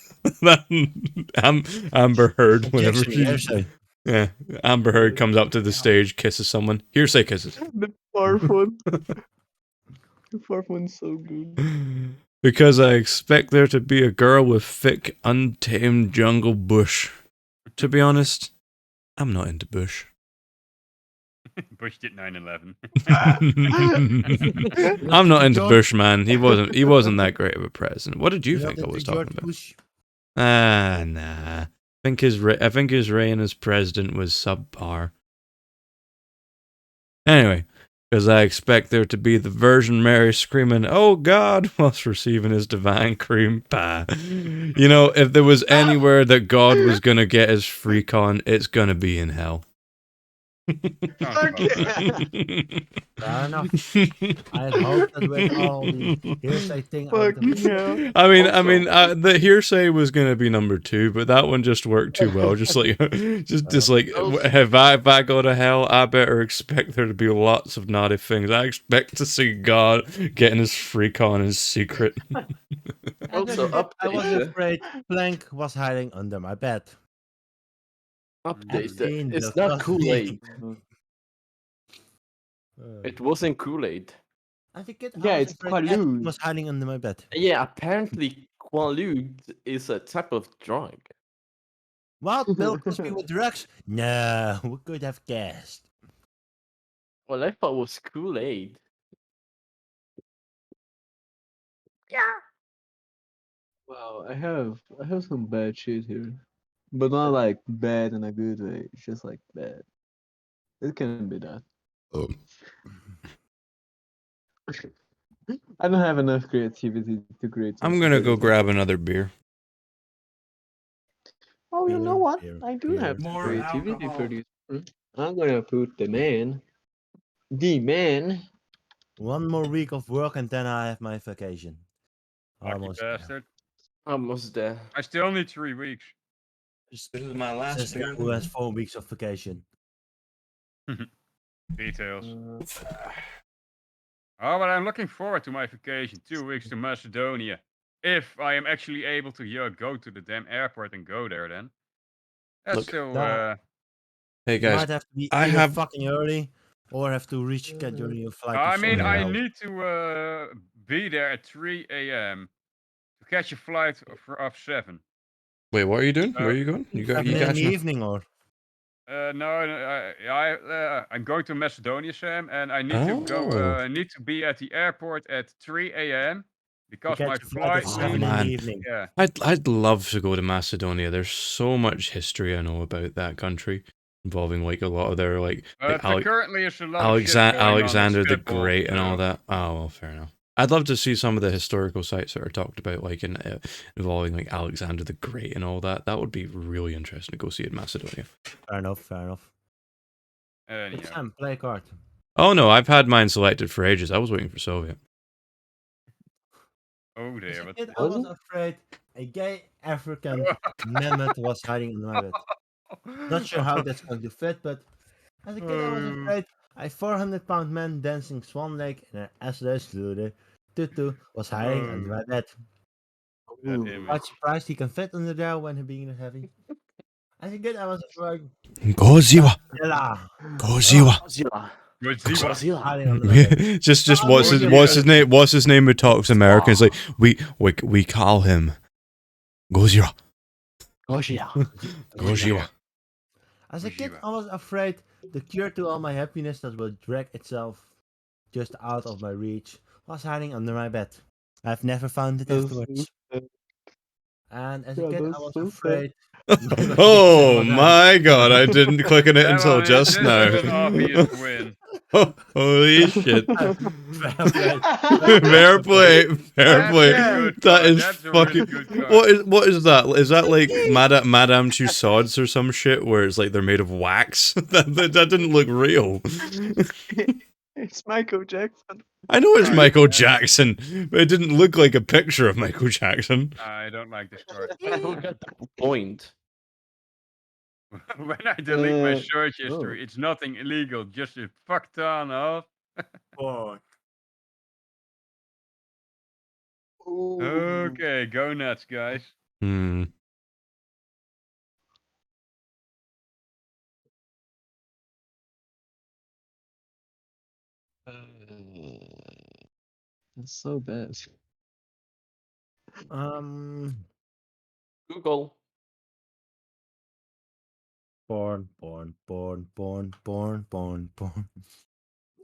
Amber Heard, whenever Objection. Hearsay. yeah, Amber Heard comes up to the stage, kisses someone. Hearsay kisses. The fourth one. The fourth one's so good. Because I expect there to be a girl with thick, untamed jungle bush. to be honest, I'm not into Bush. Bush did 9/11. I'm not into George- Bush, man. He wasn't that great of a president. What did you You know think I the was George talking about? Bush? Nah. I think his reign as president was subpar. Anyway, because I expect there to be the Virgin Mary screaming, "Oh God," whilst receiving his divine cream pie. You know, if there was anywhere that God was gonna get his freak on, it's gonna be in hell. Sounds about right. Fair enough. I had hoped that with all the hearsay thing, I would have. Fucking hell. I mean, Also- the hearsay was gonna be number 2, but that one just worked too well. Just like, just like, Also- if I go to hell, I better expect there to be lots of naughty things. I expect to see God getting his freak on in secret. Also, I was update. afraid Plank was hiding under my bed. Update. Epstein It's just not got Kool-Aid. me. It wasn't Kool-Aid. As a kid, Yeah, I was it's afraid Epstein Quaalude. was hiding under my bed. Yeah, apparently Quaalude is a type of drug. Wild milk must be with drugs? No, we could have guessed. Well, I thought it was Kool-Aid. Wow, I have some bad shit here. But not like bad in a good way. It's just like bad. It can be that. Oh. I don't have enough creativity to create I'm something gonna go better. grab another beer. Oh, you know what? Beer, I do beer. have More creativity for alcohol. this. I'm gonna put the man, One more week of work and then I have my vacation. Lucky Almost there. bastard. Almost there. I still need 3 weeks. This is my last Sister beer. who has 4 weeks of vacation. Details. uh, Oh, but I'm looking forward to my vacation. 2 weeks to Macedonia. If I am actually able to go to the damn airport and go there, then. That's Look. still. Nah. Hey You guys, might have to be I either have- fucking early or have to reschedule your flight. I to mean, somewhere I else. need to be there at 3 a.m. to catch a flight of 7. Wait, what are you doing? Where are you going? You 7 in the catching a- evening or? I'm going to Macedonia, Sam, and I need to go. Oh. I need to be at the airport at 3 a.m. because catch my a flight flight. at Oh, 7 in man. the evening. Yeah. I'd love to go to Macedonia. There's so much history I know about that country, involving like a lot of their like But currently, it's a lot of shit going on with Alexander the Schiphol, Great and all so- that. Oh well, fair enough. I'd love to see some of the historical sites that are talked about, like involving like Alexander the Great and all that. That would be really interesting to go see in Macedonia. Fair enough, fair enough. But Anyhow. Sam, play a card. Oh no, I've had mine selected for ages. I was waiting for Soviet. Oh As dear. a But kid, I was Was it? afraid a gay African mammoth was hiding under my bed. Not sure how that's going to fit, but as a kid, I was afraid a 400-pound man dancing Swan Lake in an assless tutu was hiding under my bed. That ooh. image. Quite surprised he can fit under there when he being heavy. As a kid, I was afraid Godzilla, Godzilla Godzilla. Godzilla. Godzilla. Godzilla. hiding under my bed. just Oh, what's his name? What's his name? Who talks American? It's like we call him Godzilla. Godzilla. Godzilla. As a kid, Gojira. I was afraid the cure to all my happiness that will drag itself just out of my reach was hiding under my bed. I've never found it That's afterwards. so sad. And as a Yeah, kid, I that's was so sad. afraid. Oh my god! I didn't click on it That until one is- just this now. is an obvious win. Holy shit! Fair play. Fair play, fair That's play. a good That card. is That's a really fucking. good card. What is that? Is that like Madame Tussauds or some shit where it's like they're made of wax? that didn't look real. It's Michael Jackson. I know it's Right, Michael and- Jackson, but it didn't look like a picture of Michael Jackson. I don't like this card. I don't get the point. When I delete my Uh, search history, it's nothing illegal, just a fuck ton of. Ooh. Okay, go nuts, guys. Hmm. That's so bad. Um, Google. Porn, porn, porn, porn, porn, porn, porn.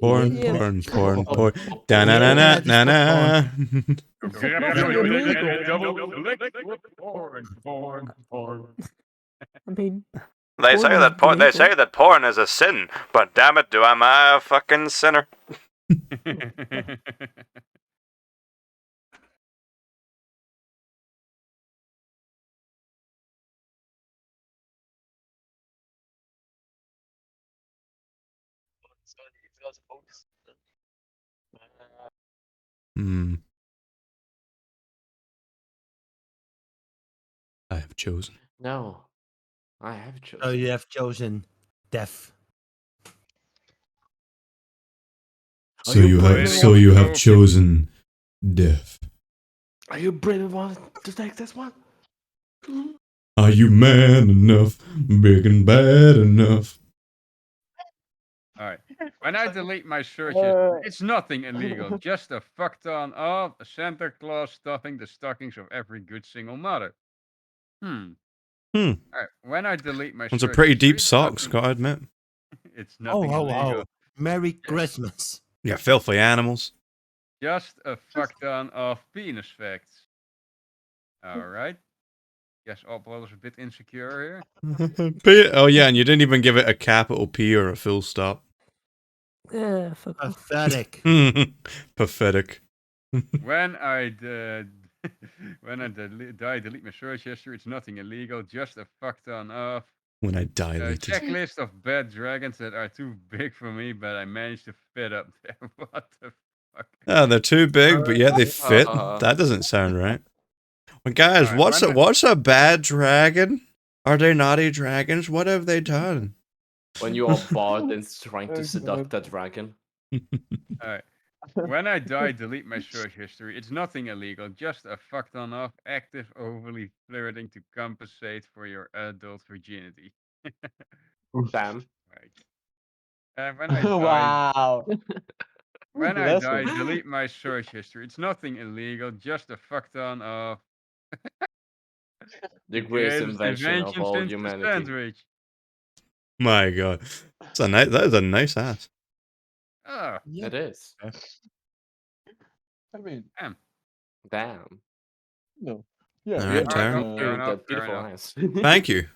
Porn, Yeah, porn, sure. porn, Oh, porn. oh, Da na na na Yeah, na just na. Nothing illegal. I mean, They porn say is that they illegal. say that porn is a sin, but damn it, am I a fucking sinner? Hmm. I have chosen. no, I have So chosen. you have chosen death. So you have brave enough to chosen death. Are you brave enough to take this one? Are you man enough, big and bad enough? Alright. When I delete my search history, it's nothing illegal. Just a fuck ton of Santa Claus stuffing the stockings of every good single mother. Hmm. Alright. When I delete my Those are search pretty history, deep socks, gotta admit. it's Oh, nothing ho, illegal. ho. Merry Christmas. Yeah, filthy animals. Just a fuck ton of penis facts. Alright. Guess uploader's a bit insecure here. Oh yeah, and you didn't even give it a capital P or a full stop. Fuck off. Pathetic. Pathetic. When I delete my search history, it's nothing illegal. Just a fuck ton of When I a dilated. checklist of bad dragons that are too big for me, but I managed to fit up there. What the fuck? Oh, they're too big, but yet they fit. Uh, That doesn't sound right. Well, guys, Alright, when I- what's a bad dragon? Are they naughty dragons? What have they done? when you are bored and trying Oh, to seduct God. that dragon. Alright. When I die, delete my search history. It's nothing illegal. Just a fuck ton of active, overly flirting to compensate for your adult virginity. Damn. Right. When I die, Wow. when I die, Lesson. delete my search history. It's nothing illegal. Just a fuck ton of The greatest greatest invention of invention all since the humanity. sandwich. My God, that is a nice ass. Oh, It is. I mean, Damn. no. Yeah. All Yeah. right, Tara. Love hearing enough, that fair beautiful enough. ass. Thank you.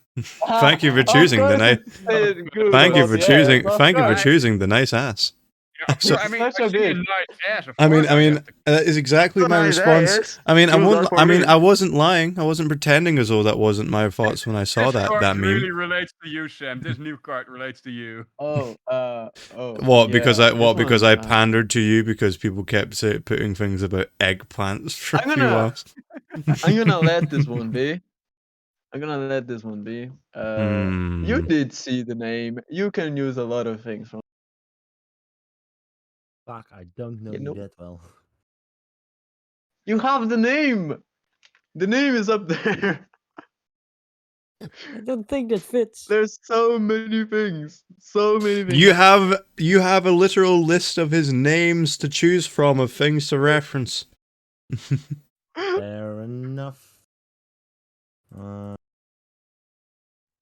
Thank you for choosing the nice. Good Thank you about for the choosing. ass. Thank you for Alright. choosing the nice ass. Yeah, of So- course, I mean, That's I so see a good. nice ass. Of I mean, course I have to- that is exactly my Nice response. ass. I mean, Good luck for me. I wasn't lying. I wasn't pretending as though that wasn't my thoughts when I saw This that card meme. really relates to you, Sam. This new card relates to you. Oh. What? Because yeah, this because one, I pandered to you because people kept putting things about eggplants for a I'm few gonna- hours. I'm gonna let this one be. I'm gonna let this one be. You Hmm. did see the name. You can use a lot of things from. Fuck, I don't know You you know- that well. You have the name. The name is up there. I don't think that fits. There's so many things. So many things. You have a literal list of his names to choose from of things to reference. Fair enough. Why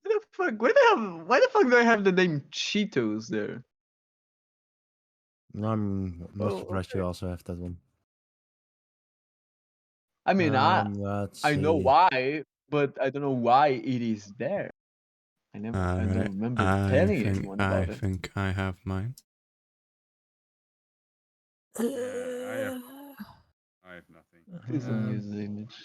the fuck? Why the fuck do I have the name Cheetos there? I'm not Oh, surprised you also have that one. I mean, Let's I know see. why, but I don't know why it is there. I don't Alright, remember I telling think anyone about it. I have mine. I have nothing. Please don't use the image.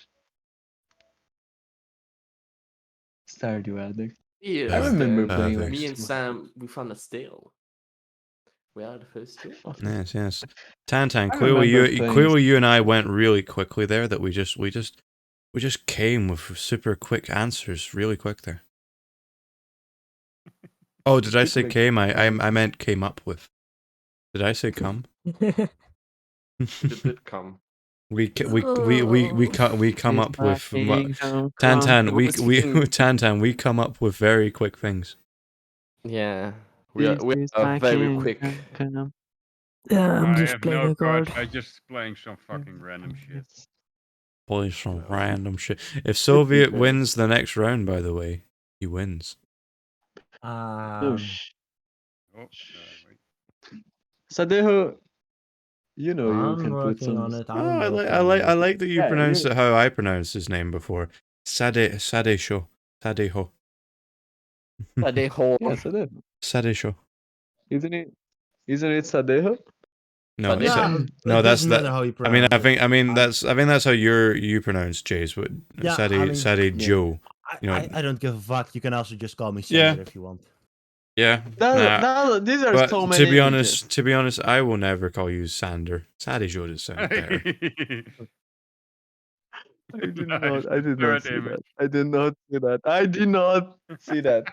Stardew Addict. Yeah, I remember playing perfect. like me and Super- Sam, we found a steal. We are the first two. Yes. Tantan, I clearly remember you and I went really quickly there. That we just came with super quick answers, really quick there. Oh, did I say Quick. came? I meant came up with. Did I say come? It did come. We come up with Tantan. Tantan. We come up with very quick things. Yeah, we are very quick. Yeah, I'm I just have playing no a card. cards. I'm just playing some fucking random shit. Play some No. random shit. If Soviet fair. wins the next round, by the way, he wins. Oh, Oh, wait. Sadeho, you know you I'm can put working some. on it. Oh, I'm I working like on it. that you Yeah, pronounced you. it how I pronounced his name before. Sadesho. Sadeho. Sadeho. Yeah, Sadeho. Sadesho. Isn't it? Isn't it Sadeho? No, Sadeho. Yeah, no, it that's doesn't that. matter how you I mean, pronounce it. I think that's how you pronounce Jay's. But Yeah, Sade Yeah. Joe. You know, I don't give a fuck. You can also just call me Yeah. Sander if you want. yeah. Nah. These are But so many images. to be honest, I will never call you Sander. Sade Joe does sound better. I did Nice, not. I the did not third see image. that. I did not see that. I did not see that.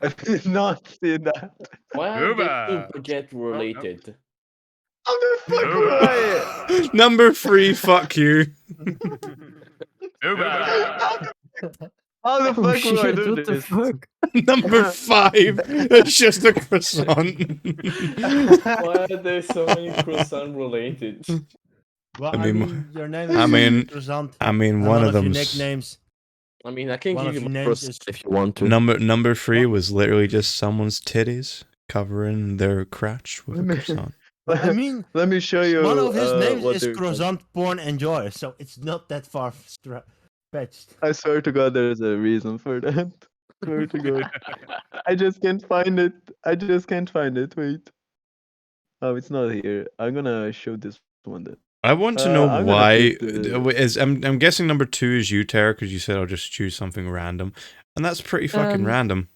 I did not see that. Why are they Uber. super get no. related? How the fuck Uber. were I? Number 3, fuck you. Uber. How the Oh fuck will I shit, do what the this? fuck? Number 5, it's just a croissant. Why are there so many croissant related? Well, I mean, your name I is mean, Croissant. I mean, And one of your them's nicknames. I mean, I can One give of you your my names croissant is if you want to. number 3 was literally just someone's titties covering their crotch with a Let me- croissant. I mean, Let me show you. one of his names what is they're called. Croissant Porn Enjoyer, so it's not that far fetched. I swear to God, there's a reason for that. Swear to God. I just can't find it. I just can't find it. Wait. Oh, it's not here. I'm gonna show this one then. I want to know I'm gonna why. put the- Is I'm guessing number 2 is you, Tara, because you said I'll just choose something random, and that's pretty fucking random.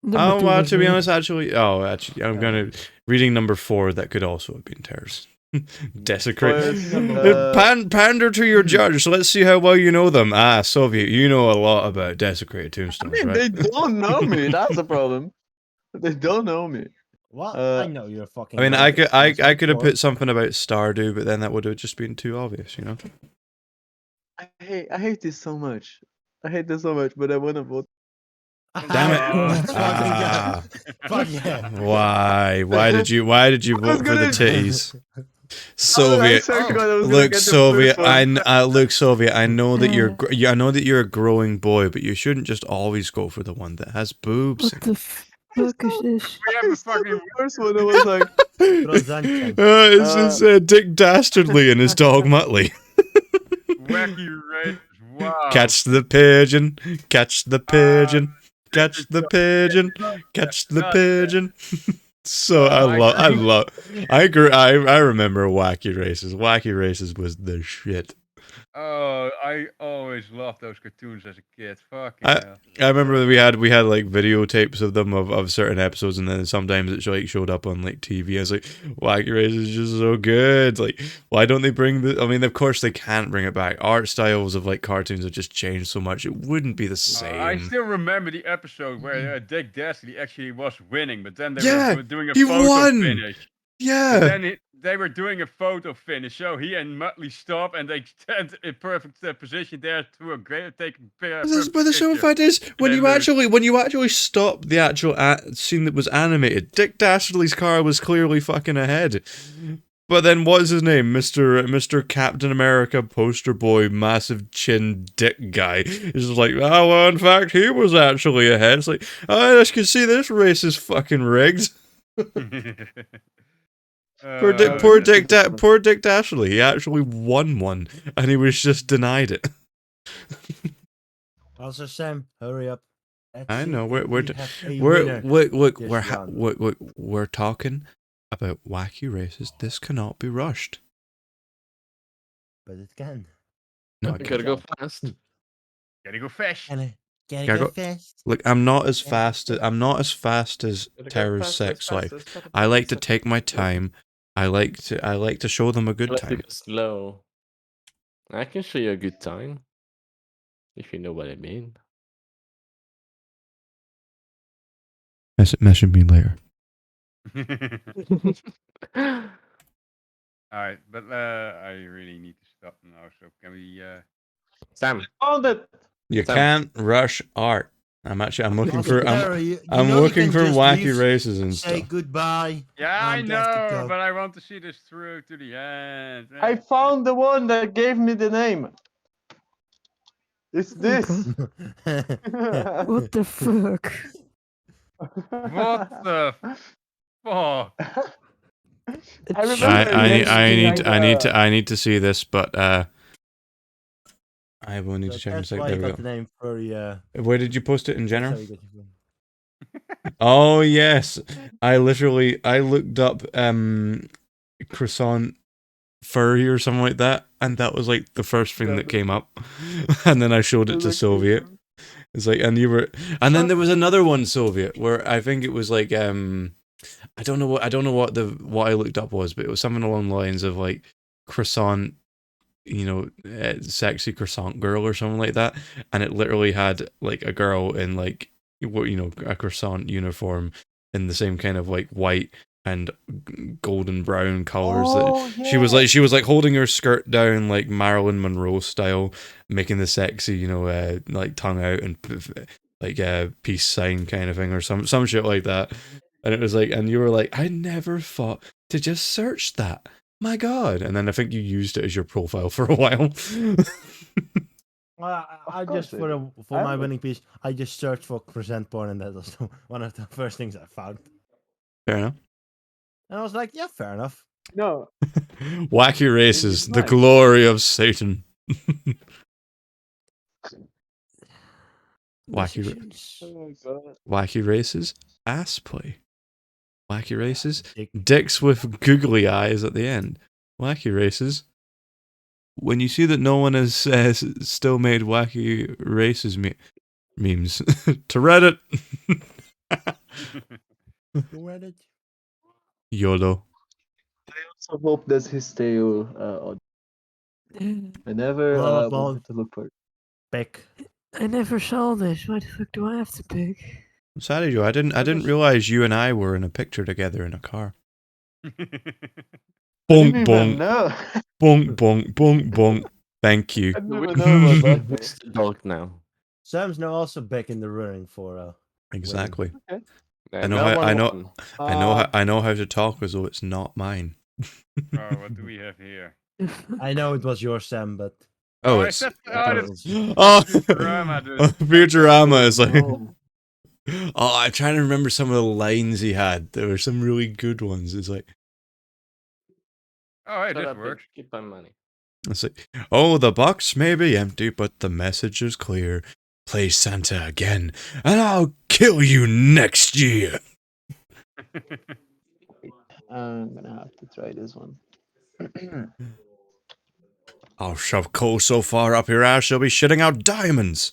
Number Oh two well, was to be me. honest, actually, I'm gonna reading number 4. That could also have been Tara's. Desecrate. Pander to your judge. Let's see how well you know them. Ah, Soviet, you know a lot about desecrated I tombstones, mean, right? they don't know me. That's the problem. They don't know me. Well, I know you're fucking. I mean, I could Croissant have Porn. put something about Stardew, but then that would have just been too obvious, you know. I hate this so much. I hate this so much, but I wanna vote. Damn it! Let's fucking Ah. Fuck yeah. Why? Why did you was vote for the gonna- titties? I Soviet. swear to God, I was gonna Look, get the Soviet. first one. Look, Soviet. I know that I know that you're a growing boy, but you shouldn't just always go for the one that has boobs. What the fuck is this? We have I a saw fucking. the first one. I was like, Croissant. It's Dick Dastardly and his dog Muttley. Wacky race. Wow. Catch the pigeon. Catch the pigeon. Catch the pigeon. Catch the pigeon. So I remember Wacky Races. Wacky Races was the shit. Oh, I always loved those cartoons as a kid. Fucking I- hell. I remember we had like videotapes of them of certain episodes, and then sometimes it like showed up on like TV. I was like, Wacky Races is just so good. Like, why don't they bring the? I mean, of course they can't bring it back. Art styles of like cartoons have just changed so much. It wouldn't be the same. I still remember the episode where Dick Dastardly actually was winning, but then they Yeah, were doing a he photo won! finish. Yeah. Then they were doing a photo finish, so he and Muttley stop and they stand in perfect position there to a great taking But the show fact is, when you actually stop the actual scene that was animated, Dick Dastardly's car was clearly fucking ahead. But then what's his name, Mr. Captain America poster boy, massive chin dick guy, is like, oh well, in fact he was actually ahead. It's like, oh, I can see this race is fucking rigged. Poor Dick Dastardly. He actually won one, and he was just denied it. Also, Sam, hurry up. I know we're talking about wacky races. This cannot be rushed. But it can. No, You gotta go fast. Gotta go fast. Gotta Gotta go go- fast. look, I'm not as fast as Gotta go Tara's fast, sex fast, life. fast, I like to fast, take my fast. time. I like to show them a I good like to time. go slow. I can show you a good time. If you know what I mean. Message me later. Alright, but I really need to stop now, so can we Sam. found it. You Sam. can't rush art. I'm looking Also, for Tara, you I'm know you looking can for just wacky leave, races and say stuff. goodbye. Yeah, I I'm Dusty know, Coat. but I want to see this through to the end. I found the one that gave me the name. It's this. What the fuck? What the fuck? I It's remember I shit I need him I nasty. need I need kinda. to I need to see this, but I will need So to check in a that's sec. why There you we got go. the name furry. Where did you post it in That's how general? you get your name. Oh yes, I looked up croissant furry or something like that, and that was like the first thing that came up, and then I showed it to Soviet. It's like, and you were, and then there was another one, Soviet, where I think it was like I don't know what what I looked up was, but it was something along the lines of like croissant, sexy croissant girl or something like that, and it literally had like a girl in like what a croissant uniform in the same kind of like white and golden brown colors that Oh she was like holding her skirt down like Marilyn Monroe style, making the sexy like tongue out and like peace sign kind of thing or some shit like that. And it was like, and you were like, I never thought to just search that, my god. And then I think you used it as your profile for a while. Well, I Of course just I did. for I my would. winning piece, I just searched for present porn, and that was one of the first things I found. Fair enough. And I was like, yeah, fair enough. No, Wacky races, it's the nice. glory of Satan. Wacky, Decisions. Oh god. wacky races, ass play. Wacky races, Dick. dicks with googly eyes at the end. Wacky races. When you see that no one has still made wacky races memes to Reddit. Reddit. YOLO. I also hope that's his tail. I never Well, wanted to look for it. Pick. I never saw this. Why the fuck do I have to pick? I'm sorry, Joe. I didn't realize you and I were in a picture together in a car. I Bonk didn't even bonk know. bonk bonk bonk bonk. Thank you. I didn't even know about that. Who's the dog now? Sam's now also back in the running for Exactly. Okay. I know Now how I know 1-1. I know how to talk as though it's not mine. Oh, what do we have here? I know it was your Sam, but Oh, I it's said, Turtles. oh Futurama, dude. Futurama is like Oh, oh, I'm trying to remember some of the lines he had. There were some really good ones. It's like Oh, hey, Shut this up, works. bitch. Keep my money. it's like oh, the box may be empty, but the message is clear. Play Santa again, and I'll kill you next year. I'm gonna have to try this one. I'll shove coal so far up your ass you'll be shitting out diamonds.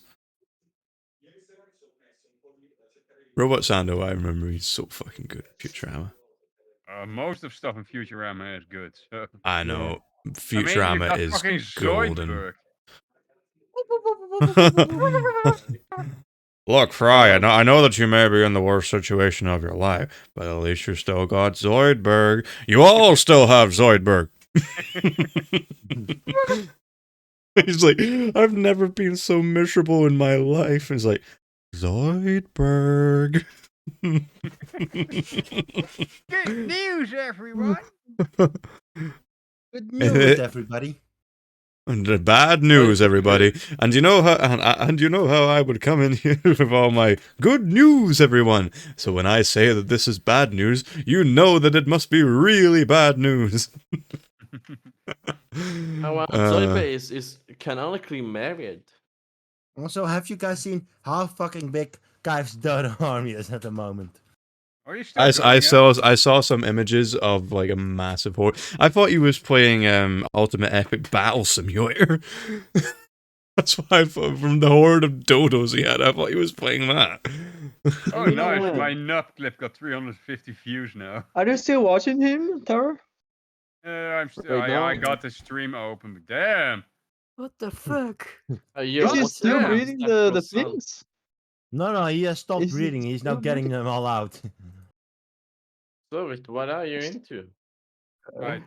Robot Sando, I remember he's so fucking good at Futurama. Most of stuff in Futurama is good. So. I know. I mean, you Futurama got is fucking golden. Zoidberg. Look, Fry, I know that you may be in the worst situation of your life, but at least you still got Zoidberg. You all still have Zoidberg. He's like, I've never been so miserable in my life. He's like, Zoidberg. Good news, everyone. good news, everybody. And the bad news, everybody. And you know how I would come in here with all my good news, everyone. So when I say that this is bad news, you know that it must be really bad news. Oh, well, Zoidberg is canonically married. Also, have you guys seen how fucking big Kai's Dodo army is at the moment? Are you still going, I saw some images of like a massive horde. I thought he was playing Ultimate Epic Battle Simulator. That's why I thought from the horde of dodos he had, I thought he was playing that. Oh, You nice. know, My nub clip got 350 views now. Are you still watching him, Tara? I'm still. Right now? I got the stream open, but damn. What the fuck? You're Is he watching still damn. reading that the croissant. things? No, he has stopped Is he reading. He's now still getting reading? them all out. So, what are you into? Right.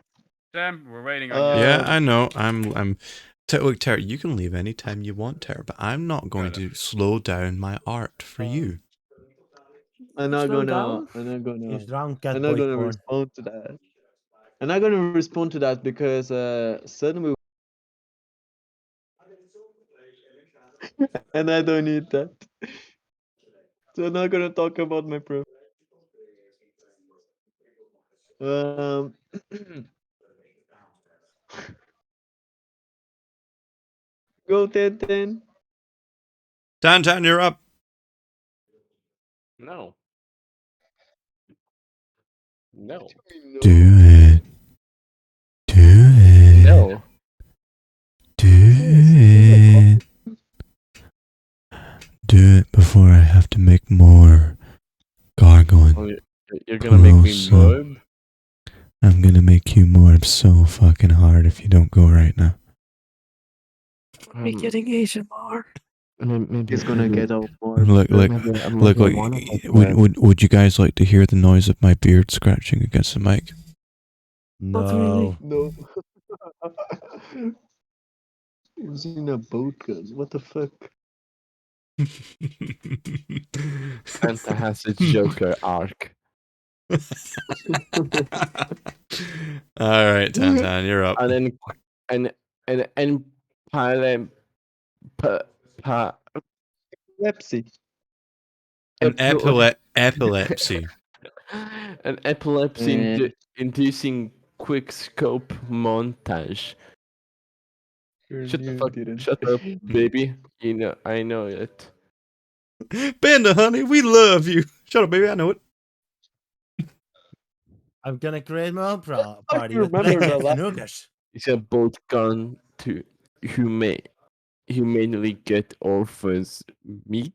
Sam, we're waiting on you. Yeah, I know. Look, Tara, you can leave anytime you want, Tara, but I'm not going to slow down my art for you. I'm not Slow gonna. down. I'm not gonna. He's drowned cat I'm boy not gonna porn. respond to that. I'm not gonna respond to that because suddenly, and I don't need that. So I'm not gonna talk about my pro. Um, go 10-10. Tan, you're up. No. No. Do it. Do it. No. Do it. Do it before I have to make more gargling. Oh, you're gonna make me Close up. morb? I'm gonna make you morb so fucking hard if you don't go right now. We're getting ASMR. Maybe He's gonna get out more. Look, maybe I wanna would you guys like to hear the noise of my beard scratching against the mic? Not really. No. No. He was in a boat, guys. What the fuck? Santa has a Joker arc. Alright, Tan, you're up. And then and pile pa Pepsi. An epilepsy. an epilepsy Eh. inducing quick scope montage. Shut up, baby. You know I know it. Panda, honey, we love you. Shut up, baby, I know it. I'm gonna create my own party you with remember blackjack the and hookers. It's a bolt gun to humanely get orphans meat.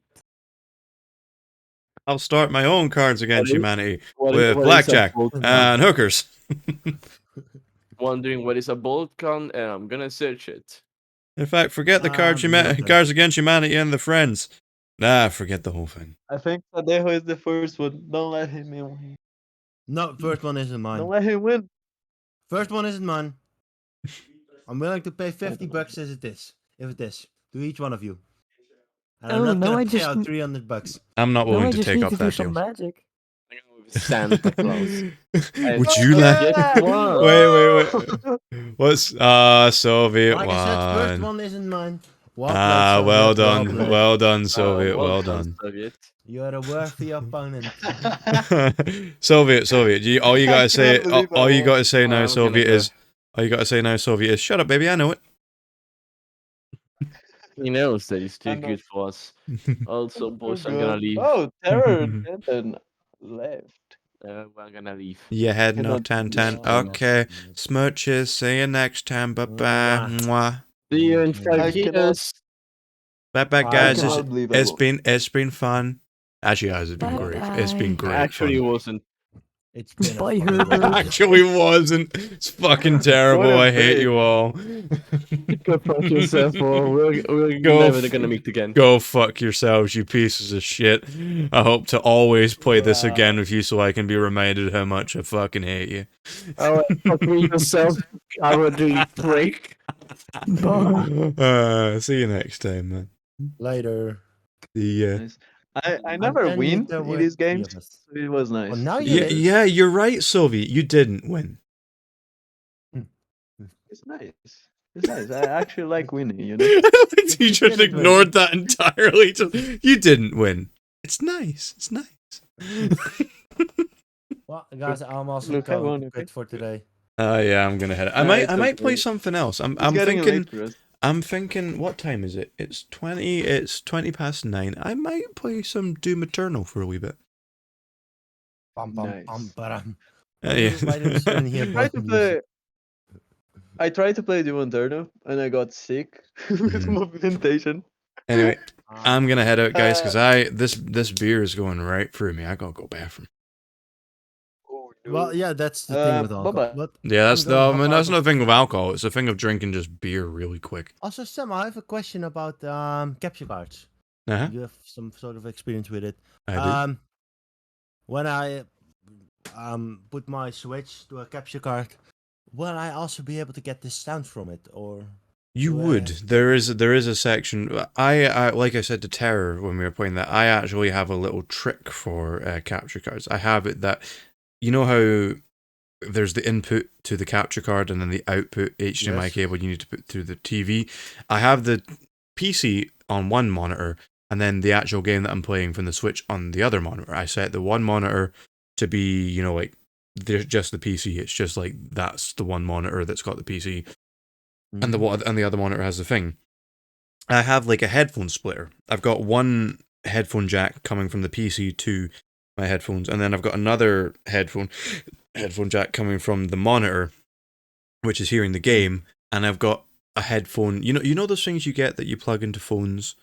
I'll start my own Cards Against What is- Humanity what with is a blackjack bolt gun? and hookers. Wondering what is a bolt gun, and I'm gonna search it. In fact, forget the Cards Nothing. Against Humanity and the Friends. Nah, forget the whole thing. I think Sadejo is the first one. Don't let him win. No, first one isn't Don't mine. let him win. First one isn't mine. I'm willing to pay $50 as it is, if it is, to each one of you. And I'm Oh, not no, gonna I pay just out $300. I'm not No, willing I to just take need up to do that some deal. magic. Santa Claus. Would you let? Get one. Wait. What's Soviet Like one? I said, first one isn't mine. Well Ah, played, well Soviet, well done, played. well done, Soviet, well done. Soviet. You're a worthy opponent. Soviet. All you gotta I say, cannot believe all I you won. gotta say now, I'm Soviet gonna is, all you gotta say now, Soviet is, shut up, baby, I know it. He knows that he's too I know. good for us. Also, boys, Too I'm gonna good. leave. Oh, Terror Denton left. We're gonna leave. You heading off, Cannot Tan. believe it. Okay, smooches. See you next time. Bye bye. Mwah. See you in I 5 cannot- years. Bye bye, I guys. cannot believe I It's won. been fun. Actually, guys, it's been great. It's been Bye-bye. great Actually, it fun. wasn't. It's been a Bye, fun Herbert. ride. Actually, wasn't. It's fucking terrible. What a I hate bitch. you all. Go fuck yourself, or we're Go never f- gonna meet again. Go fuck yourselves, you pieces of shit. I hope to always play this Wow. again with you so I can be reminded how much I fucking hate you. Alright, fuck me yourself, cowardly prick. Bye. See you next time, man. Later. See ya. Nice. I And never then win there in were these three games. of us. So it was nice. Well, now to you do did. Yeah, you're right, Soviet. You didn't win. It's nice. It's nice. I actually like winning, you know? you you just didn't win. ignored that entirely. You didn't win. It's nice. It's nice. Well, guys, I'm also Look, I going won, to okay? quit for today. Yeah, I'm gonna head. I It's might play okay. something else. I'm It's getting thinking. late for us. I'm thinking. What time is it? It's 20 past 9. I might play some Doom Eternal for a wee bit. Bum, bum, Nice. bum, ba-dum. Yeah. Why do we suddenly hear I tried to bum play. music? I tried to play Doom Eternal and I got sick with Mhm. movimentation. Anyway, Ah, I'm gonna head out, guys, because this beer is going right through me. I gotta go bathroom. Oh, well, yeah, that's the thing with alcohol. bye-bye. But Yeah, that's I'm gonna hop that's out not of- a thing with alcohol. It's a thing of drinking just beer really quick. Also, Sam, I have a question about capture cards. Uh-huh. You have some sort of experience with it. I do. When I put my Switch to a capture card, will I also be able to get the sound from it, or? You do I would. have- There is a section. I like I said to Terror when we were playing that. I actually have a little trick for capture cards. I have it that you know how there's the input to the capture card and then the output HDMI Yes. cable you need to put through the TV. I have the PC on one monitor and then the actual game that I'm playing from the Switch on the other monitor. I set the one monitor to be, like just the PC. It's just like that's the one monitor that's got the PC, and the other monitor has the thing. I have like a headphone splitter. I've got one headphone jack coming from the PC to my headphones, and then I've got another headphone jack coming from the monitor, which is hearing the game, and I've got a headphone. You know those things you get that you plug into phones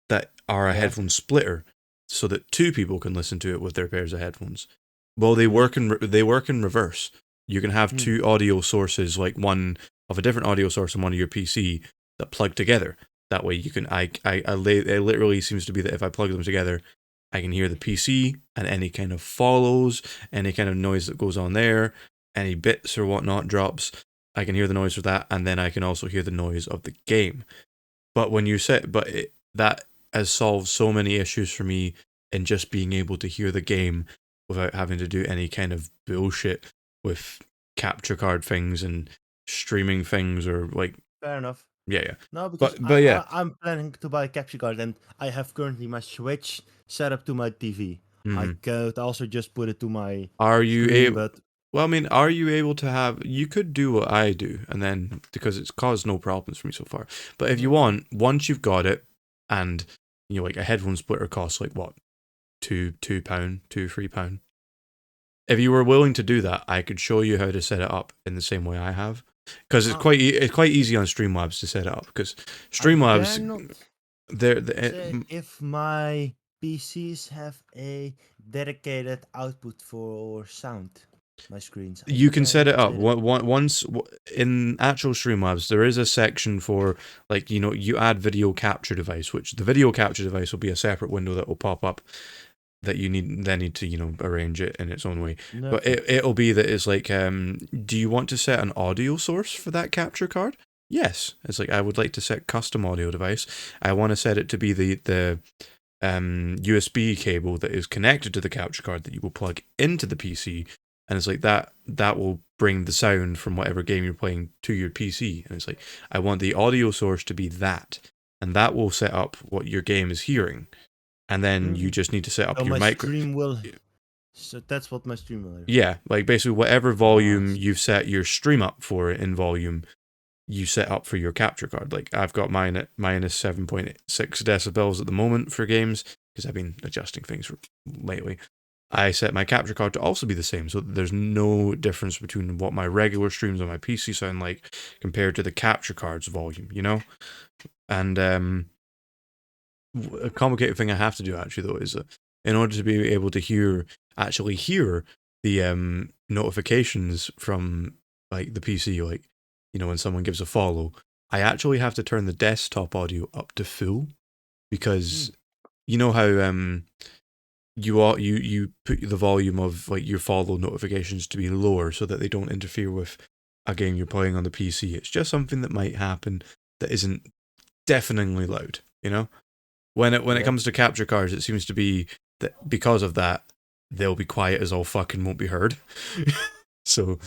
that are a headphone splitter, so that two people can listen to it with their pairs of headphones. Well, they work in reverse. You can have two audio sources, like one of a different audio source and one of your PC, that plug together. That way, you can. It literally seems to be that if I plug them together, I can hear the PC and any kind of follows, any kind of noise that goes on there, any bits or whatnot drops. I can hear the noise of that, and then I can also hear the noise of the game. But when you say, that has solved so many issues for me in just being able to hear the game without having to do any kind of bullshit with capture card things and streaming things or like. Fair enough. Yeah. No, because but I'm planning to buy a capture card, and I have currently my Switch set up to my TV. I could also just put it to my. Are you able? But Well, I mean, are you able to have? You could do what I do, and then because it's caused no problems for me so far. But if you want, once you've got it, and like a headphone splitter costs like what, £2, £3. If you were willing to do that, I could show you how to set it up in the same way I have, because it's quite easy on Streamlabs to set it up. Because Streamlabs, if my PCs have a dedicated output for sound. My screens. You can set it up once in actual Streamlabs. There is a section for like you add video capture device, which the video capture device will be a separate window that will pop up that you need to arrange it in its own way. No. But it'll be that it's like, do you want to set an audio source for that capture card? Yes, it's like I would like to set custom audio device. I want to set it to be the USB cable that is connected to the capture card that you will plug into the PC. And it's like that will bring the sound from whatever game you're playing to your PC. And it's like, I want the audio source to be that. And that will set up what your game is hearing. And then you just need to set up your micro. So that's what my stream will hear. Yeah, like basically whatever volume you've set your stream up for in volume, you set up for your capture card. Like I've got mine at minus 7.6 decibels at the moment for games, because I've been adjusting things lately. I set my capture card to also be the same, so that there's no difference between what my regular streams on my PC sound like compared to the capture card's volume, And a complicated thing I have to do actually though is that in order to be able to actually hear the notifications from like the PC, like when someone gives a follow, I actually have to turn the desktop audio up to full, because you know how you put the volume of like your follow notifications to be lower so that they don't interfere with a game you're playing on the PC. It's just something that might happen that isn't deafeningly loud, When it comes to capture cards, it seems to be that because of that, they'll be quiet as all fuck and won't be heard. So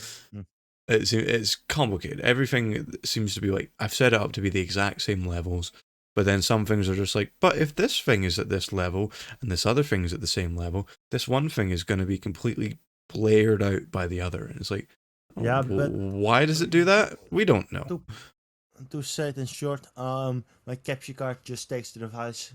it's complicated. Everything seems to be like, I've set it up to be the exact same levels, but then some things are just like, but if this thing is at this level and this other thing is at the same level, this one thing is going to be completely blared out by the other. And it's like, but why does it do that? We don't know. To say it in short, my capture card just takes the device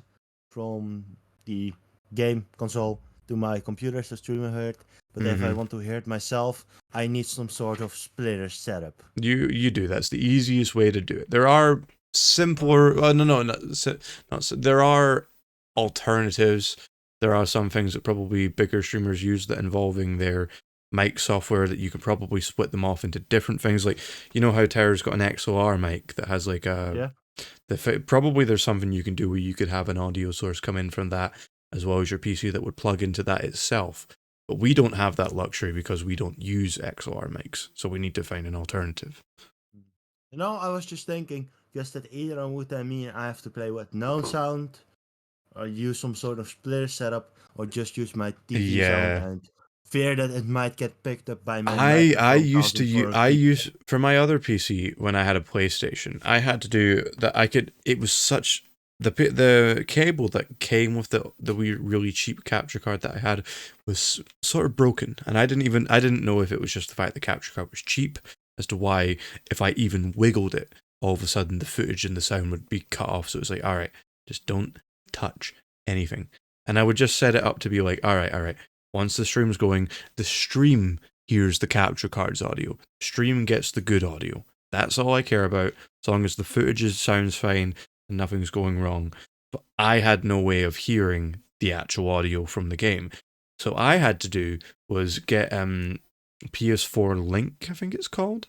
from the game console to my computer so streamer heard. But if I want to hear it myself, I need some sort of splitter setup. You do. That's the easiest way to do it. There are simpler. There are alternatives. There are some things that probably bigger streamers use that involving their mic software that you could probably split them off into different things. Like, how Terra's got an XLR mic that has like a... Yeah. Probably there's something you can do where you could have an audio source come in from that as well as your PC that would plug into that itself. But we don't have that luxury because we don't use XLR mics. So we need to find an alternative. I was just thinking just that either would mean I have to play with no sound or use some sort of splitter setup or just use my TV sound and fear that it might get picked up by my I use for my other PC when I had a PlayStation. I had to do that. It was such the cable that came with the really cheap capture card that I had was sort of broken, and I didn't know if it was just the fact the capture card was cheap as to why if I even wiggled it, all of a sudden the footage and the sound would be cut off. So it was like, all right, just don't touch anything, and I would just set it up to be like, all right. Once the stream's going, the stream hears the capture card's audio. Stream gets the good audio. That's all I care about, as long as the footage sounds fine and nothing's going wrong. But I had no way of hearing the actual audio from the game. So I had to do was get PS4 Link, I think it's called,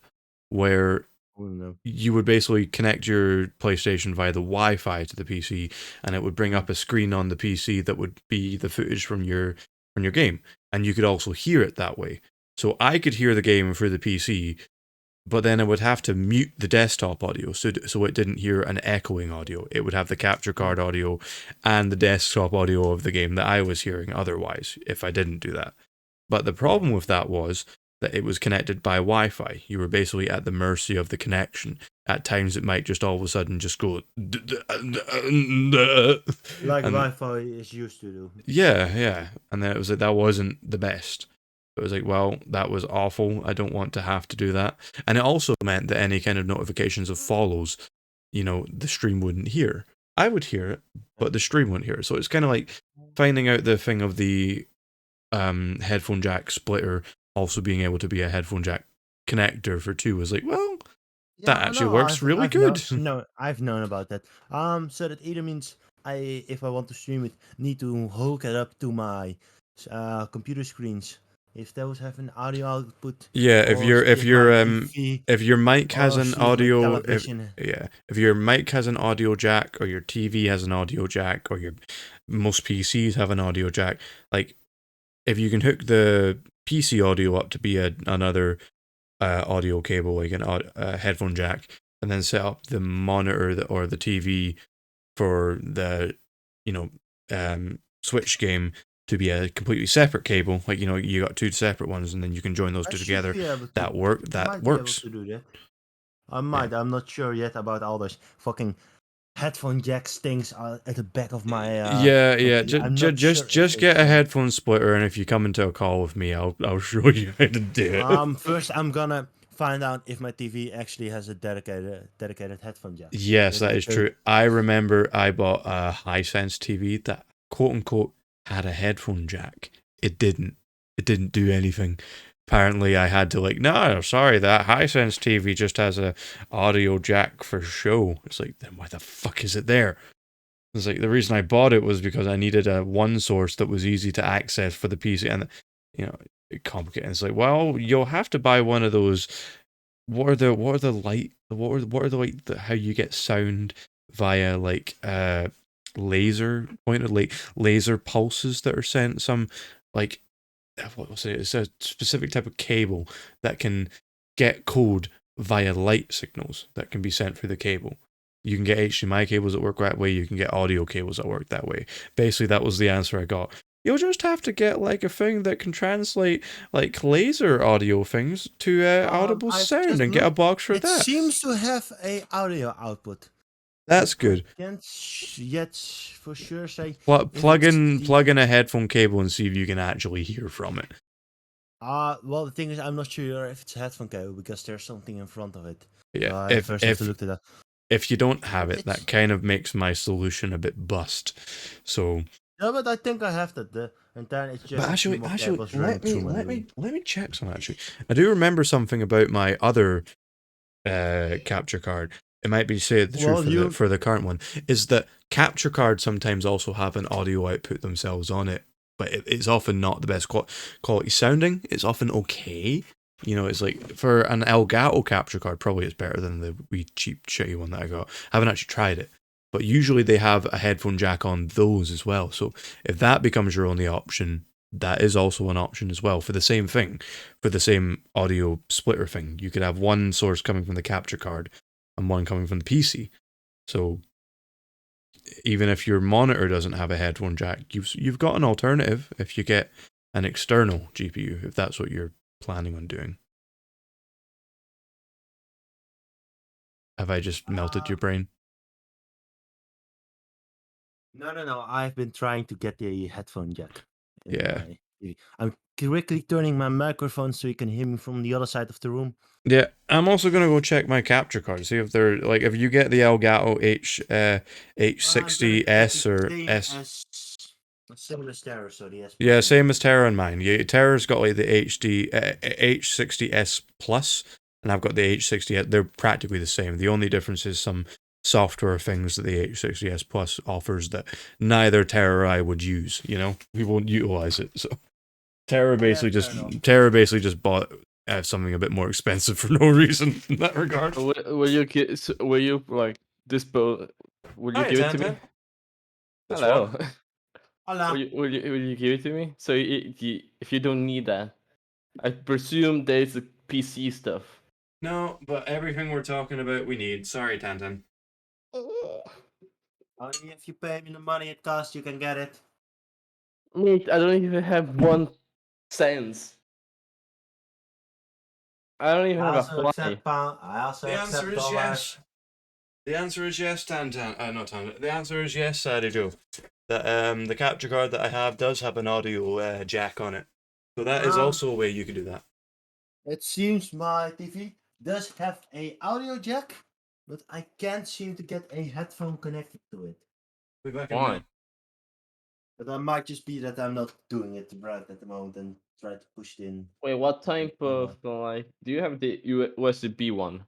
where Oh, no. you would basically connect your PlayStation via the Wi-Fi to the PC, and it would bring up a screen on the PC that would be the footage from your game, and you could also hear it that way. So I could hear the game through the PC, but then I would have to mute the desktop audio so it didn't hear an echoing audio. It would have the capture card audio and the desktop audio of the game that I was hearing otherwise if I didn't do that. But the problem with that was that it was connected by Wi-Fi. You were basically at the mercy of the connection. At times it might just all of a sudden just go Like and, Wi-Fi is used to do. yeah. And then it was like that wasn't the best. It was like, well, that was awful. I don't want to have to do that. And it also meant that any kind of notifications of follows, the stream wouldn't hear. I would hear it, but the stream wouldn't hear it. So it's kind of like finding out the thing of the headphone jack splitter also being able to be a headphone jack connector for 2 was like, well, that actually works really good. No, I've known about that. So that either means if I want to stream it, need to hook it up to my computer screens. If those have an audio output. Yeah, if or your TV, if your mic has or an see my audio, television. if your mic has an audio jack, or your TV has an audio jack, or most PCs have an audio jack, like if you can hook the PC audio up to be another audio cable, like a headphone jack, and then set up the monitor or the TV for the Switch game to be a completely separate cable, like you got 2 separate ones, and then you can join those 2 together. That works. Be able to do that. I might. Yeah. I'm not sure yet about all those fucking headphone jacks things at the back of my. Yeah. Just get a headphone splitter, and if you come into a call with me, I'll show you how to do it. First I'm gonna find out if my TV actually has a dedicated headphone jack. Yes, that is true. I remember I bought a Hisense TV that quote unquote had a headphone jack. It didn't do anything. Apparently I had to no, sorry, that Hisense TV just has a audio jack for show. It's like, then why the fuck is it there? It's like, the reason I bought it was because I needed a one source that was easy to access for the PC, and complicated. It's like, well, you'll have to buy one of those. What are the how you get sound via laser pointed laser pulses that are sent some what was it? It's a specific type of cable that can get code via light signals that can be sent through the cable. You can get HDMI cables that work that way. You can get audio cables that work that way. Basically, that was the answer I got. You'll just have to get a thing that can translate laser audio things to audible sound and get a box for that. It seems to have a audio output. That's good. Can't yet for sure say. Plug in a headphone cable and see if you can actually hear from it. Well, the thing is, I'm not sure if it's a headphone cable because there's something in front of it. Yeah, I first have to look at that. If you don't have it, that kind of makes my solution a bit bust. So. No, but I think I have that. And then it's just. But actually, let me check some. Actually, I do remember something about my other capture card. It might be say the truth for the current one is that capture cards sometimes also have an audio output themselves on it, but it's often not the best quality sounding. It's often okay. It's like for an Elgato capture card, probably it's better than the wee cheap shitty one that I got. I haven't actually tried it, but usually they have a headphone jack on those as well. So if that becomes your only option, that is also an option as well for the same thing, for the same audio splitter thing. You could have one source coming from the capture card and one coming from the PC. So even if your monitor doesn't have a headphone jack, you've got an alternative if you get an external GPU, if that's what you're planning on doing. Have I just melted your brain? No. I've been trying to get the headphone jack. in Yeah. my TV. I'm quickly turning my microphone so you can hear me from the other side of the room. Yeah, I'm also gonna go check my capture card, see if they're like if you get the Elgato H60S or S. Same as Terror, so the S. Yeah, same as Terra and mine. Yeah, Terra's got like the H60S Plus, and I've got the H60S. They're practically the same. The only difference is some software things that the H60S Plus offers that neither Terra or I would use. You know, we won't utilize it. So Terra basically just bought something a bit more expensive for no reason in that regard. Will you will you like dispose? Will you Hi, give it to me? Tantan. That's Hello. what? Hola. Will you give it to me? So if you don't need that, I presume there's the PC stuff. No, but everything we're talking about we need. Sorry, Tantan. Only if you pay me the money it costs, you can get it. Mate, I don't even have 1 cent. I don't even I have a also fly. accept pound. I also The accept answer is dollars. yes. The answer is yes, Tantan. Not Tantan. The answer is yes, Sadie Joe. That the capture card that I have does have an audio jack on it, so that is also a way you could do that. It seems my TV does have a audio jack, but I can't seem to get a headphone connected to it. Be back in a Why? minute. But that might just be that I'm not doing it right at the moment and try to push it in. Wait, what type of like? Do you have the USB one?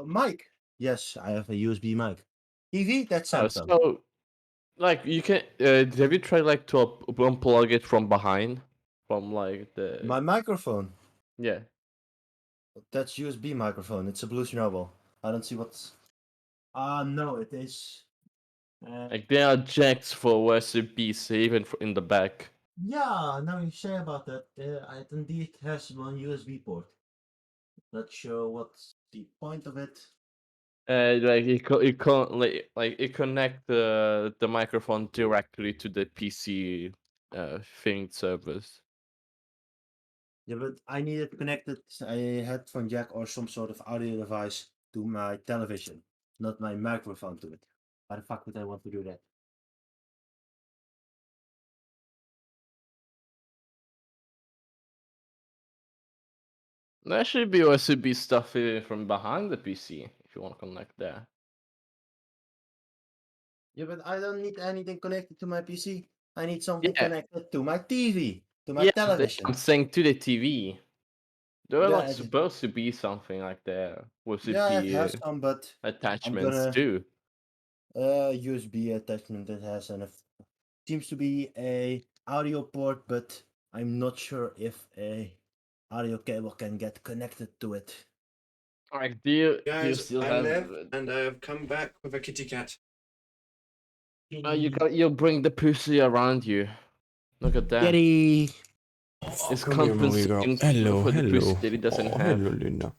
Mic. Yes, I have a USB mic. TV, that's Oh, Samsung. so like you can. Have you tried like to unplug it from behind, from like the? My microphone. Yeah. That's USB microphone. It's a Blue Snowball. I don't see what's. No, it is. Like there are jacks for USB-C even in the back. Yeah, now you say about that. It indeed has one USB port. Not sure what's the point of it. Like it connect the microphone directly to the PC thing service. Yeah, but I needed connected a headphone jack or some sort of audio device to my television, not my microphone to it. Why the fuck would I want to do that? There should be USB stuff from behind the PC if you want to connect there. Yeah, but I don't need anything connected to my PC. I need something Yeah. connected to my TV, to my Yeah, television. I'm saying to the TV. There are Yeah, like supposed to be something like there with yeah, it USB has some, but attachments gonna too. USB attachment that has an seems to be a audio port, but I'm not sure if a audio cable can get connected to it. Like, do you Guys, still I'm have? Lev, and I have come back with a kitty cat. You bring the pussy around you. Look at that. Kitty. It's come here, my wee girl. compensating for the pussy Hello. that he doesn't Oh, have. hello, Luna.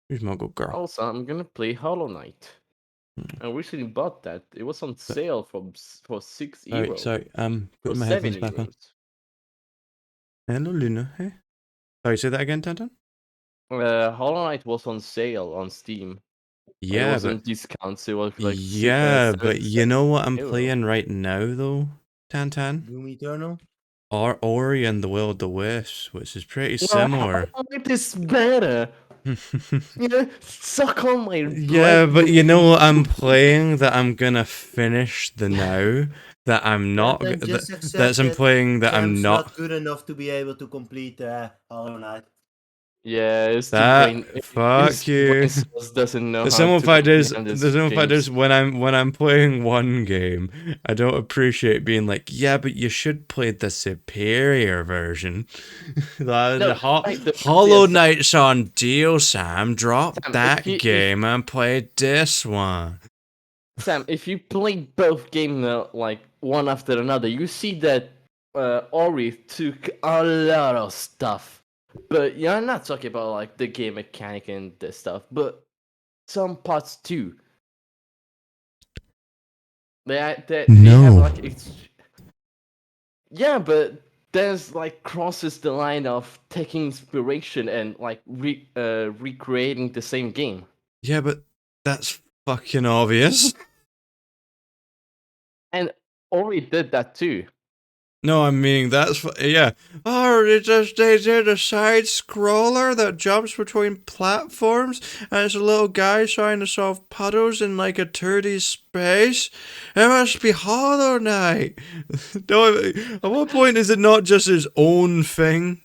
Who's my good girl? Also, I'm gonna play Hollow Knight. I recently bought that. It was on sale for €6. Sorry. Or Putting my headphones back on. €7. Hello, Luna. Hey. Sorry, say that again, Tantan? Hollow Knight was on sale on Steam. It Yeah, was on but discount, so it was like you know what I'm euro. playing right now, though, Tantan? Doom Eternal. Ori and the Will of the Wisps, which is pretty similar. Hollow Knight is better. Yeah, suck on my Yeah, but you know what I'm playing that I'm gonna finish the now that I'm not Then just accept that's I'm that playing that I'm Sam's not good enough to be able to complete Hollow Knight. Yeah, it's the that brain. fuck His you. brain cells doesn't know The how simple to fact is, comprehend the these simple fact games. is, when I'm playing one game, I don't appreciate being like, yeah, but you should play the superior version. No, the Hollow yes, Knight's on deal, Sam. Drop Sam, that game and play this one. Sam, if you play both games like one after another, you see that Ori took a lot of stuff. But you're not talking about like the game mechanic and this stuff, but some parts too. They have like yeah, but there's like crosses the line of taking inspiration and like recreating the same game. Yeah, but that's fucking obvious. And Ori did that too. No, I'm meaning yeah. Oh, they did a side scroller that jumps between platforms, and it's a little guy trying to solve puzzles in like a 2D space. It must be Hollow Knight. No, at what point is it not just his own thing?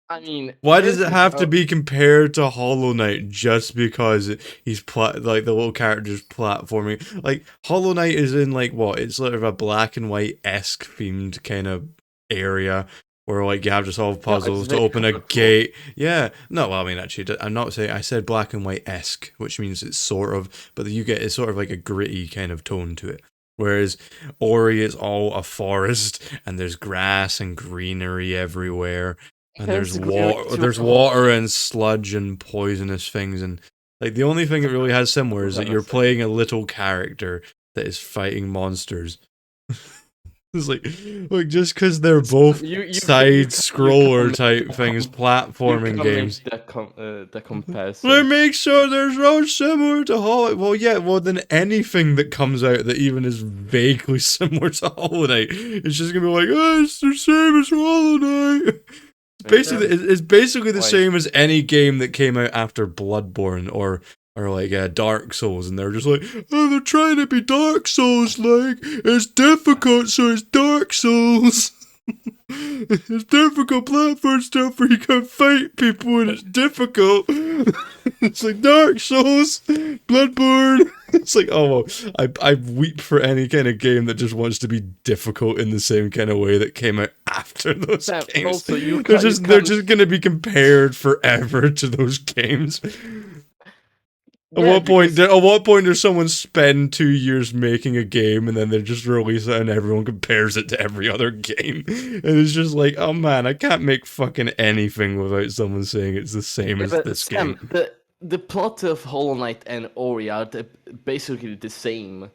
I mean, Why does here's it the have to pro- be compared to Hollow Knight just because he's like the little character's platforming? Like Hollow Knight is in like what? It's sort of a black and white esque themed kind of area where like you have to solve No, it's puzzles to very open a colorful. gate. Yeah, no, well, I mean actually, I'm not saying I said black and white esque, which means it's sort of, but you get it's sort of like a gritty kind of tone to it. Whereas Ori is all a forest and there's grass and greenery everywhere. And Hence the greenery too. there's water and sludge and poisonous things, and like the only thing it really has similar is that you're playing a little character that is fighting monsters. It's like just because they're both side scroller type things, platforming games. The comparison. They make sure there's no similar to Hollow. Well, yeah, well then anything that comes out that even is vaguely similar to Hollow Knight, it's just gonna be like, oh, it's the same as Hollow Knight. It's basically the same as any game that came out after Bloodborne or like Dark Souls, and they're just like, oh, they're trying to be Dark Souls like. It's difficult, so it's Dark Souls. It's difficult platform stuff where you can fight people and it's difficult. It's like Dark Souls, Bloodborne. It's like, oh, well, I weep for any kind of game that just wants to be difficult in the same kind of way that came out after those games. Also, They're just gonna be compared forever to those games. At what point does someone spend 2 years making a game and then they just release it and everyone compares it to every other game? And it's just like, oh man, I can't make fucking anything without someone saying it's the same as this game. The plot of Hollow Knight and Ori are basically the same.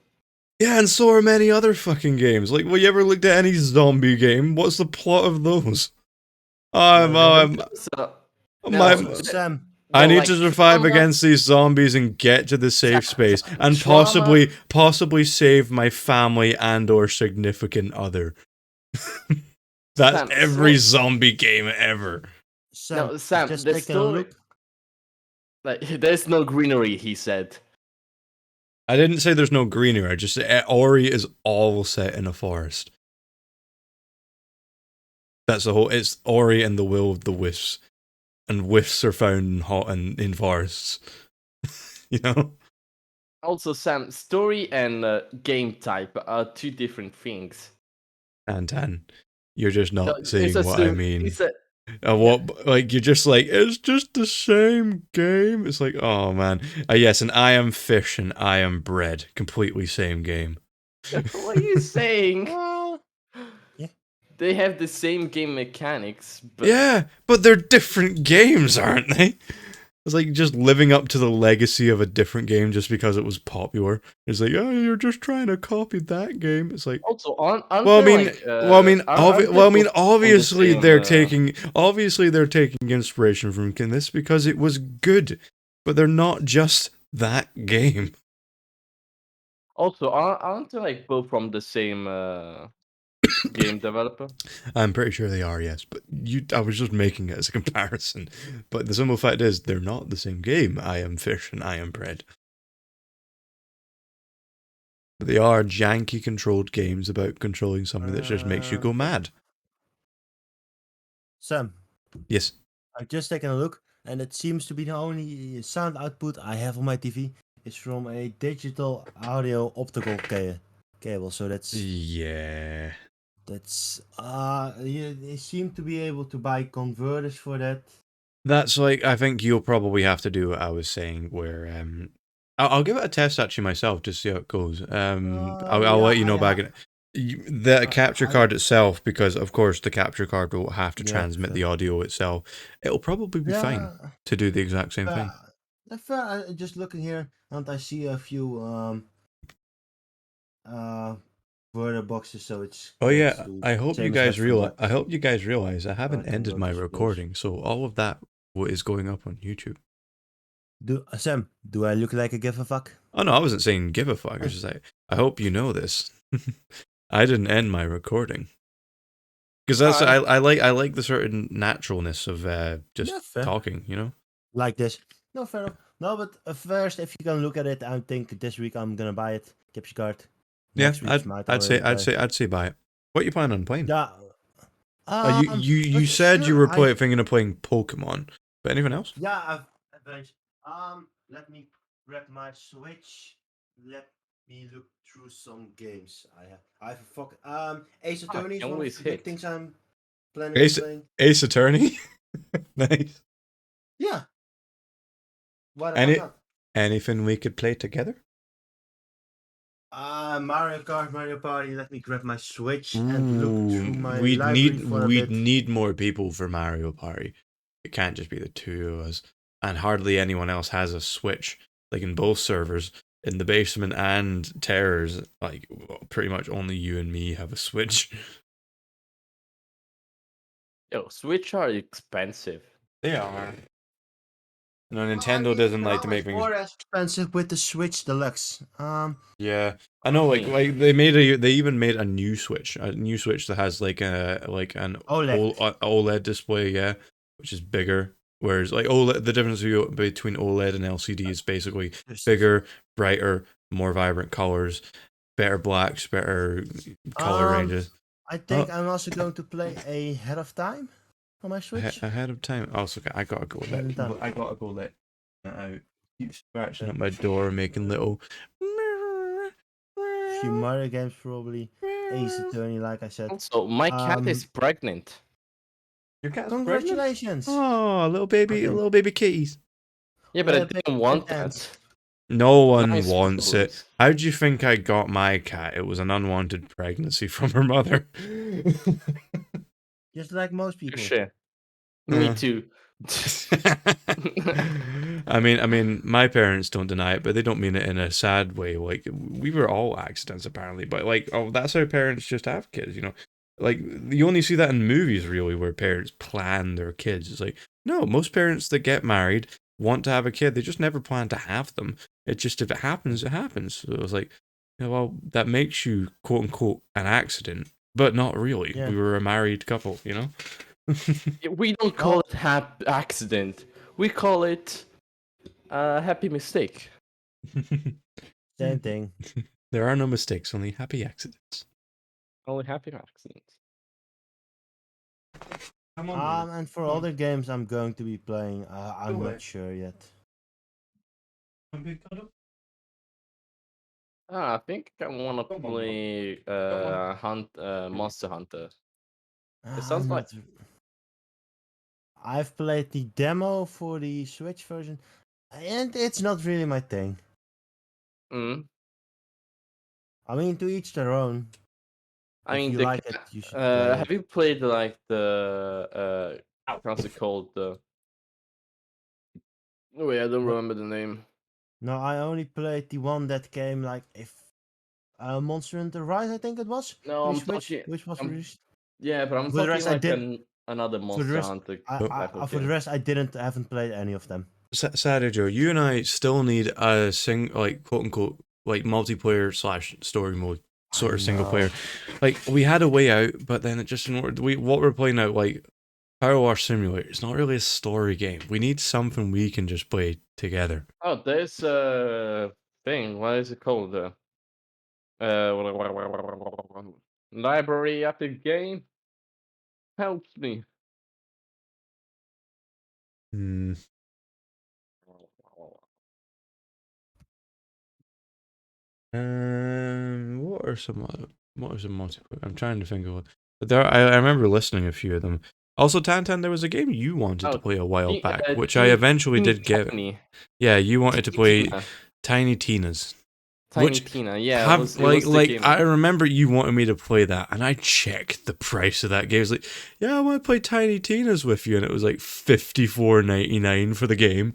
Yeah, and so are many other fucking games. Like, well, you ever looked at any zombie game? What's the plot of those? Sam. I need to survive against these zombies and get to the safe space and possibly save my family and or significant other. That's every zombie game ever. Sam, just the story. Like, there's no greenery, he said. I didn't say there's no greenery. I just said Ori is all set in a forest. That's the whole. It's Ori and the Will of the Wisps. And wisps are found in forests. You know? Also, Sam, story and game type are two different things. And you're just not seeing what I mean. You're just like, it's just the same game. It's like, oh man. Yes, and I am fish and I am bread. Completely same game. What are you saying? Yeah. They have the same game mechanics, but... Yeah, but they're different games, aren't they? It's like just living up to the legacy of a different game just because it was popular. It's like, oh, you're just trying to copy that game. It's like, also, obviously they're taking inspiration from this because it was good, but they're not just that game. Also, aren't they like both from the same game developer? I'm pretty sure they are, yes. But I was just making it as a comparison. But the simple fact is, they're not the same game. I am fish and I am bread. But they are janky controlled games about controlling something that just makes you go mad. Sam. Yes. I've just taken a look, and it seems to be the only sound output I have on my TV is from a digital audio optical cable. So that's yeah. That's you seem to be able to buy converters for that. That's like, I think you'll probably have to do what I was saying, where I'll give it a test actually myself to see how it goes. I'll let you know back in the capture card itself, because of course the capture card will have to transmit the audio itself. It'll probably be fine to do the exact same thing. Just looking here, and I see a few converter boxes, so it's. Oh yeah, I hope you guys realize I haven't ended my recording, so all of that is going up on YouTube. Sam, do I look like I give a fuck? Oh no, I wasn't saying give a fuck. I was just like, I hope you know this. I didn't end my recording because that's I like the sort of naturalness of just Yeah, fair. talking. You know. Like this. No, fair enough. No, but first, if you can look at it, I think this week I'm gonna buy it. Capture card. Yeah, Next week might I'd say already play. I'd say buy it. What you planning on playing? Yeah. You But said you sure, were thinking of playing Pokemon, but anything else? Yeah, I've let me grab my Switch. Let me look through some games I have. Ace Attorney is can one of always the big hit. things I'm planning on playing. Ace Attorney. Nice. Yeah. Why the fuck not? Anything we could play together? Mario Kart, Mario Party. Let me grab my Switch and look through my we'd library for a bit. need more people for Mario Party. It can't just be the two of us, and hardly anyone else has a Switch. Like in both servers, in the basement and Terrors, like pretty much only you and me have a Switch. Yo, Switch are expensive. They are. No, Well, I Nintendo mean, doesn't they're like to always make things. more expensive with the Switch Deluxe. Yeah, I know. Like they even made a new Switch that has like an OLED. OLED display, yeah, which is bigger. Whereas like OLED, the difference between OLED and LCD is basically bigger, brighter, more vibrant colors, better blacks, better color ranges. I think I'm also going to play Ahead of Time on my Switch. Ahead of time. Also, I gotta go let that out. Keep scratching at my door, making little. Few Mario games probably. Ace Attorney, like I said. Also, my cat is pregnant. Your cat's Congratulations! Oh, little baby kitties. Yeah, but I Yeah, didn't want and- that. No one Nice wants it. photos. How do you think I got my cat? It was an unwanted pregnancy from her mother. Just like most people. Shit. Me too. I mean, my parents don't deny it, but they don't mean it in a sad way. Like we were all accidents, apparently, but like, oh, that's how parents just have kids, you know. Like you only see that in movies, really, where parents plan their kids. It's like no, most parents that get married want to have a kid. They just never plan to have them. It just if it happens, it happens. So it was like, you know, well, that makes you quote unquote an accident, but not really. Yeah. We were a married couple, you know. We don't call it accident. We call it a happy mistake. Same thing. There are no mistakes, only happy accidents. Only happy accidents. And for other games I'm going to be playing, I'm not sure yet. I think I want to play Monster Hunter. It sounds like I've played the demo for the Switch version, and it's not really my thing. mm. I mean, to each their own. I If mean, you the like it, you should play have you played like the how's it called? Wait, I don't remember the name. No, I only played the one that came like if Monster Hunter Rise, I think it was. No, for the I'm Switch, talking. which was released. Yeah, but I'm For the talking rest, I like did. another For the Monster rest, Hunter type for of the game. rest, I haven't played any of them. Sadly, Joe, you and I still need a like quote unquote like multiplayer / story mode sort of single player. Like we had a way out, but then it just didn't work. What we're playing out like Power Wash Simulator. It's not really a story game. We need something we can just play together. Oh, there's a thing. What is it called? Library Epic Game. Help me. Hmm. What are some multiplayer? I'm trying to think of it. But there, I remember listening a few of them. Also, Tantan, there was a game you wanted to play a while back, which I eventually did get. Yeah, you wanted to play Tiny Tina's. Tiny Tina, yeah. It was I remember you wanted me to play that, and I checked the price of that game. I was like, yeah, I want to play Tiny Tina's with you, and it was like $54.99 for the game.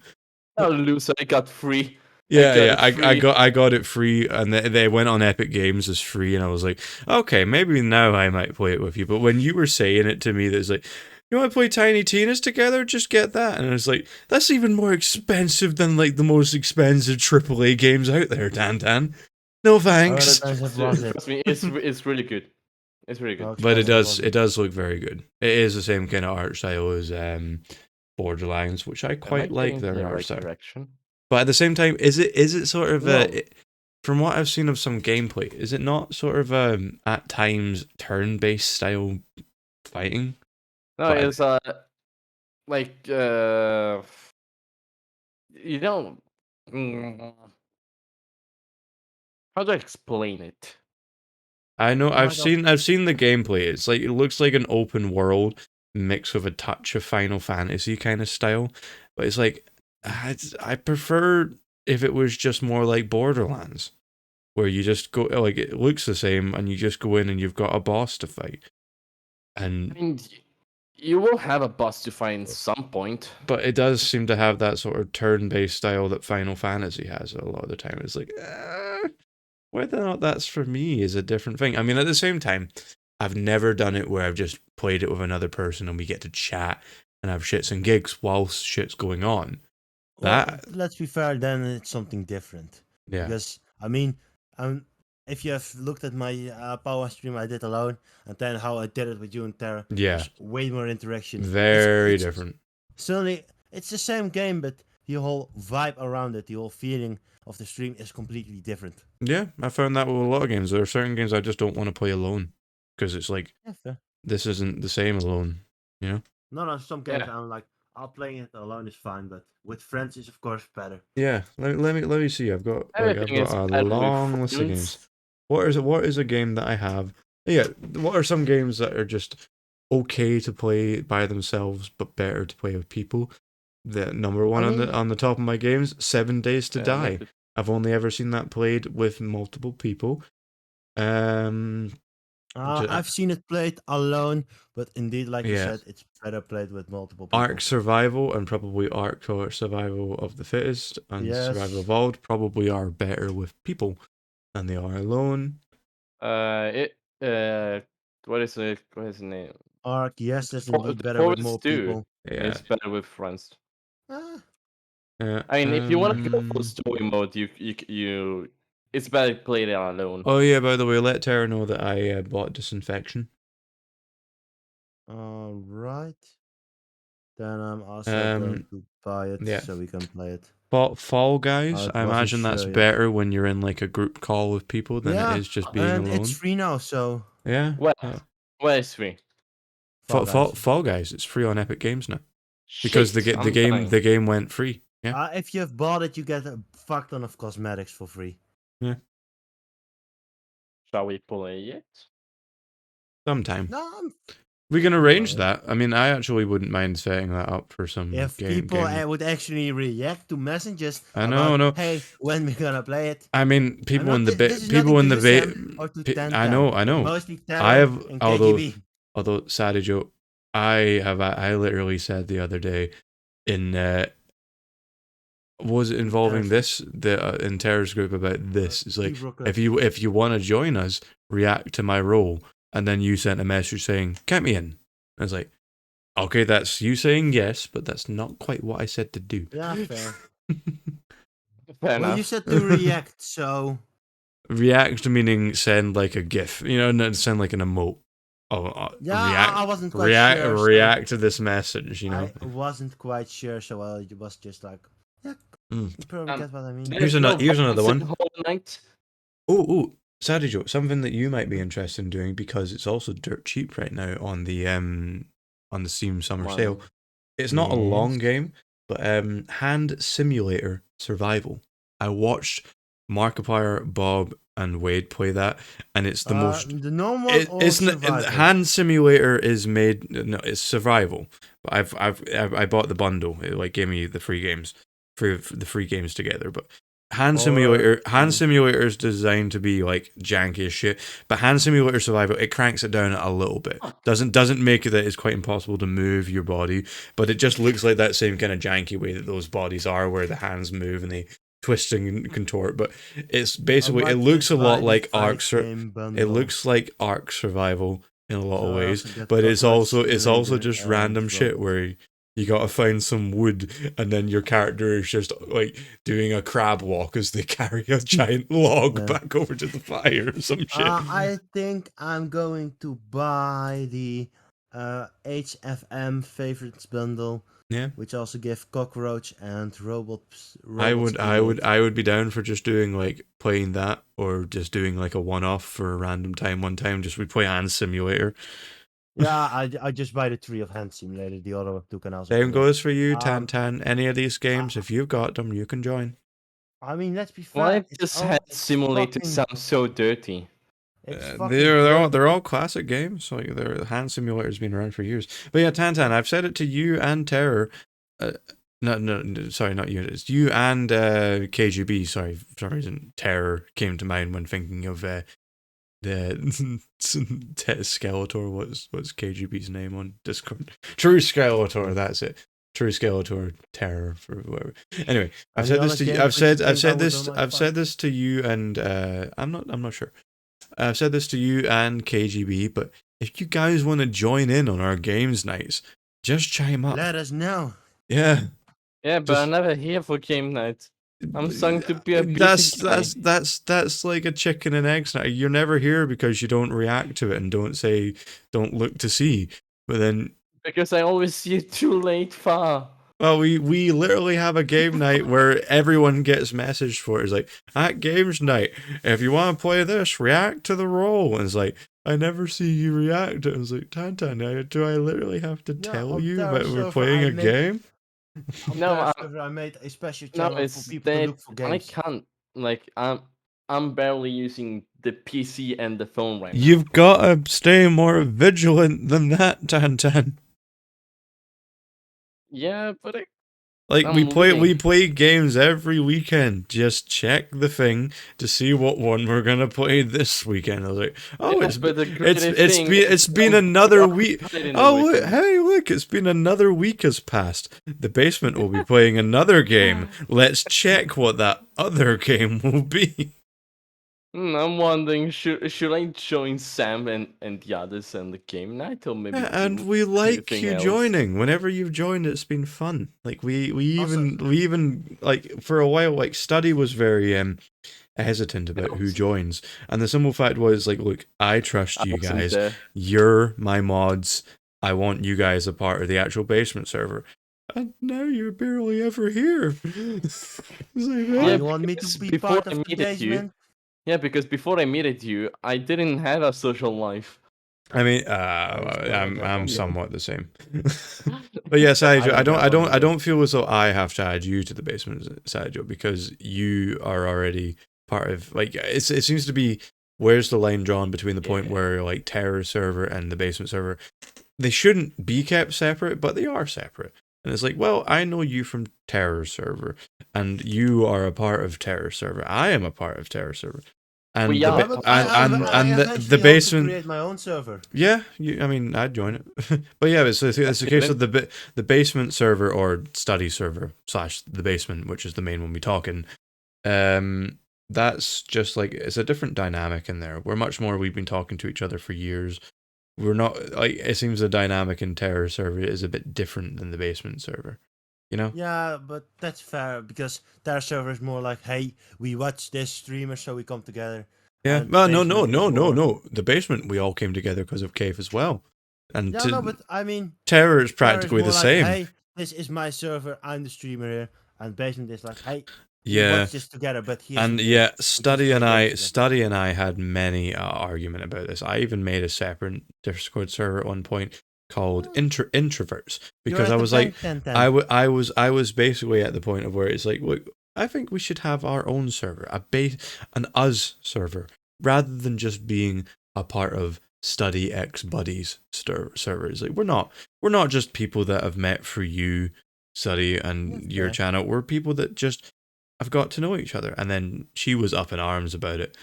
Oh, loser! I got free. Yeah, I got it free, and they went on Epic Games as free, and I was like, okay, maybe now I might play it with you. But when you were saying it to me, there's like, You want to play Tiny Tina's together? Just get that. And it's like, that's even more expensive than like the most expensive AAA games out there, Dan. No How thanks. expensive was it? Trust me, it's really good. It's really How good. But it expensive was does look very good. It is the same kind of art style as Borderlands, which I Am I quite like getting their the art right style. direction? But at the same time, is it sort of No. from what I've seen of some gameplay, is it not sort of at times turn-based style fighting? No, But it's like you don't. Mm, how do I explain it? I know Might have- I've seen the gameplay. It's like it looks like an open world mixed with a touch of Final Fantasy kind of style. But it's like I prefer if it was just more like Borderlands, where you just go like it looks the same and you just go in and you've got a boss to fight. I And mean, you will have a boss to find some point. but it does seem to have that sort of turn-based style that Final Fantasy has a lot of the time. It's like whether or not that's for me is a different thing. I mean, at the same time, I've never done it where I've just played it with another person and we get to chat and have shits and gigs whilst shit's going on. Well, That let's be fair, then it's something different. yeah, Because, I mean, if you have looked at my power stream I did alone, and then how I did it with you and Tara, yeah, there's way more interaction. very It's different. Certainly, it's the same game, but the whole vibe around it, the whole feeling of the stream is completely different. Yeah, I found that with a lot of games. There are certain games I just don't want to play alone because it's like Yeah, fair. this isn't the same alone. You know? No, some games Yeah. I'm like, playing it alone is fine, but with friends is of course better. Yeah. Let me see. I've got Everything is a better with long list of friends. games. What is a game that I have? Yeah, what are some games that are just okay to play by themselves but better to play with people? The number one on the top of my games, 7 Days to Die. like I've only ever seen that played with multiple people. I've seen it played alone, but indeed, like you Yeah. said, it's better played with multiple people. Ark Survival and probably Ark or Survival of the Fittest and Yes. Survival Evolved probably are better with people than they are alone. what is it? What is the name? Ark, yes, that's For- indeed the better with Forest more 2. people. Yeah. It's better with friends. Ah, I mean, if you want to go for story mode, you it's better played it alone. Oh yeah, by the way, let Tara know that I bought Disinfection. alright. Then I'm also going to buy it yeah. so we can play it. Fall Guys, I wasn't imagine that's sure yet. better when you're in like a group call with people than Yeah, it is just being and alone. it's free now, so Yeah. Where is free? Fall Guys, it's free on Epic Games now. Because Shit, I'm dying. the game went free. Yeah. if you've bought it, you get a fuck ton of cosmetics for free. Yeah. Shall we play it? Sometime. No, We can arrange Well, that. I mean, I actually wouldn't mind setting that up for some if people would actually react to messages I know, about, hey, when we're gonna play it. I mean, people in the this is people in nothing the to you, Sam, or to Ten I Ten, know, but mostly I Terror have and although KGB. Sadie Joe, I literally said the other day in was it involving this in Terror's group about this. It's like if you want to join us, react to my role, and then you sent a message saying count me in. I was like, okay, that's you saying yes, but that's not quite what I said to do. Yeah, fair. Fair Well, enough. you said to react, so React meaning send like a GIF, you know, not send like an emote. Oh, yeah, react. I wasn't quite sure. React to this message, you know. I wasn't quite sure, so it was just like, yeah, you probably get what I mean. Here's another one. Whole night. Oh, Sadie Joe, something that you might be interested in doing because it's also dirt cheap right now on the Steam Summer Sale. It's not a long game, but Hand Simulator Survival. I watched Markiplier, Bob, and Wade play that, and it's the most. The normal It's Hand Simulator is made. No, it's survival. But I bought the bundle. It like gave me the free games, the free games together. But Hand Simulator is designed to be like janky as shit. But Hand Simulator Survival, it cranks it down a little bit. Doesn't make it that it's quite impossible to move your body, but it just looks like that same kind of janky way that those bodies are, where the hands move and they twist and contort. But it's basically it looks a lot like Ark. It looks like Ark Survival in a lot So of I ways, also get but it's Cockroach also Simulator just and random shit Roblox. where you gotta find some wood, and then your character is just like doing a crab walk as they carry a giant log Yeah. back over to the fire or some shit. I think I'm going to buy the HFM favorites bundle, Yeah. which also give Cockroach and Robot I would Simulator. be down for just doing like playing that, or just doing like a one-off for a random time one time. Just we play Hand Simulator. Yeah, I just buy the Tree of Hand Simulator. The other two can also Same come in. goes for you, Um, Tan. Any of these games, if you've got them, you can join. I mean, let's be Why fair. does Hand Simulator sound so dirty? It's They're all classic games. Like their Hand Simulator's been around for years. But yeah, Tan, I've said it to you and Terror. No, sorry, not you. It's you and KGB. Sorry, for some reason, Terror came to mind when thinking of the Skeletor. What's KGB's name on Discord? True Skeletor. That's it. True Skeletor Terror for whoever. Anyway, I've said this to you. I've said this to you, and I'm not sure. I've said this to you and KGB, but if you guys want to join in on our games nights, just chime up. Let us know. Yeah. Yeah, but I'm never here for game night. I'm starting to be a busy guy. That's like a chicken and egg snack. You're never here because you don't react to it and don't look to see. But then because I always see it too late far. Well, we literally have a game night where everyone gets messaged for it. It's like, at games night, if you want to play this, react to the role. And it's like, I never see you react. I was like, Tantan, do I literally have to tell you that we're playing a game? No, I made a special channel for people to look for games. I can't, like, I'm barely using the PC and the phone right now. You've got to stay more vigilant than that, Tantan. Yeah, but we play games every weekend. Just check the thing to see what one we're gonna play this weekend. I was like, oh, yeah, it's been another week. Oh, look, it's been another week has passed. The basement will be playing another game. Let's check what that other game will be. I'm wondering, should I join Sam and the others and the game night, or maybe? Yeah, and we like you joining. Whenever you've joined, it's been fun. Like we even like for a while, like Study was very hesitant about who joins, and the simple fact was like, look, I trust you guys. You're my mods. I want you guys a part of the actual basement server. And now you're barely ever here. You want me to be part of the basement? Yeah, because before I met you, I didn't have a social life. I mean, I'm somewhat the same. But yes, I don't feel as though I have to add you to the basement, Sadio, because you are already part of, like, it seems to be, where's the line drawn between the point where, like, Terror server and the basement server, they shouldn't be kept separate, but they are separate. And it's like, well, I know you from Terror server, and you are a part of Terror server. I am a part of Terror server. And the basement. Create my own server. Yeah, I mean, I'd join it. But yeah, it's a case of the basement server, or Study server / the basement, which is the main one we talking. That's just like, it's a different dynamic in there. We've been talking to each other for years. We're not, like, it seems the dynamic in Terror server is a bit different than the basement server. You know? Yeah, but that's fair, because Terror server is more like, hey, we watch this streamer, so we come together. Yeah, well, no. The basement, we all came together because of Cave as well. And but I mean, Terror is practically the same. Like, hey, this is my server, I'm the streamer here, and basement is like, hey, yeah, we watch this together. But Study and I had many argument about this. I even made a separate Discord server at one point called introverts, because I was like, I was basically at the point of where it's like, look, I think we should have our own server, an us server, rather than just being a part of Study X Buddies servers. Like, we're not just people that have met through you, Study, and your channel. We're people that just have got to know each other. And then she was up in arms about it.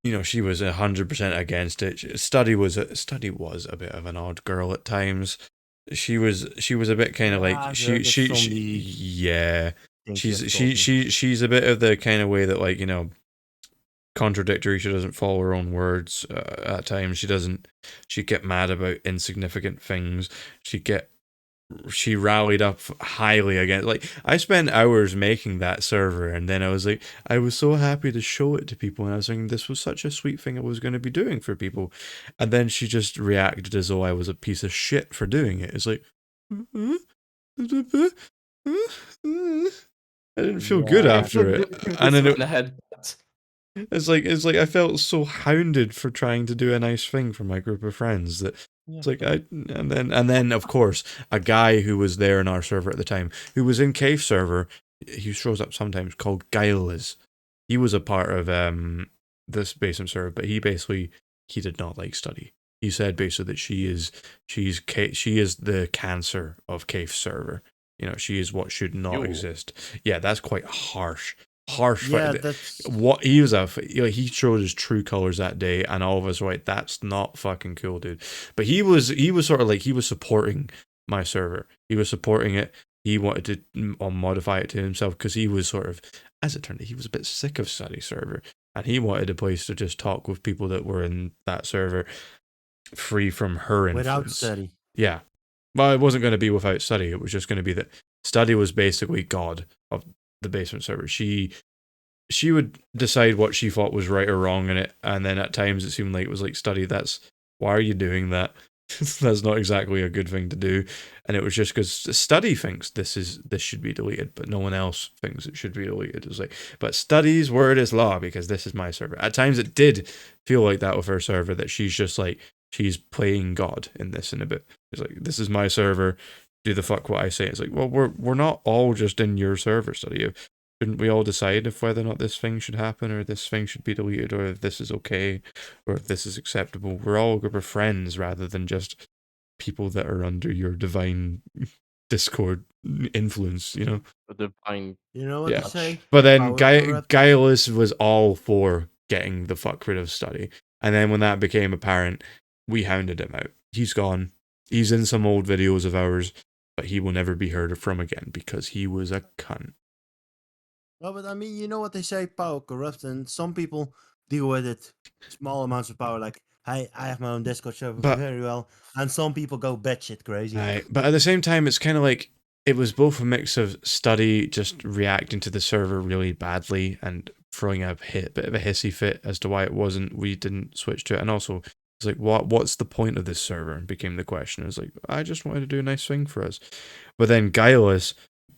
You know, she was 100% against it. Study was a bit of an odd girl at times. She was a bit kind of like she's a bit of the kind of way that, like, you know, contradictory. She doesn't follow her own words at times. She get mad about insignificant things. She rallied up highly against, like, I spent hours making that server, and then I was like, I was so happy to show it to people, and I was thinking this was such a sweet thing I was going to be doing for people, and then she just reacted as though I was a piece of shit for doing it. It's like, I didn't feel good after it, and then it's like I felt so hounded for trying to do a nice thing for my group of friends that it's like and then of course a guy who was there in our server at the time, who was in Cave server, he shows up sometimes, called Giles. He was a part of this basement server, but he did not like study. He said basically that she is the cancer of Cave server. You know, she is what should not exist. Yeah, that's quite harsh. Yeah, that's What he was he showed his true colors that day, and all of us were like, that's not fucking cool, dude. But he was sort of like, he was supporting my server. He was supporting it. He wanted to modify it to himself because he was sort of, as it turned out, he was a bit sick of study server, and he wanted a place to just talk with people that were in that server, free from her influence. without study. Yeah. Well, it wasn't going to be without study. It was just going to be that study was basically God of the basement server. She would decide what she thought was right or wrong in it, and then at times it seemed like it was like, study, why are you doing that? That's not exactly a good thing to do. And it was just because study thinks this should be deleted, but no one else thinks it should be deleted. It was like, but study's word is law because this is my server. At times it did feel like that with her server, that she's just like, she's playing God in this in a bit. It's like, this is my server, do the fuck what I say. It's like, well, we're not all just in your server, study. Shouldn't we all decide if whether or not this thing should happen, or this thing should be deleted, or if this is okay, or if this is acceptable? We're all a group of friends rather than just people that are under your divine Discord influence, you know? The divine. You know what Yeah. to say? But then Power corrupt. Guileless was all for getting the fuck rid of study. And then when that became apparent, we hounded him out. He's gone. He's in some old videos of ours, but he will never be heard from again because he was a cunt. No, but I mean, you know what they say, power corrupts, and some people deal with it small amounts of power. Like, I have my own Discord server But- very well, and some people go batshit crazy. Right. But at the same time, it's kind of like, it was both a mix of study just reacting to the server really badly and throwing a bit of a hissy fit as to why we didn't switch to it, and also it's like, what's the point of this server? Became the question. It's like, I just wanted to do a nice thing for us. But then Guileless,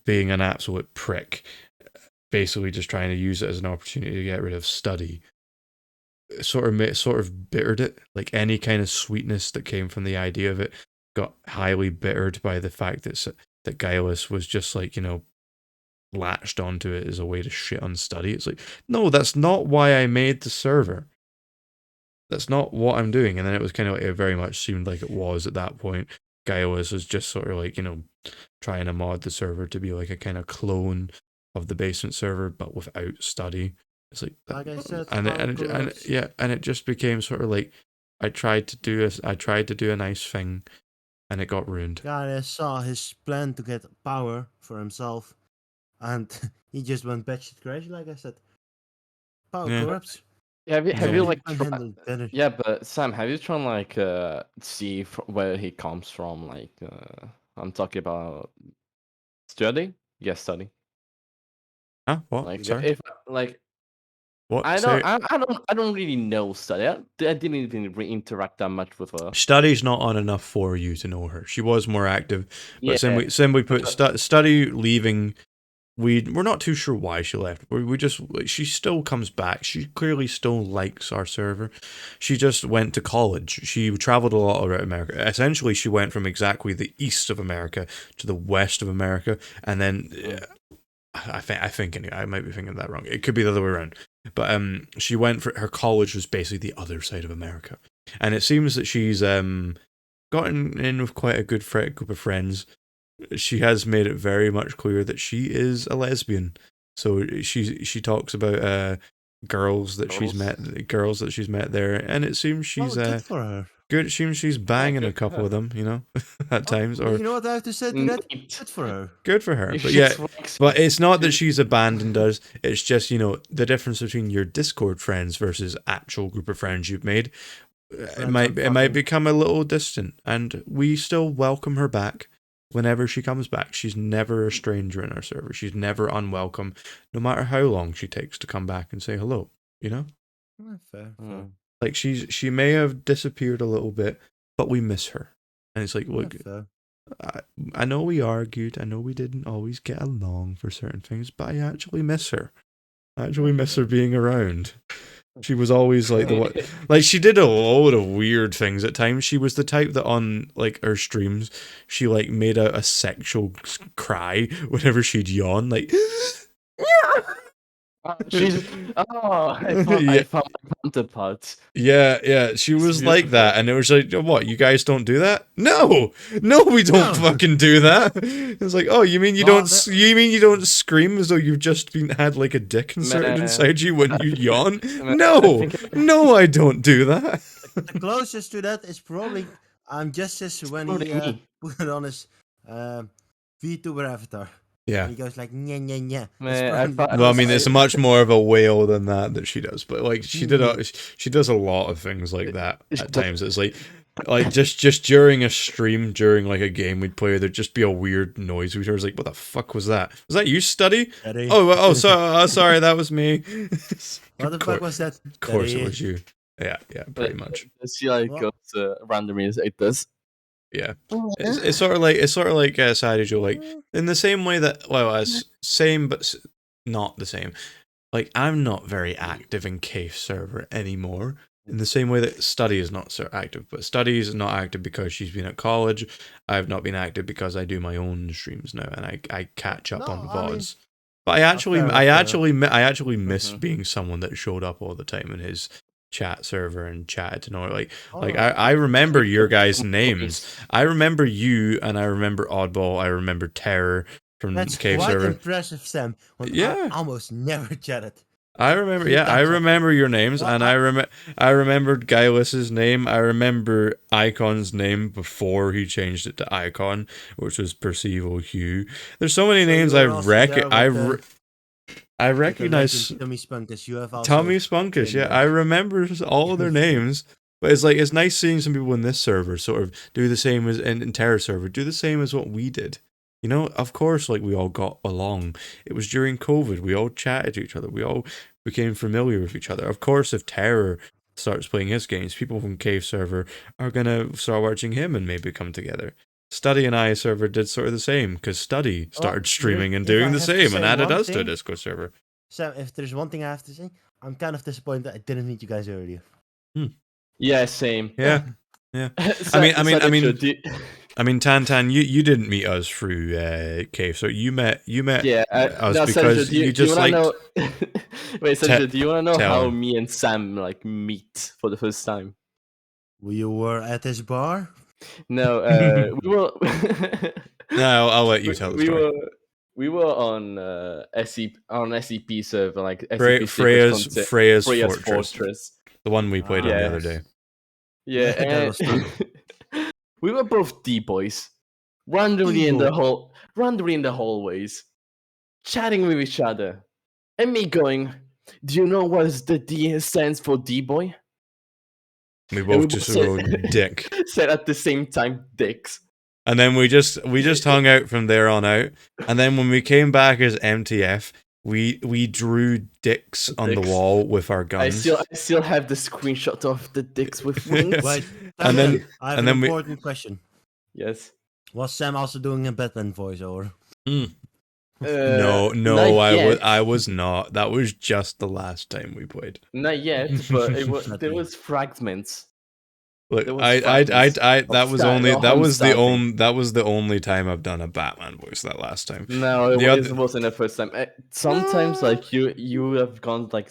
being an absolute prick, basically just trying to use it as an opportunity to get rid of study, sort of bittered it. Like, any kind of sweetness that came from the idea of it got highly bittered by the fact that Guileless was just like, you know, latched onto it as a way to shit on study. It's like, no, that's not why I made the server. That's not what I'm doing. And then it was kind of like, it very much seemed like it was at that point. Guileless was just sort of like, you know, trying to mod the server to be like a kind of clone of the basement server, but without study. It's like I said, and it just became sort of like, I tried to do a nice thing, and it got ruined. Guy saw his plan to get power for himself, and he just went batshit crazy. Like I said, power Yeah. corrupts. Have you Yeah. like Can't handle it better. Yeah, but Sam, have you tried like see where he comes from? Like I'm talking about study. Yes, study. Huh? What? Like Sorry. if like What? I Say don't it. I don't really know study. I didn't even interact that much with her. Study's not on enough for you to know her. She was more active, but Yeah. simply put, study leaving. We're not too sure why she left. She still comes back. She clearly still likes our server. She just went to college. She traveled a lot around America. Essentially, she went from exactly the east of America to the west of America, and then I think anyway, I might be thinking that wrong. It could be the other way around. But she went for her college was basically the other side of America, and it seems that she's gotten in with quite a good group of friends. She has made it very much clear that she is a lesbian. So she talks about girls that she's met there, and it seems she's good for her. Good. She's banging a couple of them, you know, at times. Or You know what I have to say to that? Neat. Good for her. good for her. If But she yeah, strikes but you, it's not that dude. she's abandoned us. It's just, you know, the difference between your Discord friends versus actual group of friends you've made. It Friends might are it might fucking- become a little distant, and we still welcome her back whenever she comes back. She's never a stranger in our server. She's never unwelcome, no matter how long she takes to come back and say hello. You know, Fair. Mm. like she may have disappeared a little bit, but we miss her. And it's like, look, Fair. I know we argued. I know we didn't always get along for certain things, but I actually miss her. I actually miss her being around. She was always like the one, like she did a load of weird things at times. She was the type that on like her streams, she like made a sexual cry whenever she'd yawn, like. She's I Yeah. found my counterpart. Yeah, she It's was like that, beautiful. and it was like, what? You guys don't do that? No, we don't No. fucking do that. It's like, oh, you mean you Well, don't? You mean you don't scream as though you've just had like a dick inserted Man. inside you when you yawn? Man, I No, think- no, I don't do that. The closest to that is probably Justice when probably he me. put it on his VTuber avatar. Yeah. And he goes like, yeah, yeah, yeah. Man, I thought- Well, I mean, it's much more of a whale than that she does, but like she does a lot of things like that at times. It's like just during a stream, during like a game we'd play, there'd just be a weird noise. We were like, "What the fuck was that? Was that you, Study?" Sorry, that was me. What the fuck was that? Of course, it Daddy? was you. Yeah, pretty much. She like Well- goes randomly as it does. Yeah, it's sort of like Sadie Joe, like in the same way that as same but not the same. Like I'm not very active in Cave server anymore. In the same way that Study is not so active, but Study is not active because she's been at college. I've not been active because I do my own streams now, and I catch up No, on I mean- VODs. But I actually fair. miss Mhm. being someone that showed up all the time in his chat server and chatted to know like Oh, I remember your guys' Voice. names. I remember you, and I remember Oddball. I remember Terror from That's Cave quite server. impressive, Sam. When Yeah. I almost never chatted. I remember, Few yeah, I times, remember your names, Well, and I remembered Guileless's name. I remember Icon's name before he changed it to Icon, which was Percival Hugh. There's so many So names you I were also there with I with the recognize. legend Tommy Spunkus. You have also Tommy Spunkus, been yeah, there. I remember all of their names. But it's like it's nice seeing some people in this server sort of do the same as in Terror server, do the same as what we did. You know, of course, like we all got along. It was during COVID. We all chatted to each other. We all became familiar with each other. Of course, if Terror starts playing his games, people from Cave server are gonna start watching him and maybe come together. Study and I server did sort of the same because Study started streaming and if I doing the have to same and say added one us to a thing- Discord server. Sam, if there's one thing I have to say, I'm kind of disappointed that I didn't meet you guys earlier. Yeah, same. Yeah. Yeah. So- I mean- so true. Do- I mean, Tan, you didn't meet us through Cave, so you met yeah, us no, because Sergio, you just wanna like. know... Wait, Sergio, do you want to know tell how him. me and Sam like meet for the first time? You were at this bar? No, we were. No, I'll let you tell the we story. were on SCP server, like SCP Freya's Freya's Fortress, the one we played on the other day. Yeah, Yeah, that was fun. and we were both D boys, randomly in the hallways, chatting with each other, and me going, "Do you know what the D stands for, D boy?" We And both we just said- wrote dick, said at the same time, "Dicks." and then we just hung out from there on out. And then when we came back as MTF, we drew dicks on the Dicks. wall with our I guns. still have the screenshot of the dicks with wings. Wait, And then- I have and an then we- important question. Yes. Was Sam also doing a Batman voiceover? No, not yet. I was not. That was just the last time we played. Not yet, but it was, there Sadly. was fragments. Look, There was I fragments that of was Star- only of that him was the starting. only that was the only time I've done a Batman voice. That last time. No, The it other- wasn't the first time. Sometimes, like you have gone like.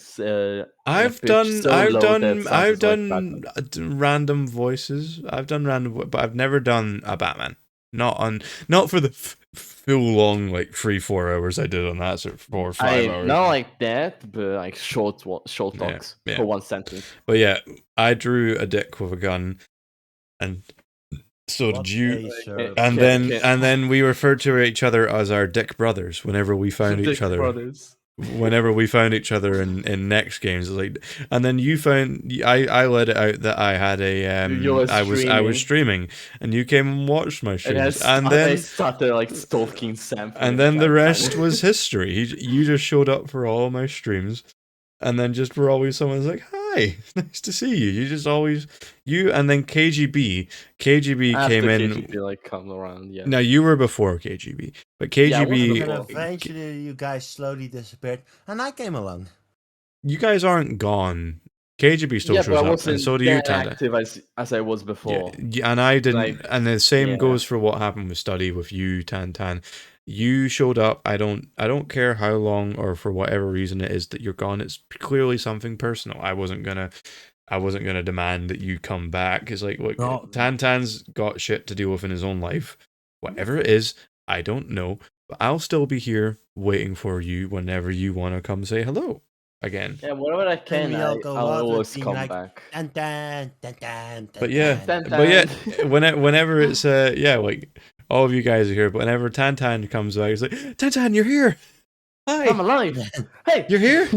I've pitch done so I've low that it done sounds I've like done Batman. random voices. I've done random, but I've never done a Batman. Not for the full long like 3-4 hours I did on that, sort of 4 or 5 hours. Not like that, but like short Yeah, talks yeah. for one sentence. But yeah, I drew a dick with a gun. And so What did you. a serve. And Okay. then we referred to each other as our dick brothers whenever we found each Dick other. Brothers. Whenever we found each other in next games, it's like, and then you found I let it out that I had You were I was streaming, and you came and watched my And streams, I and then started like stalking Sam. and then the rest was history. You just showed up for all my streams, and then just were always someone's like, "Hi, nice to see you." You just always and then KGB came in. KGB like come around. Yeah. Now you were before KGB, but Yeah, I was KGB. before. And eventually you guys slowly disappeared, and I came along. You guys aren't gone. KGB still Yeah, shows but I up, wasn't and so do you, that Tanda. active as I was before. Yeah, and I didn't. Like, and the same yeah. goes for what happened with Study with you, Tan. You showed up. I don't care how long or for whatever reason it is that you're gone. It's clearly something personal. I wasn't gonna demand that you come back. It's like, look, No. Tan's got shit to deal with in his own life. Whatever it is, I don't know. But I'll still be here waiting for you whenever you want to come say hello again. Yeah, whenever I can, we all I'll go out with always being come like, back. Dun, dun, dun, dun, But dun, yeah, dun. whenever it's like all of you guys are here, but whenever Tantan comes back, it's like, Tantan, you're here. Hi, I'm alive. Hey, you're here.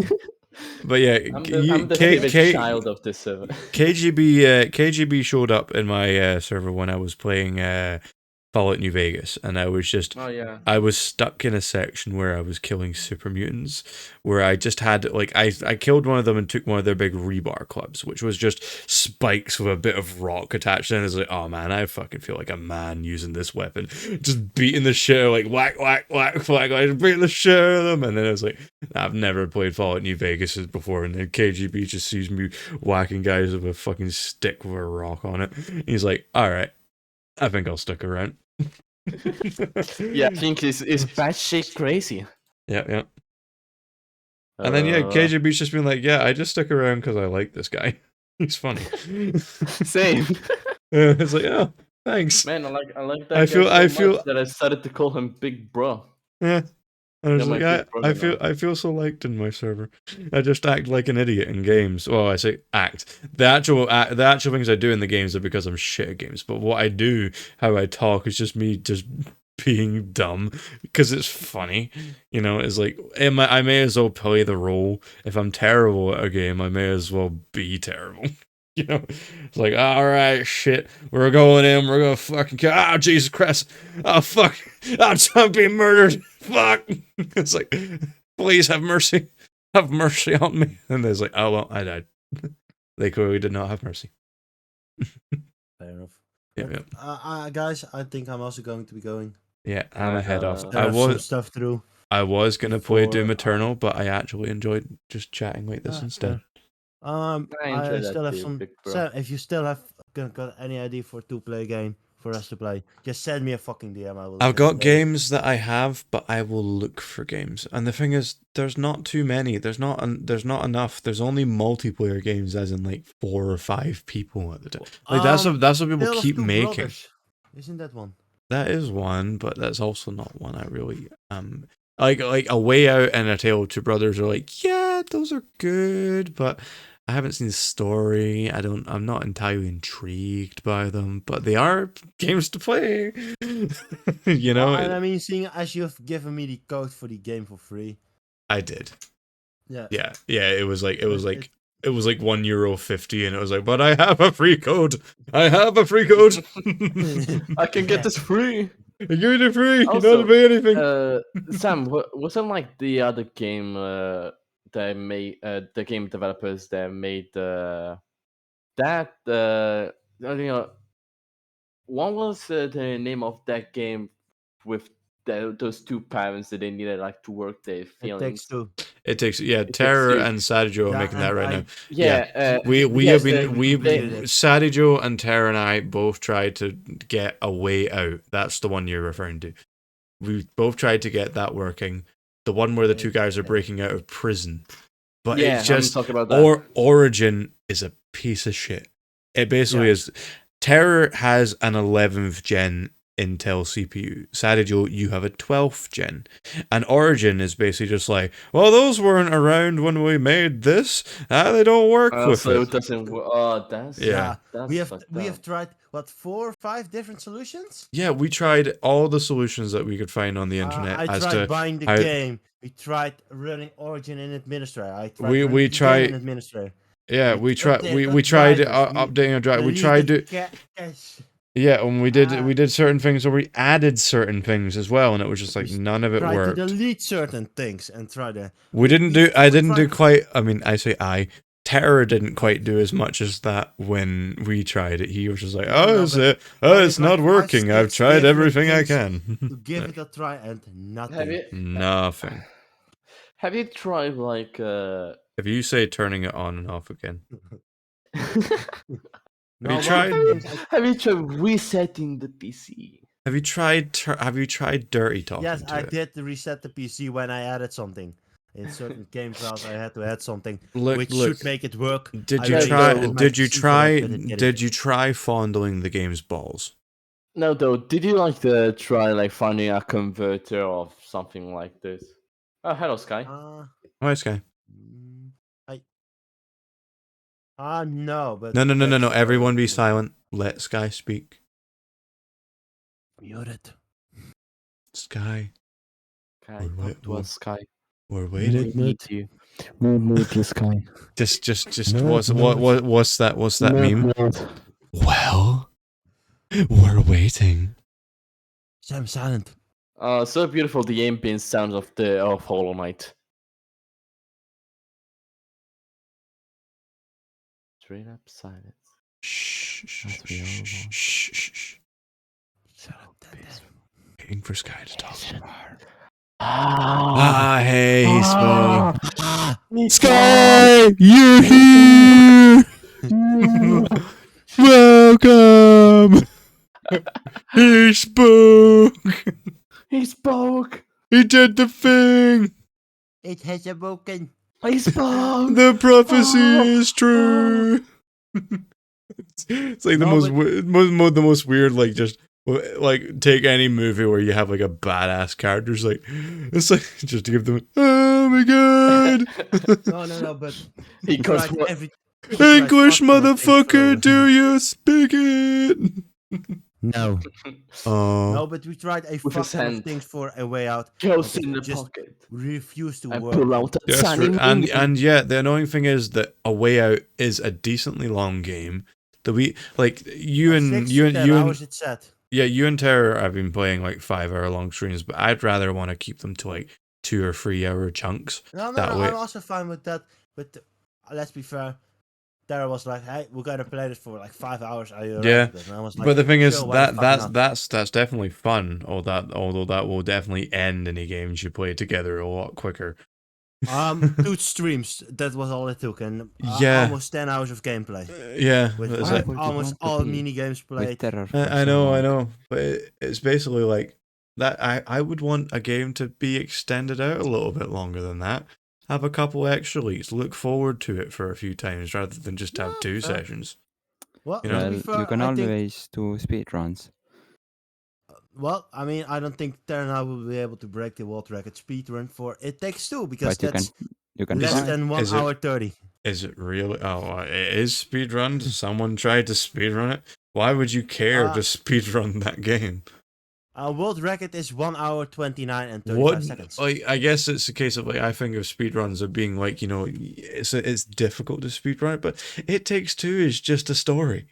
But yeah, I'm the favorite child of this server. KGB showed up in my server when I was playing Fallout New Vegas, and I was just Oh yeah. I was stuck in a section where I was killing super mutants, where I just had like I killed one of them and took one of their big rebar clubs, which was just spikes with a bit of rock attached, and it's like, oh man, I fucking feel like a man using this weapon, just beating the shit, like whack whack whack whack, like beating the shit out of them, and then I was like, I've never played Fallout New Vegas before, and then KGB just sees me whacking guys with a fucking stick with a rock on it. He's like, all right, I think I'll stick around. Yeah, I think it's batshit crazy. Yeah. And then KGB's just been like, yeah, I just stuck around because I like this guy. He's funny. Same. It's like, oh, thanks. Man, I like that. I feel much that I started to call him Big Bro. Yeah. And I was You're my like, big brother now. I feel so liked in my server. I just act like an idiot in games. Well, I say act. The actual things I do in the games are because I'm shit at games. But what I do, how I talk, is just me just being dumb because it's funny. You know, it's like I may as well play the role. If I'm terrible at a game, I may as well be terrible. You know, it's like, all right, shit, we're going in, we're gonna fucking kill. Ah, Jesus Christ, oh fuck, I'm being murdered. Fuck. It's like, please have mercy on me. And there's like, oh well, I died. They clearly did not have mercy. Fair enough. Yeah. Guys, I think I'm also going to be going. Yeah, I'm a head off. I have some stuff to do. I was gonna play Doom before, Eternal, but I actually enjoyed just chatting like this instead. I enjoy that still have too, some. Big Bro. So if you still have got any idea for a 2-player game for us to play, just send me a fucking DM. I will. I've got games that I have, but I will look for games. And the thing is, there's not too many. There's not enough. There's only multiplayer games, as in like 4 or 5 people at the time. Like that's what people Tale of keep Two making. Brothers. Isn't that one? That is one, but that's also not one I really like A Way Out and A Tale of Two Brothers are like, yeah, those are good, but I haven't seen the story. I'm not entirely intrigued by them, but they are games to play. You know? And I mean, seeing as you've given me the code for the game for free. I did. Yeah. Yeah. It was like €1.50, and it was like, but I have a free code. I can get this free. I give it free. Also, you don't pay anything. Sam, wasn't like the other game that made the game developers that made that what was the name of that game with those two parents that they needed like to work their feelings? It takes Terror and Sadijo are making that right now. Sadijo and Terror and I both tried to get A Way Out. That's the one you're referring to. We both tried to get that working. The one where the two guys are breaking out of prison. But it's just Origin is a piece of shit. It basically is. Terror has an 11th gen Intel CPU. Sadly, you have a 12th gen. And Origin is basically just like, well, those weren't around when we made this. They don't work with So it. it doesn't work. Oh, that's Yeah. we that's have fucked up. tried what 4 or 5 different solutions. Yeah, we tried all the solutions that we could find on the internet I as tried to buying the how game. We tried running Origin in Administrator. I tried we running the game in tried. Administrator. Yeah, we tried. updated We our tried drivers. We updating our drive. We tried deleted to. cache. Yeah, and we Ah. did certain things, or we added certain things as well, and it was just like We none of it Try to worked. delete certain things and try to. We didn't do. I didn't do tried- quite. I mean, I say I. Terror didn't quite do as much as that when we tried it. He was just like, No, "Oh, no, is but it? I Oh, did it's like not 5, working. I've 6 tried different everything I things can." to give it a try and nothing. Have you Nothing. have you tried like If you say turning it on and off again, No, you one of tried? the things have you tried resetting the PC? have you tried? Have you tried dirty talking Yes, to I it? did reset the PC when I added something. In certain game files, I had to add something Look, which look. should make it work. Did I you Yeah, raised try? though. my Did you PC for that, try? but it didn't. Did you try fondling the game's balls? No, though. Did you try finding a converter or something like this? Oh, hello, Sky. Hi, Sky. No, but No. that's, Everyone be silent. Let Sky speak. Muted. Sky. Sky, We're talk to us, Sky. We're We waiting. need you. Mute you, Sky. Just what's that? What's that meme? Well, we're waiting. Sam silent. So beautiful the ambient sounds of Hollow Knight. Straight up silence. Shh. As we all want. Shh. Shut up, Dad. Waiting for Sky to talk. Ah, Hey, he spoke. Sky, you're here. Welcome. He spoke. he spoke. He did the thing. it has awoken. He spoke. The prophecy Oh, is true. It's like the No, the most weird, like just like take any movie where you have like a badass character, it's like just to give them, oh my god. No, but He goes. English motherfucker, do you speak it? No. Oh, No, but we tried a With his fuck ton of hand. things for A Way Out. Goes but in it the just pocket refused to and work. pull out a yes, tiny and movie. and yeah, the annoying thing is that A Way Out is a decently long game. That we like you and 6 you to and 10 you hours and it said. yeah, you and Terror have been playing like 5-hour long streams, but I'd rather want to keep them to like 2 or 3 hour chunks. No, that way. I'm also fine with that. But let's be fair. Dara was like, "Hey, we're gonna play this for like 5 hours." Are you Yeah, ready? And I was like, but the thing is "Sure, why the fuck not?" that's definitely fun. Although that will definitely end any games you play together a lot quicker. 2 streams. That was all it took, and Yeah. almost 10 hours of gameplay. Yeah, With it's Why like- would you almost want to all be mini games with played. terror for I so know, long. but it's basically like that. I would want a game to be extended out a little bit longer than that. Have a couple extra leaks. Look forward to it for a few times rather than just have Yeah, 2 fair. sessions. Well, You know? to Well, be fair, you can I think. always do speedruns. Well, I mean, I don't think Terra now will be able to break the world record speedrun for It Takes Two because But that's you can less try. than 1 Is it- hour 30. Is it really? Oh, it is speedrun. Someone tried to speedrun it. Why would you care to speedrun that game? World record is 1 hour 29 and 35 seconds. Like, I guess it's a case of like I think of speedruns of being like, you know, it's difficult to speedrun it, but It Takes Two is just a story.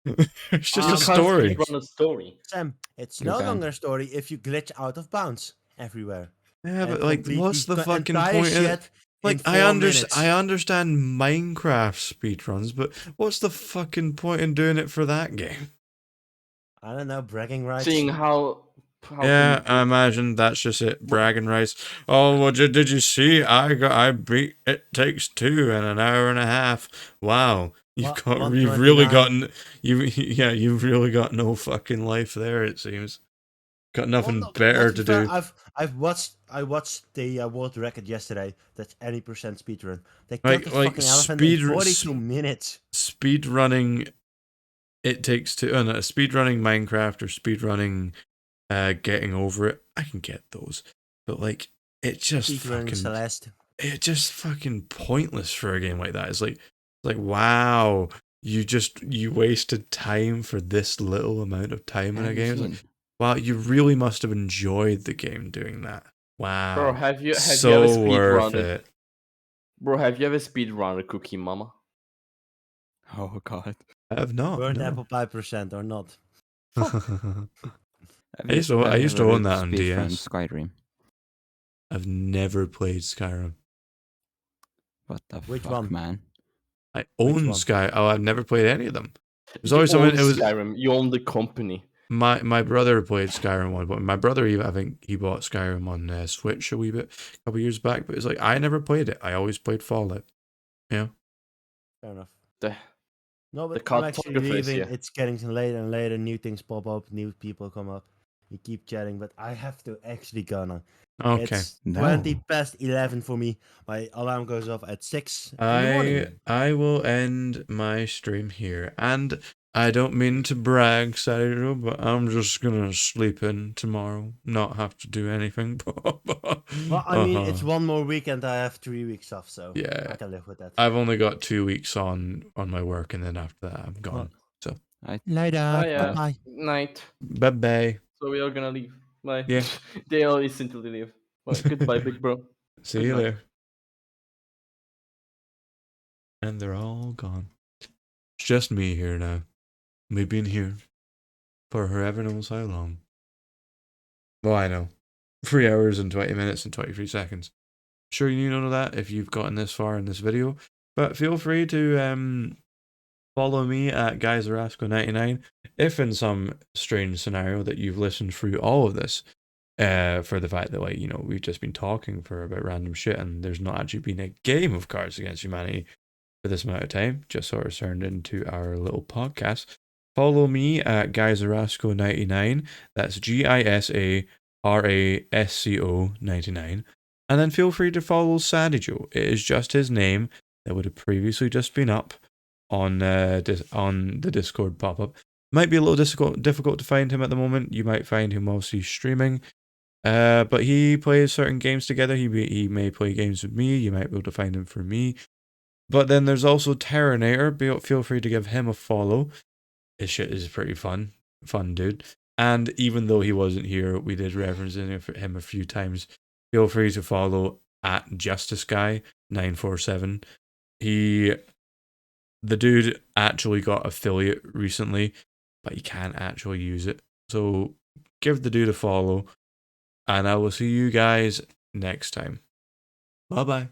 It's just You a can't story. speedrun a story. Sam, it's You no can. longer a story if you glitch out of bounds everywhere. Yeah, and but like, complete what's the fucking entire point? shit in Like, I 4 understand, minutes. I understand Minecraft speedruns, but what's the fucking point in doing it for that game? I don't know, bragging rights. Seeing how Yeah, can you I imagine that's just it. Bragging rights. Oh, well, did you see? I beat It Takes Two in an hour and a half. Wow, you've really 129. gotten you've really got no fucking life there. It seems got nothing Well, no, better let's to be fair, do. I watched the world record yesterday. That's any percent speedrun. They Like- killed the like fucking elephant speed- in 42 minutes. Speed running It Takes Two, speedrunning Minecraft or speedrunning Getting Over It, I can get those. But like, it's just fucking pointless for a game like that. It's like wow, you wasted time for this little amount of time in a game. It's like, wow, you really must have enjoyed the game doing that. Wow, Bro, have you so ever worth speedrun it? it. Bro, have you ever speedrun a Cookie Mama? Oh god. I have not. Burnt No. apple pie % or not? I used to own that on DS. Skyrim. I've never played Skyrim. What the Which fuck, one? man? I own one? I've never played any of them. There's You always someone. own It was Skyrim. You own the company. my brother played Skyrim one, but my brother even, I think he bought Skyrim on Switch a wee bit a couple years back. But it's like I never played it. I always played Fallout. Yeah. Fair enough. The No, the but I'm actually cartographer is leaving. here. It's getting later and later. New things pop up. New people come up. We keep chatting, but I have to actually go now. Okay. It's No. 11:20 for me. My alarm goes off at 6 in the morning. I will end my stream here, and I don't mean to brag, Sadio, but I'm just gonna sleep in tomorrow, not have to do anything. Well, I mean, it's one more weekend. I have 3 weeks off, so Yeah. I can live with that. I've only got 2 weeks on my work, and then after that, I'm gone. So Later. yeah. Bye. Night. bye bye. So we are gonna leave. Bye. Yeah. They all instantly leave. Well, goodbye, big bro. See Good you night. there. And they're all gone. It's just me here now. We've been here for whoever knows how long. Well, I know. 3 hours and 20 minutes and 23 seconds. Sure, you know that if you've gotten this far in this video. But feel free to follow me at GuyZarasco99 if in some strange scenario that you've listened through all of this. For the fact that, like, you know, we've just been talking for about random shit and there's not actually been a game of Cards Against Humanity for this amount of time, just sort of turned into our little podcast. Follow me at GuyZarasco99. That's GISARASCO99. And then feel free to follow Sadijo. It is just his name that would have previously just been up on the Discord pop-up. Might be a little difficult to find him at the moment. You might find him whilst he's streaming. But he plays certain games together. He may play games with me. You might be able to find him for me. But then there's also Terranator. Feel free to give him a follow. His shit is pretty fun dude. And even though he wasn't here, we did reference him a few times. Feel free to follow at JusticeGuy947. The dude actually got affiliate recently, but he can't actually use it. So give the dude a follow, and I will see you guys next time. Bye bye.